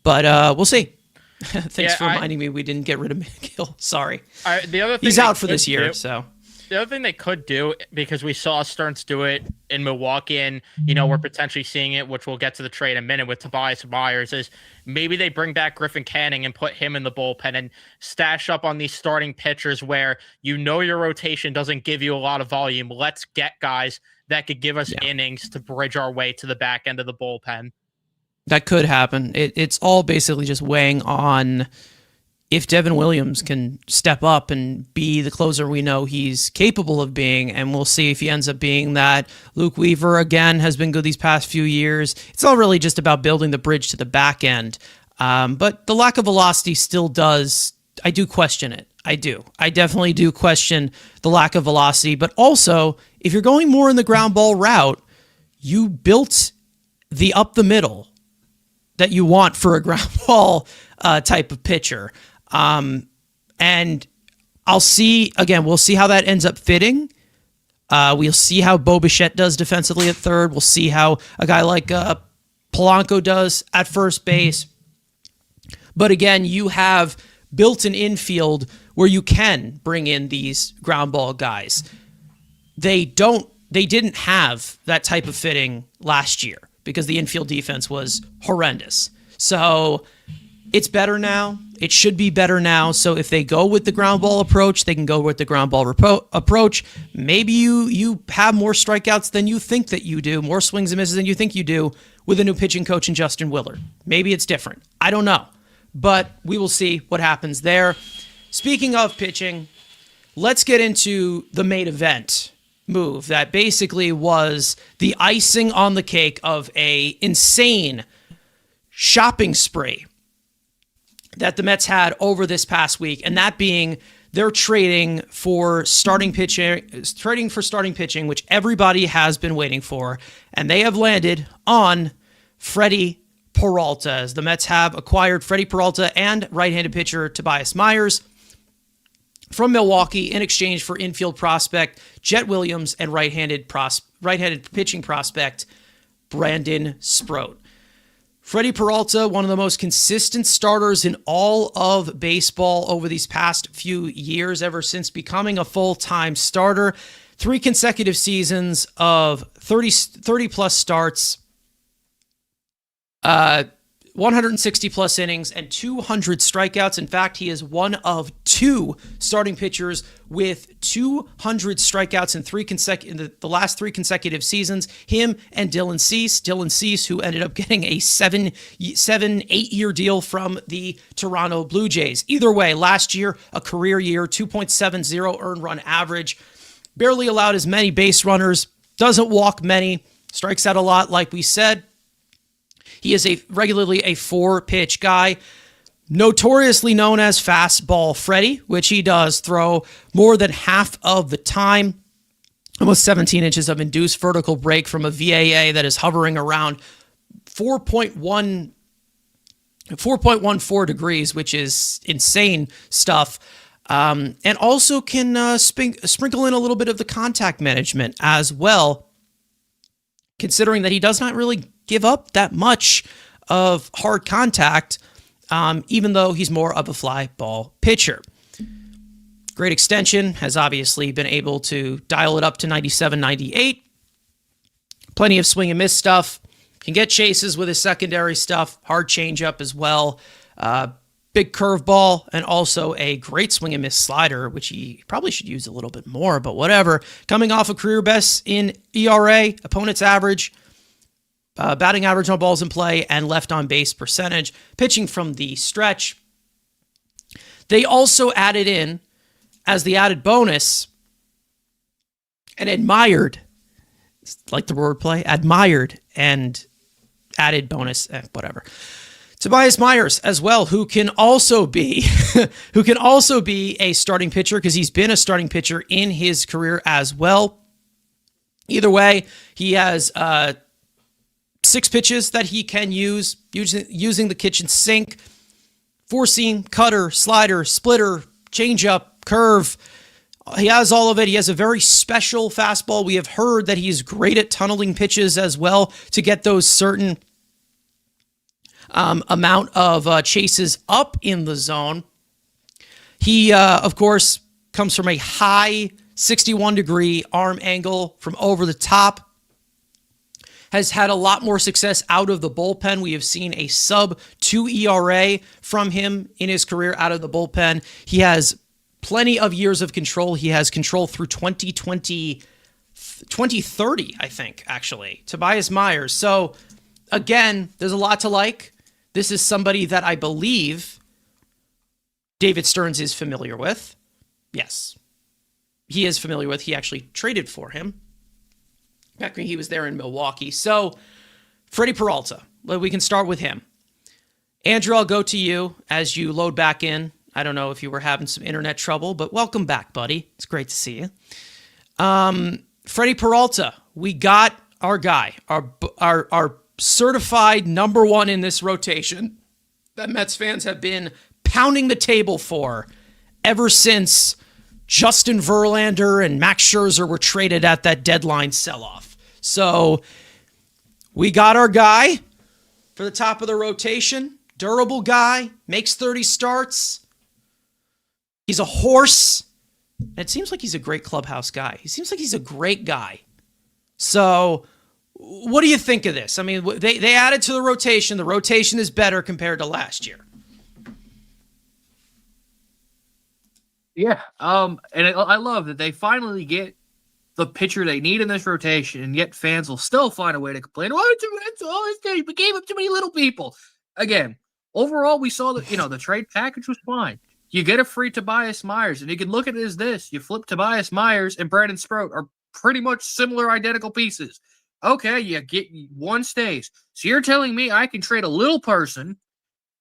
but we'll see. Thanks for reminding me we didn't get rid of McGill. Sorry. The other thing he's out for this year, so. The other thing they could do, because we saw Stearns do it in Milwaukee, and we're potentially seeing it, which we'll get to the trade in a minute with Tobias Myers, is maybe they bring back Griffin Canning and put him in the bullpen and stash up on these starting pitchers where your rotation doesn't give you a lot of volume. Let's get guys that could give us innings to bridge our way to the back end of the bullpen. That could happen. It's all basically just weighing on if Devin Williams can step up and be the closer we know he's capable of being, and we'll see if he ends up being that. Luke Weaver, again, has been good these past few years. It's all really just about building the bridge to the back end. But the lack of velocity still does, I do question it. I do. I definitely do question the lack of velocity, but also, if you're going more in the ground ball route, you built the up the middle that you want for a ground ball type of pitcher. And we'll see how that ends up fitting. We'll see how Bichette does defensively at third. We'll see how a guy like Polanco does at first base. But again, you have built an infield where you can bring in these ground ball guys. They didn't have that type of fitting last year because the infield defense was horrendous. So it's better now. It should be better now. So if they go with the ground ball approach, they can go with the ground ball approach. Maybe you have more strikeouts than you think that you do, more swings and misses than you think you do with a new pitching coach in Justin Willard. Maybe it's different. I don't know. But we will see what happens there. Speaking of pitching, let's get into the main event move that basically was the icing on the cake of a insane shopping spree that the Mets had over this past week, and that being they're trading for starting pitching, which everybody has been waiting for, and they have landed on Freddie Peralta, as the Mets have acquired Freddie Peralta and right-handed pitcher Tobias Myers from Milwaukee in exchange for infield prospect Jet Williams and right-handed pitching prospect Brandon Sproat. Freddie Peralta, one of the most consistent starters in all of baseball over these past few years, ever since becoming a full-time starter. 3 consecutive seasons of 30-plus starts, 160-plus innings, and 200 strikeouts. In fact, he is one of 2 starting pitchers with 200 strikeouts in the last 3 consecutive seasons. Him and Dylan Cease, who ended up getting a 8-year deal from the Toronto Blue Jays. Either way, last year, a career year, 2.70 earned run average, barely allowed as many base runners, doesn't walk many, strikes out a lot, like we said. He is regularly a 4-pitch guy, notoriously known as Fastball Freddy, which he does throw more than half of the time. Almost 17 inches of induced vertical break from a VAA that is hovering around 4.14 degrees, which is insane stuff. And also can sprinkle in a little bit of the contact management as well, considering that he does not really give up that much of hard contact, even though he's more of a fly ball pitcher. Great extension, has obviously been able to dial it up to 97, 98. Plenty of swing and miss stuff. Can get chases with his secondary stuff. Hard changeup as well. Big curveball, and also a great swing and miss slider, which he probably should use a little bit more, but whatever. Coming off a career best in ERA, opponent's average, batting average on balls in play, and left on base percentage, pitching from the stretch. They also added in, as the added bonus, an admired, like the wordplay, admired and added bonus, whatever. Tobias Myers as well, who can also be a starting pitcher, because he's been a starting pitcher in his career as well. Either way, he has 6 pitches that he can use using the kitchen sink: 4-seam, cutter, slider, splitter, changeup, curve. He has all of it. He has a very special fastball. We have heard that he's great at tunneling pitches as well to get those certain amount of chases up in the zone. He, of course, comes from a high 61-degree arm angle from over the top. Has had a lot more success out of the bullpen. We have seen a sub-2 ERA from him in his career out of the bullpen. He has plenty of years of control. He has control through 2030, I think, actually. Tobias Myers. So, again, there's a lot to like. This is somebody that I believe David Stearns is familiar with. Yes, he is familiar with. He actually traded for him back when he was there in Milwaukee. So, Freddie Peralta, we can start with him. Andrew, I'll go to you as you load back in. I don't know if you were having some internet trouble, but welcome back, buddy. It's great to see you. Freddie Peralta, we got our guy, our certified number 1 in this rotation that Mets fans have been pounding the table for ever since Justin Verlander and Max Scherzer were traded at that deadline sell-off. So we got our guy. for the top of the rotation. Durable guy, makes 30 starts. He's a horse. And it seems like he's a great clubhouse guy. He seems like he's a great guy. So, what do you think of this? I mean, they added to the rotation. The rotation is better compared to last year. Yeah. And I love that they finally get the pitcher they need in this rotation, and yet fans will still find a way to complain. We gave up too many little people. Again, overall, we saw that the trade package was fine. You get a free Tobias Myers, and you can look at it as this: you flip Tobias Myers and Brandon Sproat are pretty much similar, identical pieces. Okay, you get one stays. So you're telling me I can trade a little person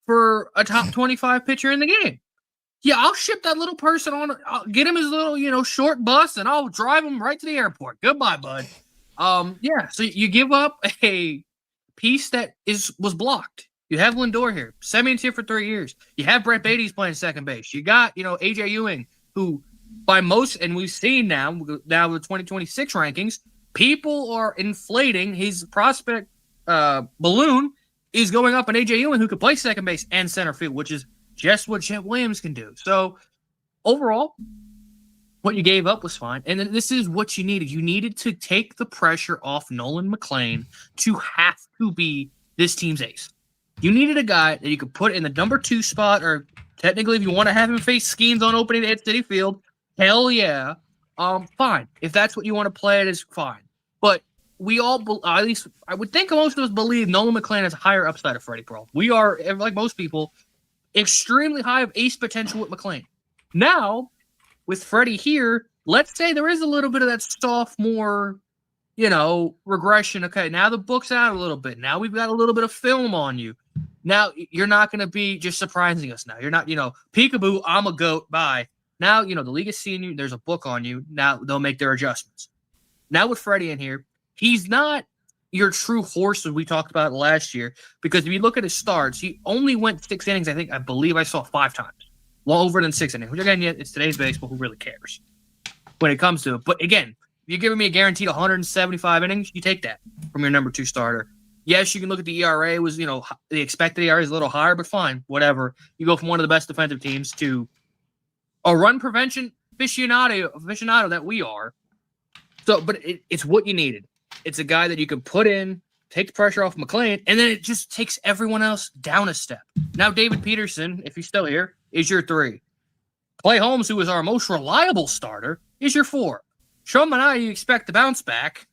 for a top 25 pitcher in the game? Yeah, I'll ship that little person on. I'll get him his little, short bus, and I'll drive him right to the airport. Goodbye, bud. Yeah. So you give up a piece that was blocked. You have Lindor here. Semion's here for 3 years. You have Brett Beatty's playing second base. You got, AJ Ewing, who by most, and we've seen now with the 2026 rankings, people are inflating his prospect balloon is going up on AJ Ewing, who could play second base and center field, which is just what Chet Williams can do. So overall, what you gave up was fine. And then this is what you needed. You needed to take the pressure off Nolan McLean to have to be this team's ace. You needed a guy that you could put in the number 2 spot, or technically if you want to have him face Skeens on opening at City Field, hell yeah. Fine. If that's what you want to play, it is fine. But we all, at least I would think most of us believe Nolan McLean has a higher upside of Freddie Peralta. We are, like most people, extremely high of ace potential with McLean. Now, with Freddie here, let's say there is a little bit of that sophomore, regression. Okay, now the book's out a little bit. Now we've got a little bit of film on you. Now you're not going to be just surprising us now. You're not, peekaboo, I'm a GOAT, bye. Now, the league is seeing you. There's a book on you. Now they'll make their adjustments. Now with Freddie in here, he's not your true horse as we talked about last year, because if you look at his starts, he only went 6 innings. I believe I saw 5 times. Well over than 6 innings, which again, it's today's baseball. Who really cares when it comes to it? But again, if you're giving me a guaranteed 175 innings, you take that from your number 2 starter. Yes, you can look at the ERA was, the expected ERA is a little higher, but fine, whatever. You go from one of the best defensive teams to a run prevention aficionado that we are. So, but it's what you needed. It's a guy that you can put in, take the pressure off McLean, and then it just takes everyone else down a step. Now, David Peterson, if he's still here, is your 3. Clay Holmes, who is our most reliable starter, is your 4. Sean Manaea, you expect to bounce back.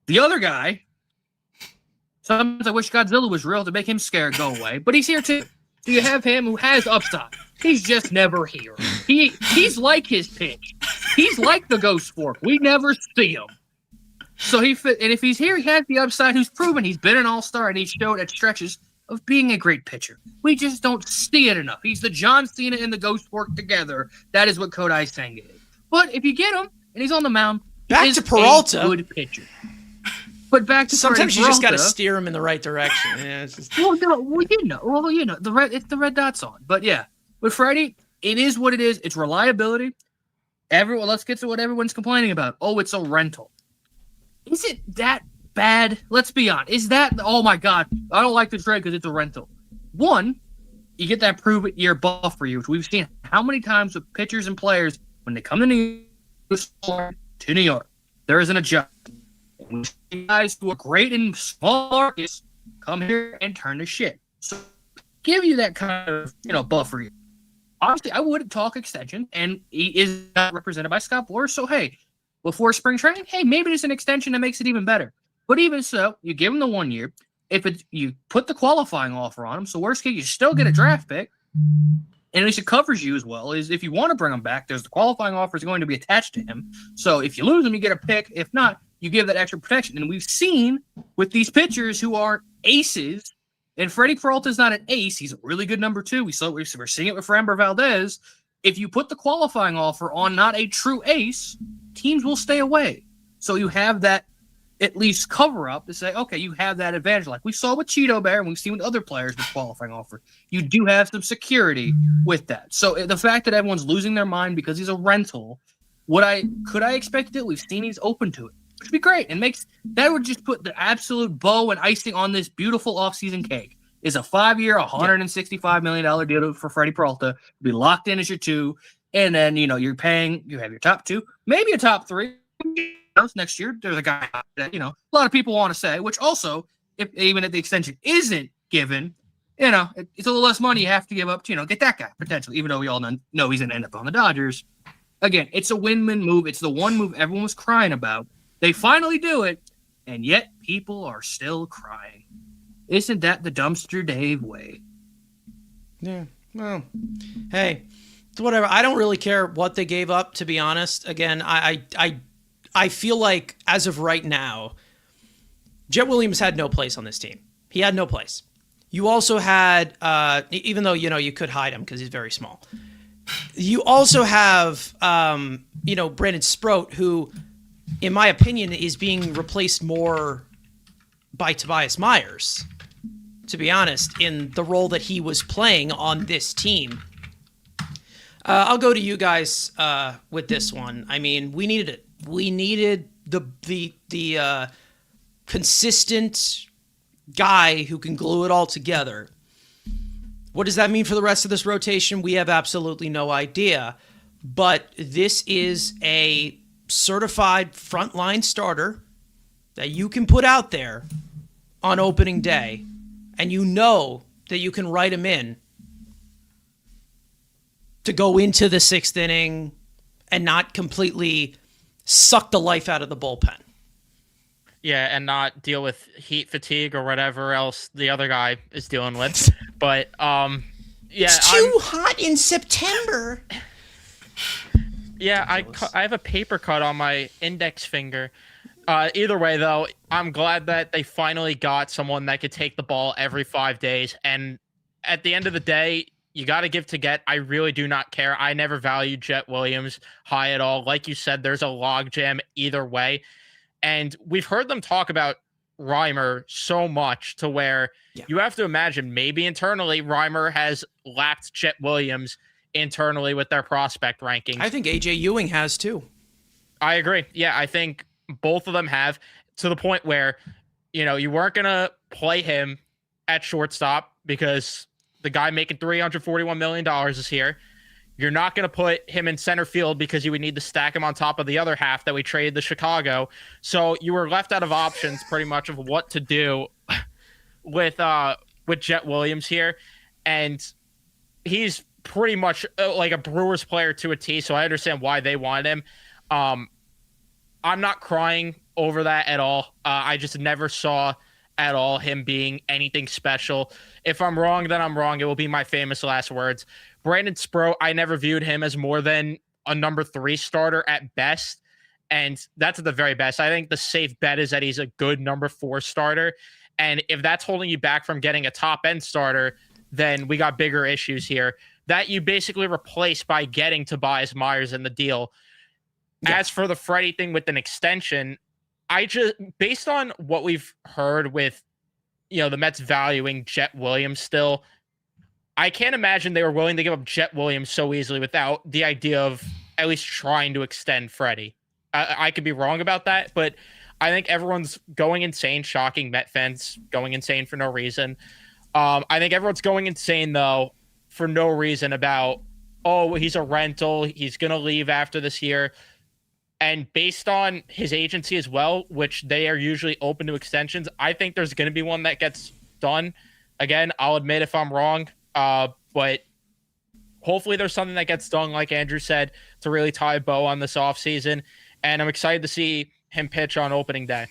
The other guy, sometimes I wish Godzilla was real to make him scared go away, but he's here too. So you have him who has upside. He's just never here. He's like his pitch. He's like the ghost fork. We never see him. So and if he's here, he has the upside. Who's proven he's been an all-star, and he's showed at stretches of being a great pitcher. We just don't see it enough. He's the John Cena and the ghost fork together. That is what Kodai Senga is. But if you get him and he's on the mound, back to Peralta, a good pitcher. But back to sometimes Peralta, you just got to steer him in the right direction. Yeah, it's just... the red dot's on. But yeah, with Freddie, it is what it is. It's reliability. Let's get to what everyone's complaining about. Oh, it's a rental. Is it that bad? Let's be honest. Is that, oh my God, I don't like the trade because it's a rental. One, you get that prove-it-year buff for you, which we've seen how many times with pitchers and players, when they come to New York, there is an adjustment. We see guys who are great in small markets come here and turn to shit. So give you that kind of buff for you. Obviously, I wouldn't talk extension, and he is not represented by Scott Boras, so hey, before spring training, hey, maybe there's an extension that makes it even better. But even so, you give him the 1 year. You put the qualifying offer on him, so worst case, you still get a draft pick, and at least it covers you as well. Is if you want to bring him back, there's the qualifying offer is going to be attached to him. So if you lose him, you get a pick. If not, you give that extra protection. And we've seen with these pitchers who aren't aces, and Freddie Peralta is not an ace. He's a really good number 2. We're seeing it with Framber Valdez. If you put the qualifying offer on not a true ace, teams will stay away. So you have that at least cover up to say, okay, you have that advantage. Like we saw with Cheeto Bear and we've seen with other players with qualifying offer. You do have some security with that. So the fact that everyone's losing their mind because he's a rental, could I expect it? We've seen he's open to it. which would be great. And that would just put the absolute bow and icing on this beautiful offseason cake. Is a 5-year, $165 million deal for Freddie Peralta. Be locked in as your 2. And then, you have your top 2, maybe a top 3. Next year, there's a guy that, a lot of people want to say, which also, even if the extension isn't given, it's a little less money you have to give up to, get that guy potentially, even though we all know he's going to end up on the Dodgers. Again, it's a win-win move. It's the one move everyone was crying about. They finally do it, and yet people are still crying. Isn't that the Dumpster Dave way? Yeah, well, hey, it's whatever. I don't really care what they gave up, to be honest. Again, I feel like, as of right now, Jet Williams had no place on this team. He had no place. You also had, even though, you could hide him because he's very small. You also have, Brandon Sproat, who, in my opinion, is being replaced more by Tobias Myers, to be honest, in the role that he was playing on this team. I'll go to you guys with this one. I mean, we needed it. We needed the consistent guy who can glue it all together. What does that mean for the rest of this rotation? We have absolutely no idea. But this is a certified frontline starter that you can put out there on opening day, and you know that you can write him in to go into the 6th inning and not completely suck the life out of the bullpen. Yeah, and not deal with heat fatigue or whatever else the other guy is dealing with. But, yeah. It's too hot in September. Yeah, I have a paper cut on my index finger. Either way, though, I'm glad that they finally got someone that could take the ball every 5 days. And at the end of the day, you got to give to get. I really do not care. I never valued Jet Williams high at all. Like you said, there's a logjam either way. And we've heard them talk about Reimer so much to where you have to imagine maybe internally Reimer has lapped Jet Williams internally with their prospect rankings. I think AJ Ewing has too. I agree. Yeah, I think both of them have, to the point where, you weren't going to play him at shortstop because the guy making $341 million is here. You're not going to put him in center field because you would need to stack him on top of the other half that we traded to Chicago. So you were left out of options pretty much of what to do with Jet Williams here. And he's pretty much like a Brewers player to a T, so I understand why they wanted him. I'm not crying over that at all. I just never saw at all him being anything special. If I'm wrong, then I'm wrong. It will be my famous last words. Brandon Sproat, I never viewed him as more than a number 3 starter at best, and that's at the very best. I think the safe bet is that he's a good number 4 starter, and if that's holding you back from getting a top-end starter, then we got bigger issues here that you basically replace by getting Tobias Myers in the deal. Yeah. As for the Freddie thing with an extension, based on what we've heard with, the Mets valuing Jet Williams still, I can't imagine they were willing to give up Jet Williams so easily without the idea of at least trying to extend Freddie. I could be wrong about that, but I think everyone's going insane, shocking Met fans going insane for no reason. I think everyone's going insane, though, for no reason about, he's a rental, he's going to leave after this year. And based on his agency as well, which they are usually open to extensions, I think there's going to be one that gets done. Again, I'll admit if I'm wrong, but hopefully there's something that gets done, like Andrew said, to really tie a bow on this offseason. And I'm excited to see him pitch on opening day.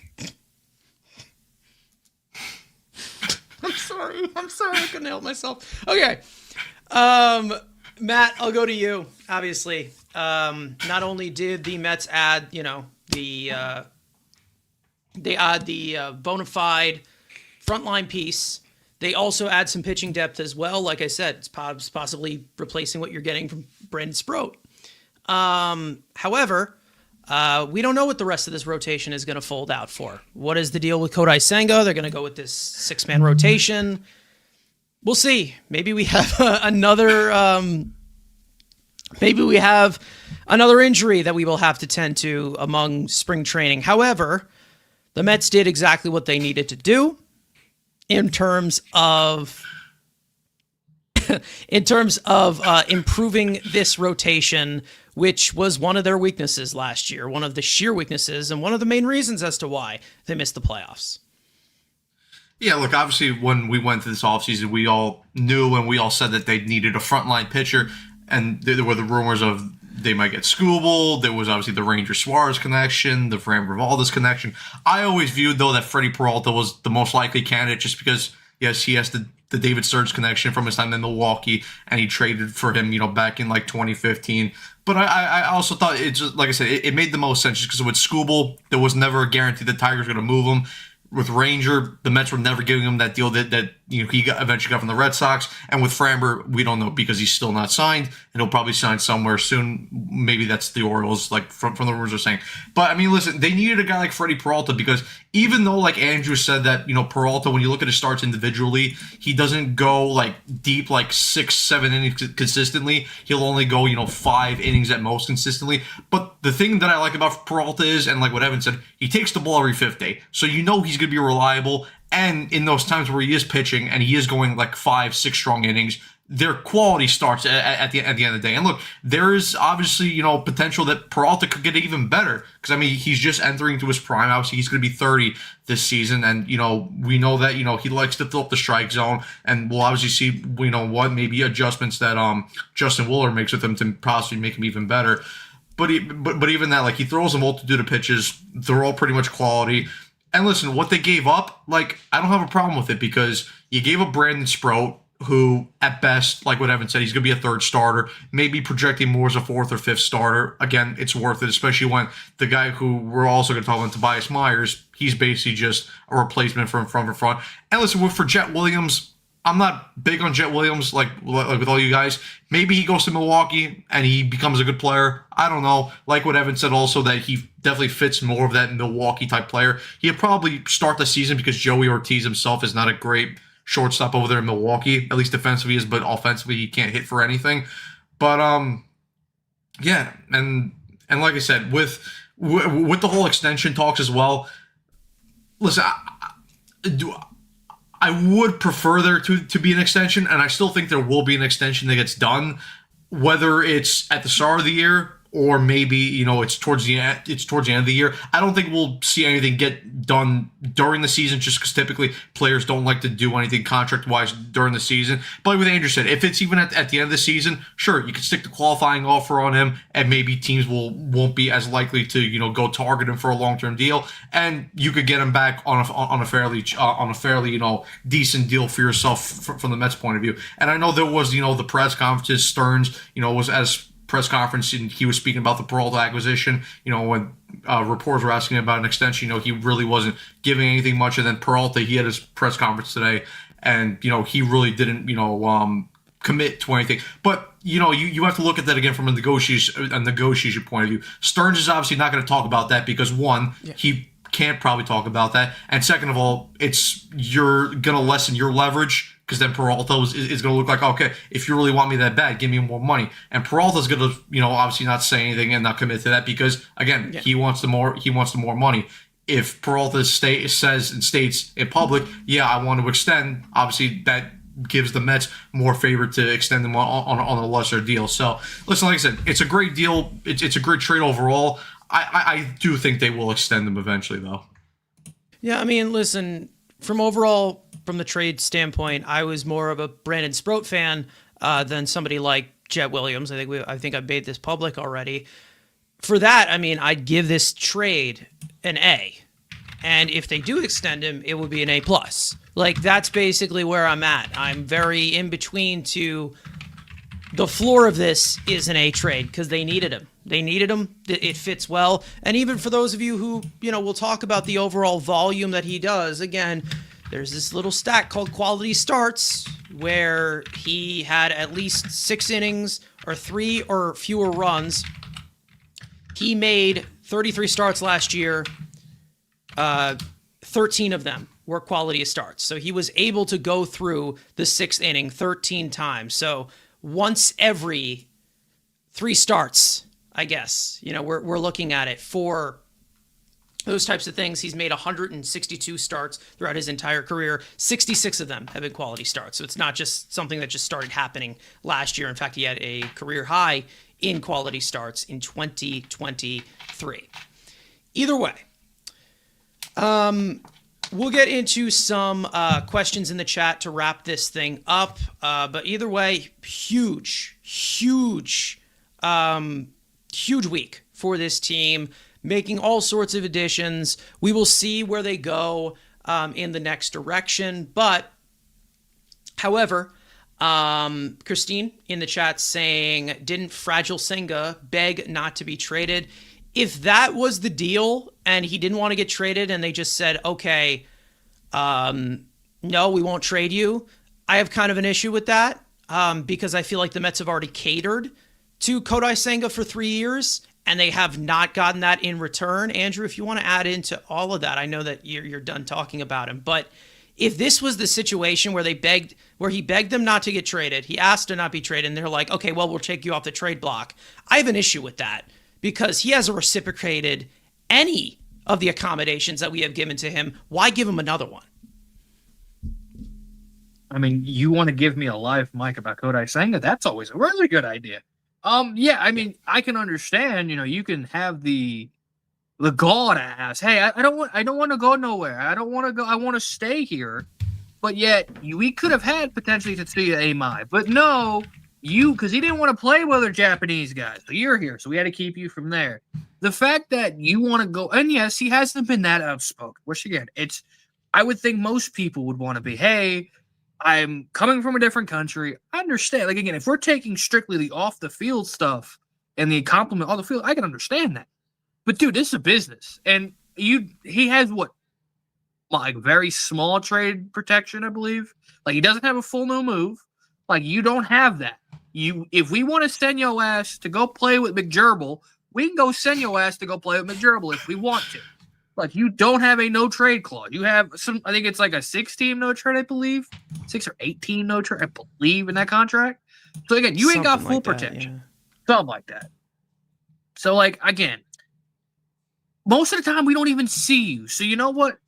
I'm sorry. I couldn't help myself. Okay. Matt, I'll go to you, obviously. Not only did the Mets add, they add the bona fide frontline piece, they also add some pitching depth as well. Like I said, it's possibly replacing what you're getting from Brandon Sproat. However, we don't know what the rest of this rotation is going to fold out for. What is the deal with Kodai Senga? They're going to go with this 6-man rotation. We'll see. Maybe we have another injury that we will have to tend to among spring training. However, the Mets did exactly what they needed to do in terms of improving this rotation, which was one of their weaknesses last year, one of the sheer weaknesses, and one of the main reasons as to why they missed the playoffs. Yeah, look, obviously when we went to this offseason, we all knew and we all said that they needed a frontline pitcher, and there were the rumors of they might get Skubal. There was obviously the Ranger Suarez connection, the Framber Valdez connection. I always viewed, though, that Freddie Peralta was the most likely candidate just because, yes, he has the David Stearns connection from his time in Milwaukee, and he traded for him, back in like 2015. But I also thought it just, like I said, it made the most sense just because with Skubal, there was never a guarantee the Tigers were going to move him. With Ranger, the Mets were never giving him that deal that he eventually got from the Red Sox. And with Framber, we don't know because he's still not signed, and he'll probably sign somewhere soon. Maybe that's the Orioles, like from the rumors are saying. But I mean, listen, they needed a guy like Freddie Peralta because even though, like Andrew said, that Peralta, when you look at his starts individually, he doesn't go like deep, like 6-7 innings consistently. He'll only go 5 innings at most consistently. But the thing that I like about Peralta is, and like what Evan said, he takes the ball every fifth day, so he's going to be reliable. And in those times where he is pitching and he is going like 5-6 strong innings, their quality starts at the end of the day. And look, there is obviously potential that Peralta could get even better because I mean he's just entering to his prime. Obviously he's going to be 30 this season, and we know that he likes to fill up the strike zone, and we'll obviously see what maybe adjustments that Justin Wooler makes with him to possibly make him even better. But even that, like, he throws a multitude of pitches. They're all pretty much quality. And listen, what they gave up, like, I don't have a problem with it because you gave up Brandon Sproat, who, at best, like what Evan said, he's going to be a third starter, maybe projecting more as a fourth or fifth starter. Again, it's worth it, especially when the guy who we're also going to talk about, Tobias Myers, he's basically just a replacement from front. And listen, for Jet Williams, I'm not big on Jet Williams, like with all you guys. Maybe he goes to Milwaukee and he becomes a good player. I don't know. Like what Evan said also, that he definitely fits more of that Milwaukee type player. He'll probably start the season because Joey Ortiz himself is not a great shortstop over there in Milwaukee. At least defensively he is, but offensively he can't hit for anything. But yeah, and like I said, with the whole extension talks as well. Listen, I would prefer there to be an extension, and I still think there will be an extension that gets done, whether it's at the start of the year or maybe it's towards the end. It's towards the end of the year. I don't think we'll see anything get done during the season, just because typically players don't like to do anything contract-wise during the season. But like what Andrew said, if it's even at the end of the season, sure, you can stick the qualifying offer on him, and maybe teams won't be as likely to go target him for a long-term deal, and you could get him back on a fairly decent deal for yourself from the Mets point of view. And I know there was the press conferences. Stearns was as press conference, and he was speaking about the Peralta acquisition. When reporters were asking about an extension, he really wasn't giving anything much. And then Peralta, he had his press conference today, and he really didn't commit to anything. But you have to look at that again from a negotiation point of view. Stearns is obviously not going to talk about that because one, he can't probably talk about that, and second of all, you're going to lessen your leverage. Because then Peralta is going to look like, okay, if you really want me that bad, give me more money. And Peralta's going to, obviously not say anything and not commit to that because, again, he wants the more money. If Peralta states in public, I want to extend, obviously that gives the Mets more favor to extend them on a lesser deal. So, listen, like I said, it's a great deal. It's a great trade overall. I do think they will extend them eventually, though. Yeah, I mean, listen, from the trade standpoint, I was more of a Brandon Sproat fan than somebody like Jet Williams. I think I made this public already. For that, I mean, I'd give this trade an A. And if they do extend him, it would be an A+. Like, that's basically where I'm at. I'm very in between to the floor of this is an A trade because they needed him. It fits well. And even for those of you who, we'll talk about the overall volume that he does. Again, there's this little stat called quality starts where he had at least 6 innings or 3 or fewer runs. He made 33 starts last year. 13 of them were quality starts. So he was able to go through the 6th inning 13 times. So once every 3 starts, I guess. We're looking at it for those types of things. He's made 162 starts throughout his entire career. 66 of them have been quality starts. So it's not just something that just started happening last year. In fact, he had a career high in quality starts in 2023. Either way, we'll get into some questions in the chat to wrap this thing up. But either way, huge week for this team, making all sorts of additions. We will see where they go in the next direction. But, however, Christine in the chat saying, didn't Fragile Senga beg not to be traded? If that was the deal and he didn't want to get traded and they just said, okay, no, we won't trade you, I have kind of an issue with that because I feel like the Mets have already catered to Kodai Senga for 3 years, and they have not gotten that in return. Andrew, if you want to add into all of that, I know that you're done talking about him, but if this was the situation where he begged them not to get traded, he asked to not be traded, and they're like, okay, well, we'll take you off the trade block, I have an issue with that because he hasn't reciprocated any of the accommodations that we have given to him. Why give him another one? I mean, you want to give me a live mic about Kodai Senga? That's always a really good idea. Yeah, I mean, I can understand, you can have the gall to ask, hey, I don't want to go nowhere. I don't want to go. I want to stay here. But yet we could have had potentially Tetsuya Amai, but no, because he didn't want to play with other Japanese guys. So you're here. So we had to keep you from there. The fact that you want to go, and yes, he hasn't been that outspoken, which again, I would think most people would want to be, hey, I'm coming from a different country. I understand. Like, again, if we're taking strictly the off the field stuff and the compliment on the field, I can understand that. But dude, this is a business. And he has like very small trade protection, I believe. Like, he doesn't have a full no move. Like, you don't have that. If we want to send your ass to go play with McGerbil, we can go send your ass to go play with McGerbil if we want to. Like, you don't have a no trade clause. You have I think it's like a 6-team no trade, I believe. 6 or 8-team no trade, I believe, in that contract. So again, you ain't got full protection. Something like that. So, like, again, most of the time we don't even see you. So you know what?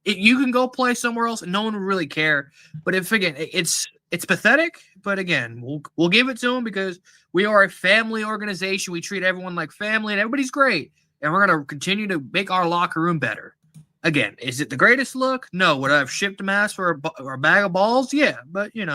You can go play somewhere else and no one will really care. But if, again, it's pathetic, but again, we'll give it to him because we are a family organization. We treat everyone like family and everybody's great. And we're going to continue to make our locker room better. Again, is it the greatest look? No. Would I have shipped him ass for a bag of balls? Yeah. But, you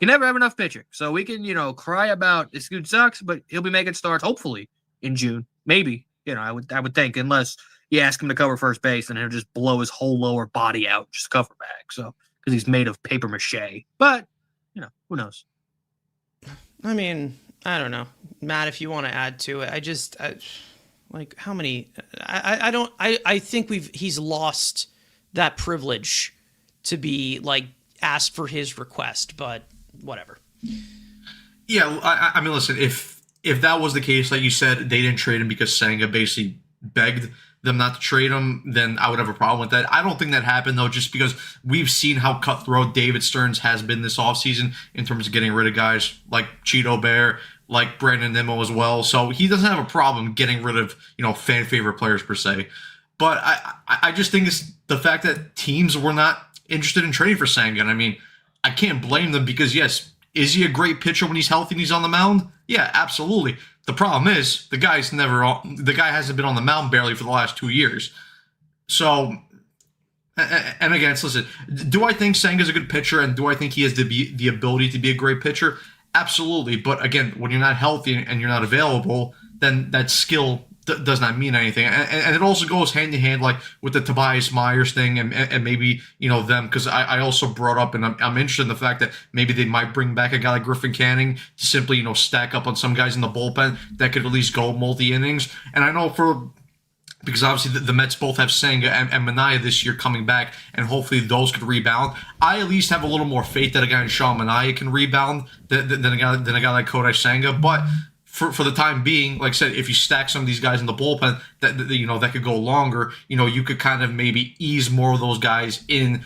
never have enough pitching. So we can, cry about this dude sucks, but he'll be making starts hopefully in June. Maybe, I would think, unless you ask him to cover first base and he'll just blow his whole lower body out, just cover bag. So, because he's made of paper mache. But, who knows? I mean, I don't know. Matt, if you want to add to it, like, how many? I think he's lost that privilege to be like asked for his request, but whatever. Yeah, I mean, listen, if that was the case, like you said, they didn't trade him because Senga basically begged them not to trade him, then I would have a problem with that. I don't think that happened, though, just because we've seen how cutthroat David Stearns has been this offseason in terms of getting rid of guys like Cheeto Bear, like Brandon Nimmo as well. So he doesn't have a problem getting rid of, fan favorite players per se. But I just think it's the fact that teams were not interested in trading for Senga. And I mean, I can't blame them because, yes, is he a great pitcher when he's healthy and he's on the mound? Yeah, absolutely. The problem is the guy hasn't been on the mound barely for the last 2 years. So, and again, listen, do I think Senga's a good pitcher and do I think he has the ability to be a great pitcher? Absolutely. But again, when you're not healthy and you're not available, then that skill does not mean anything. And it also goes hand in hand, like with the Tobias Myers thing and maybe, them, because I also brought up, and I'm interested in the fact that maybe they might bring back a guy like Griffin Canning to simply, stack up on some guys in the bullpen that could at least go multi-innings. And I know because obviously the Mets both have Senga and Mania this year coming back, and hopefully those could rebound. I at least have a little more faith that a guy in Sean Mania can rebound than a guy like Kodai Senga. But for the time being, like I said, if you stack some of these guys in the bullpen that could go longer, you could kind of maybe ease more of those guys in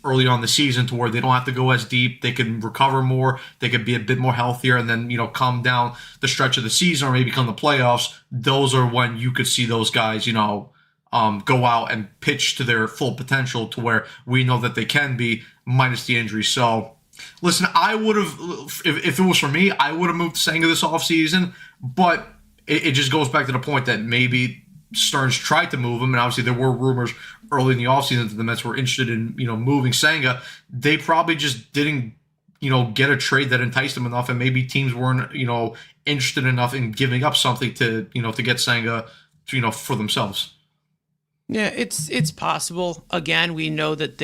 early on the season to where they don't have to go as deep. They can recover more. They could be a bit more healthier, and then come down the stretch of the season or maybe come the playoffs. Those are when you could see those guys, go out and pitch to their full potential to where we know that they can be minus the injury. So, listen, I would have, if it was for me, I would have moved Senga this offseason, but it just goes back to the point that maybe Stearns tried to move him, and obviously there were rumors early in the offseason that the Mets were interested in, moving Senga. They probably just didn't, get a trade that enticed them enough, and maybe teams weren't, interested enough in giving up something to, to get Senga, for themselves. Yeah, it's possible. Again, we know that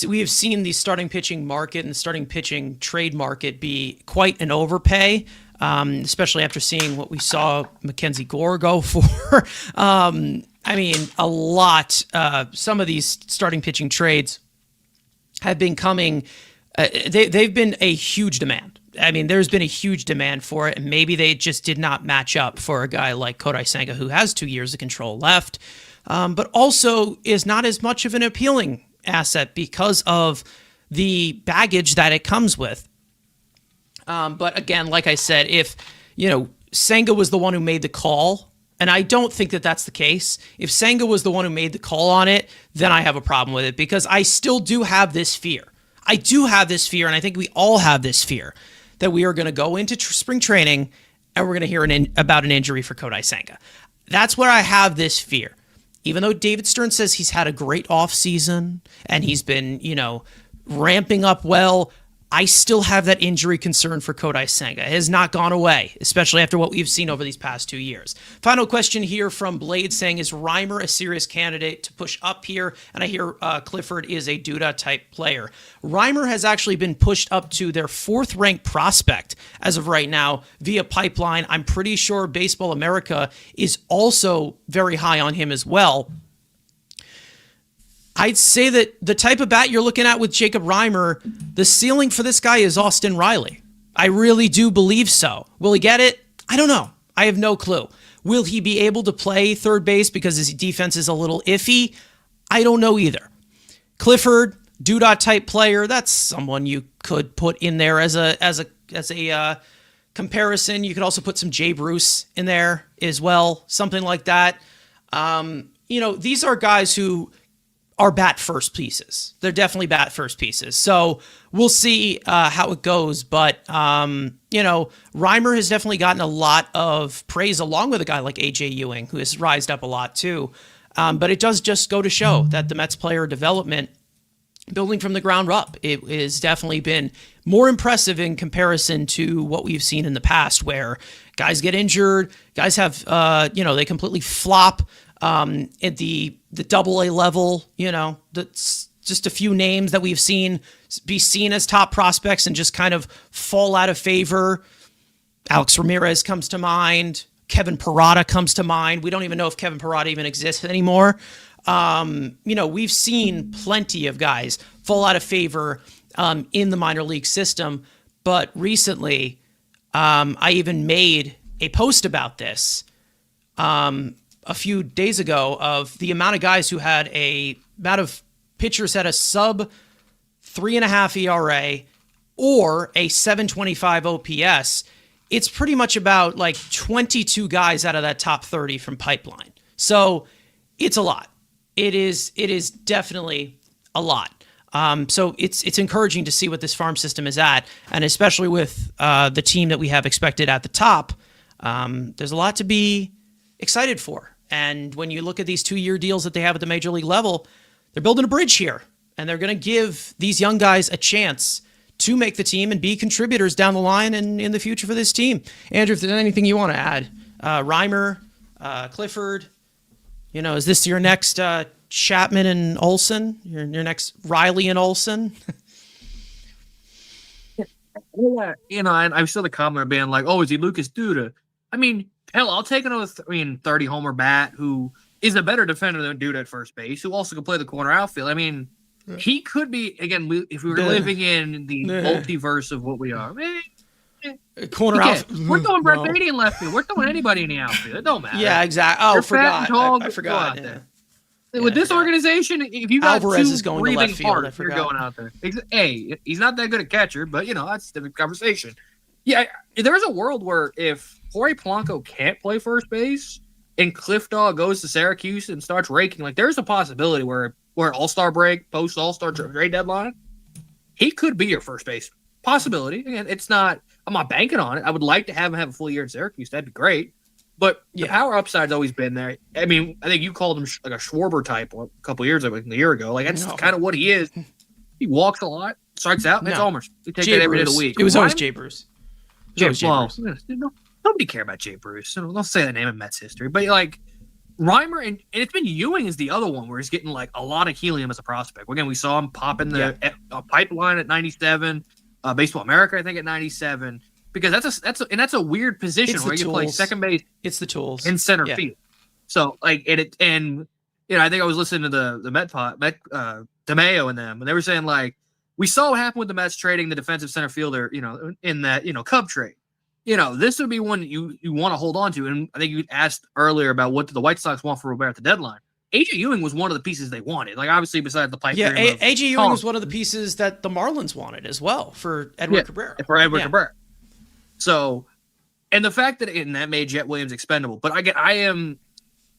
we have seen the starting pitching market and the starting pitching trade market be quite an overpay, especially after seeing what we saw Mackenzie Gore go for. I mean, a lot. Some of these starting pitching trades have been coming. They've been a huge demand. I mean, there's been a huge demand for it, and maybe they just did not match up for a guy like Kodai Senga, who has 2 years of control left, but also is not as much of an appealing asset because of the baggage that it comes with. But again, like I said, if, Senga was the one who made the call, and I don't think that that's the case. If Senga was the one who made the call on it, then I have a problem with it because I still do have this fear. I do have this fear, and I think we all have this fear that we are going to go into spring training and we're going to hear about an injury for Kodai Senga. That's where I have this fear. Even though David Stern says he's had a great offseason and he's been, ramping up well, I still have that injury concern for Kodai Senga. It has not gone away, especially after what we've seen over these past 2 years. Final question here from Blade saying, is Reimer a serious candidate to push up here? And I hear Clifford is a Duda-type player. Reimer has actually been pushed up to their 4th-ranked prospect as of right now via Pipeline. I'm pretty sure Baseball America is also very high on him as well. I'd say that the type of bat you're looking at with Jacob Reimer, the ceiling for this guy is Austin Riley. I really do believe so. Will he get it? I don't know. I have no clue. Will he be able to play third base because his defense is a little iffy? I don't know either. Clifford, Dudot type player, that's someone you could put in there as a comparison. You could also put some Jay Bruce in there as well, something like that. These are guys who are bat first pieces. They're definitely bat first pieces. So we'll see how it goes. But, Reimer has definitely gotten a lot of praise along with a guy like A.J. Ewing, who has rised up a lot too. But it does just go to show that the Mets player development, building from the ground up, it has definitely been more impressive in comparison to what we've seen in the past where guys get injured, guys have, they completely flop at the AA level, that's just a few names that we've seen be seen as top prospects and just kind of fall out of favor. Alex Ramirez comes to mind. Kevin Peralta comes to mind. We don't even know if Kevin Peralta even exists anymore. We've seen plenty of guys fall out of favor in the minor league system. But recently, I even made a post about this a few days ago of the amount of guys who had amount of pitchers at a sub 3.5 ERA or a 725 OPS. It's pretty much about like 22 guys out of that top 30 from Pipeline. So it's a lot. It is definitely a lot. So it's encouraging to see what this farm system is at, and especially with the team that we have expected at the top. There's a lot to be excited for. And when you look at these 2-year deals that they have at the major league level, they're building a bridge here, and they're going to give these young guys a chance to make the team and be contributors down the line and in the future for this team. Andrew, if there's anything you want to add, Reimer, Clifford, is this your next Chapman and Olsen? Your next Riley and Olsen? And I saw the comment being like, "Oh, is he Lucas Duda?" I mean, hell, I'll take another 30 homer bat who is a better defender than Duda at first base, who also can play the corner outfield. I mean, he could be, again, if we were living in the multiverse of what we are. Corner outfield. We're throwing Brett Beatty in left field. We're throwing anybody in the outfield. It don't matter. Yeah, exactly. Oh, I forgot. Out there. with this organization, if you got Alvarez two is going to breathing left field, I hearts, you're forgot. going out there. Hey, he's not that good at catcher, but that's a different conversation. Yeah, there's a world where if Jorge Polanco can't play first base and Cliff Dog goes to Syracuse and starts raking, like there's a possibility where All-Star break, post All-Star trade deadline, he could be your first base. Possibility. Again, I'm not banking on it. I would like to have him have a full year in Syracuse. That'd be great. But the power upside's always been there. I mean, I think you called him like a Schwarber type a couple years ago, like a year ago. Like that's kind of what he is. He walks a lot, strikes out, and it's homers. We take that every day of the week. It was always Jay Bruce. Nobody care about Jay Bruce. So don't say the name of Mets history. But like Reimer and it's been Ewing is the other one where he's getting like a lot of helium as a prospect. Again, we saw him pop in the pipeline at 97, Baseball America I think at 97. Because that's a weird position where you can play second base. It's the tools in center field. So like I think I was listening to the Met DeMayo and them, and they were saying like we saw what happened with the Mets trading the defensive center fielder, in that Cub trade. This would be one that you want to hold on to. And I think you asked earlier about what did the White Sox want for Robert at the deadline. AJ Ewing was one of the pieces they wanted. Like obviously besides the pipe. Yeah, AJ Ewing was one of the pieces that the Marlins wanted as well for Edward Cabrera. For Edward Cabrera. So, and the fact that that made Jet Williams expendable, but I'm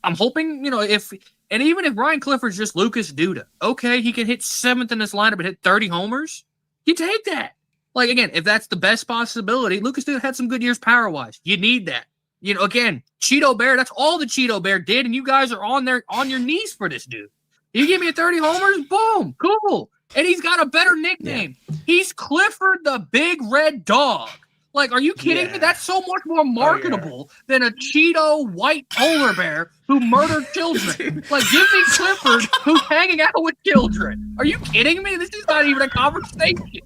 hoping, even if Ryan Clifford's just Lucas Duda, okay, he can hit 7th in this lineup and hit 30 homers. You take that. Like again, if that's the best possibility, Lucas Duda had some good years power wise. You need that. Again, Cheeto Bear, that's all the Cheeto Bear did, and you guys are on your knees for this dude. You give me a 30 homers, boom, cool. And he's got a better nickname. Yeah. He's Clifford the Big Red Dog. Like, are you kidding me? That's so much more marketable than a Cheeto white polar bear who murdered children. Like, give me Clifford who's hanging out with children. Are you kidding me? This is not even a conversation.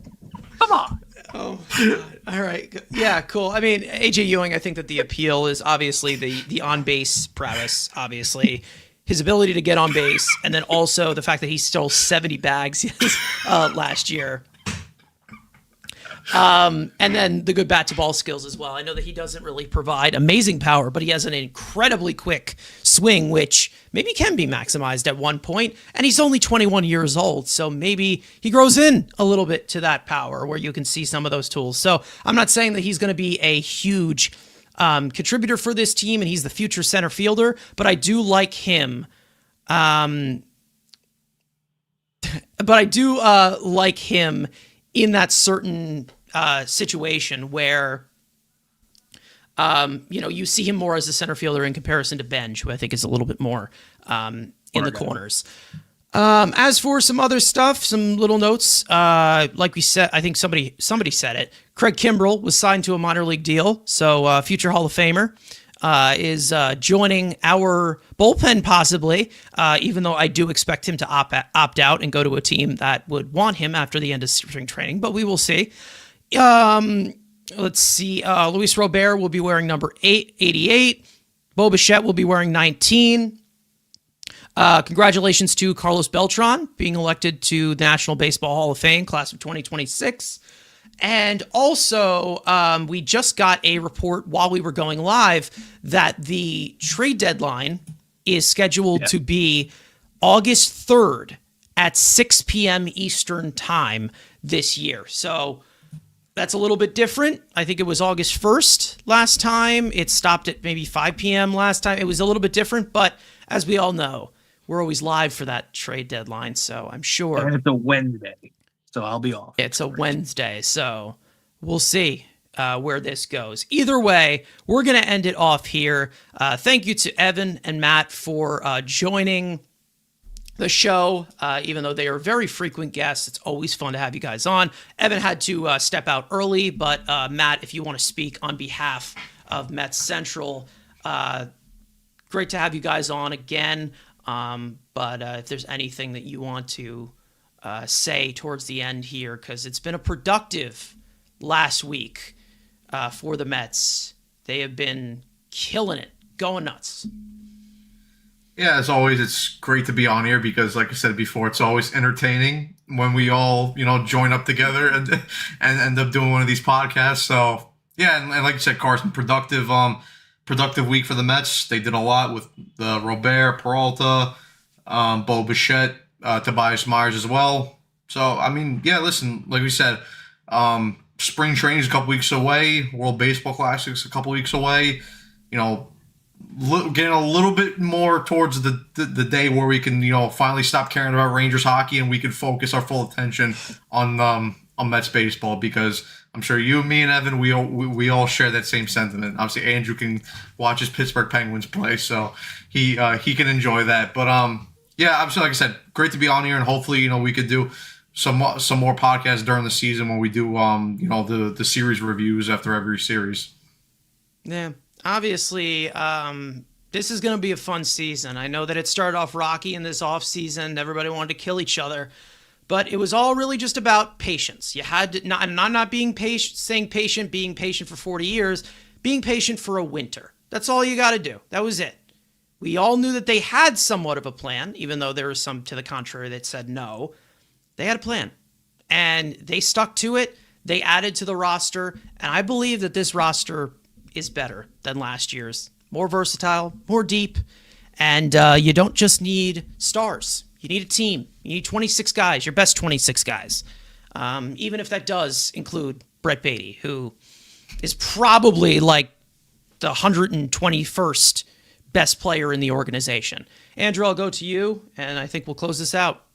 Come on. Oh, God. All right. Yeah, cool. I mean, AJ Ewing, I think that the appeal is obviously the on-base prowess, obviously. His ability to get on base, and then also the fact that he stole 70 bags last year. And then the good bat to ball skills as well. I know that he doesn't really provide amazing power, but he has an incredibly quick swing, which maybe can be maximized at one point. And he's only 21 years old, so maybe he grows in a little bit to that power where you can see some of those tools. So I'm not saying that he's going to be a huge contributor for this team and he's the future center fielder, but I do like him. In that certain situation where, you see him more as a center fielder in comparison to Benj, who I think is a little bit more in the corners. As for some other stuff, some little notes, like we said, I think somebody said it. Craig Kimbrell was signed to a minor league deal, so future Hall of Famer. Is joining our bullpen possibly, even though I do expect him to opt out and go to a team that would want him after the end of spring training, but we will see. Let's see. Luis Robert will be wearing number 88. Bo Bichette will be wearing 19. Congratulations to Carlos Beltran being elected to the National Baseball Hall of Fame, class of 2026. And also, we just got a report while we were going live that the trade deadline is scheduled to be August 3rd at 6 p.m. Eastern time this year. So that's a little bit different. I think it was August 1st last time. It stopped at maybe 5 p.m. last time. It was a little bit different, but as we all know, we're always live for that trade deadline, so I'm sure. And it's a Wednesday. So I'll be off. It's a Wednesday, so we'll see where this goes. Either way, we're going to end it off here. Thank you to Evan and Matt for joining the show. Even though they are very frequent guests, it's always fun to have you guys on. Evan had to step out early, but Matt, if you want to speak on behalf of Mets Central, great to have you guys on again. But if there's anything that you want to say towards the end here, because it's been a productive last week for the Mets. They have been killing it, going nuts. Yeah, as always, it's great to be on here because, like I said before, it's always entertaining when we all, join up together and end up doing one of these podcasts. So, yeah, and like you said, Carson, productive week for the Mets. They did a lot with the Robert, Peralta, Bo Bichette, Tobias Myers as well. So, I mean, yeah, listen, like we said, spring training is a couple weeks away. World Baseball Classics a couple weeks away. You know, getting a little bit more towards the day where we can, finally stop caring about Rangers hockey and we can focus our full attention on Mets baseball, because I'm sure you, me, and Evan, we all share that same sentiment. Obviously, Andrew can watch his Pittsburgh Penguins play, so he can enjoy that. But yeah, obviously, like I said, great to be on here, and hopefully, we could do some more podcasts during the season when we do the series reviews after every series. Yeah, obviously, this is going to be a fun season. I know that it started off rocky in this off season. Everybody wanted to kill each other. But it was all really just about patience. You had to, and I'm not being patient, being patient for 40 years, being patient for a winter. That's all you got to do. That was it. We all knew that they had somewhat of a plan, even though there was some to the contrary that said no. They had a plan, and they stuck to it. They added to the roster, and I believe that this roster is better than last year's. More versatile, more deep, and you don't just need stars. You need a team. You need 26 guys, your best 26 guys. Even if that does include Brett Beatty, who is probably like the 121st best player in the organization. Andrew, I'll go to you, and I think we'll close this out.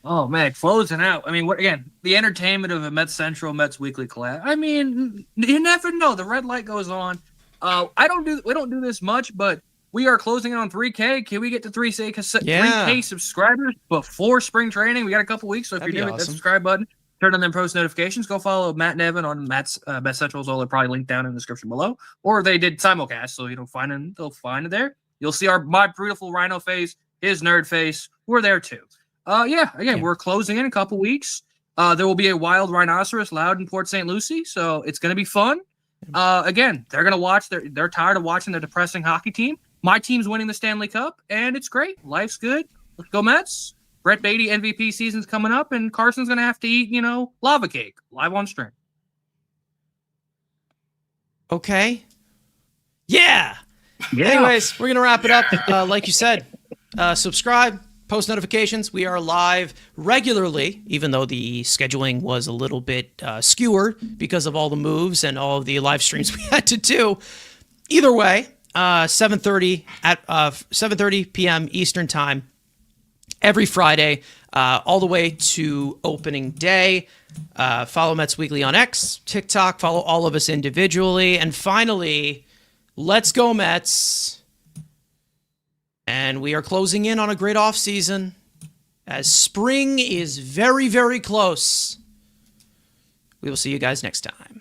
Oh, man, closing out. I mean, what again, the entertainment of a Mets Central, Mets Weekly class. I mean, you never know. The red light goes on. We don't do this much, but we are closing in on 3K. Can we get to 3K subscribers before spring training? We got a couple weeks, so if you're new, hit that subscribe button, turn on them post notifications. Go follow Matt and Evan on Matt's Best Centrals. All are probably linked down in the description below. Or they did simulcast, so they'll find it there. You'll see my beautiful rhino face, his nerd face. We're there too. We're closing in a couple weeks. There will be a wild rhinoceros loud in Port St. Lucie, so it's going to be fun. Again, they're going to watch. They're tired of watching their depressing hockey team. My team's winning the Stanley Cup, and it's great. Life's good. Let's go Mets. Brett Beatty MVP season's coming up, and Carson's going to have to eat, lava cake live on stream. Okay. Yeah. Anyways, we're going to wrap it up. Like you said, subscribe, post notifications. We are live regularly, even though the scheduling was a little bit skewered because of all the moves and all of the live streams we had to do. Either way, 7:30 p.m. Eastern time every Friday, all the way to opening day. Follow Mets Weekly on X, TikTok. Follow all of us individually, and finally, let's go Mets! And we are closing in on a great off season as spring is very, very close. We will see you guys next time.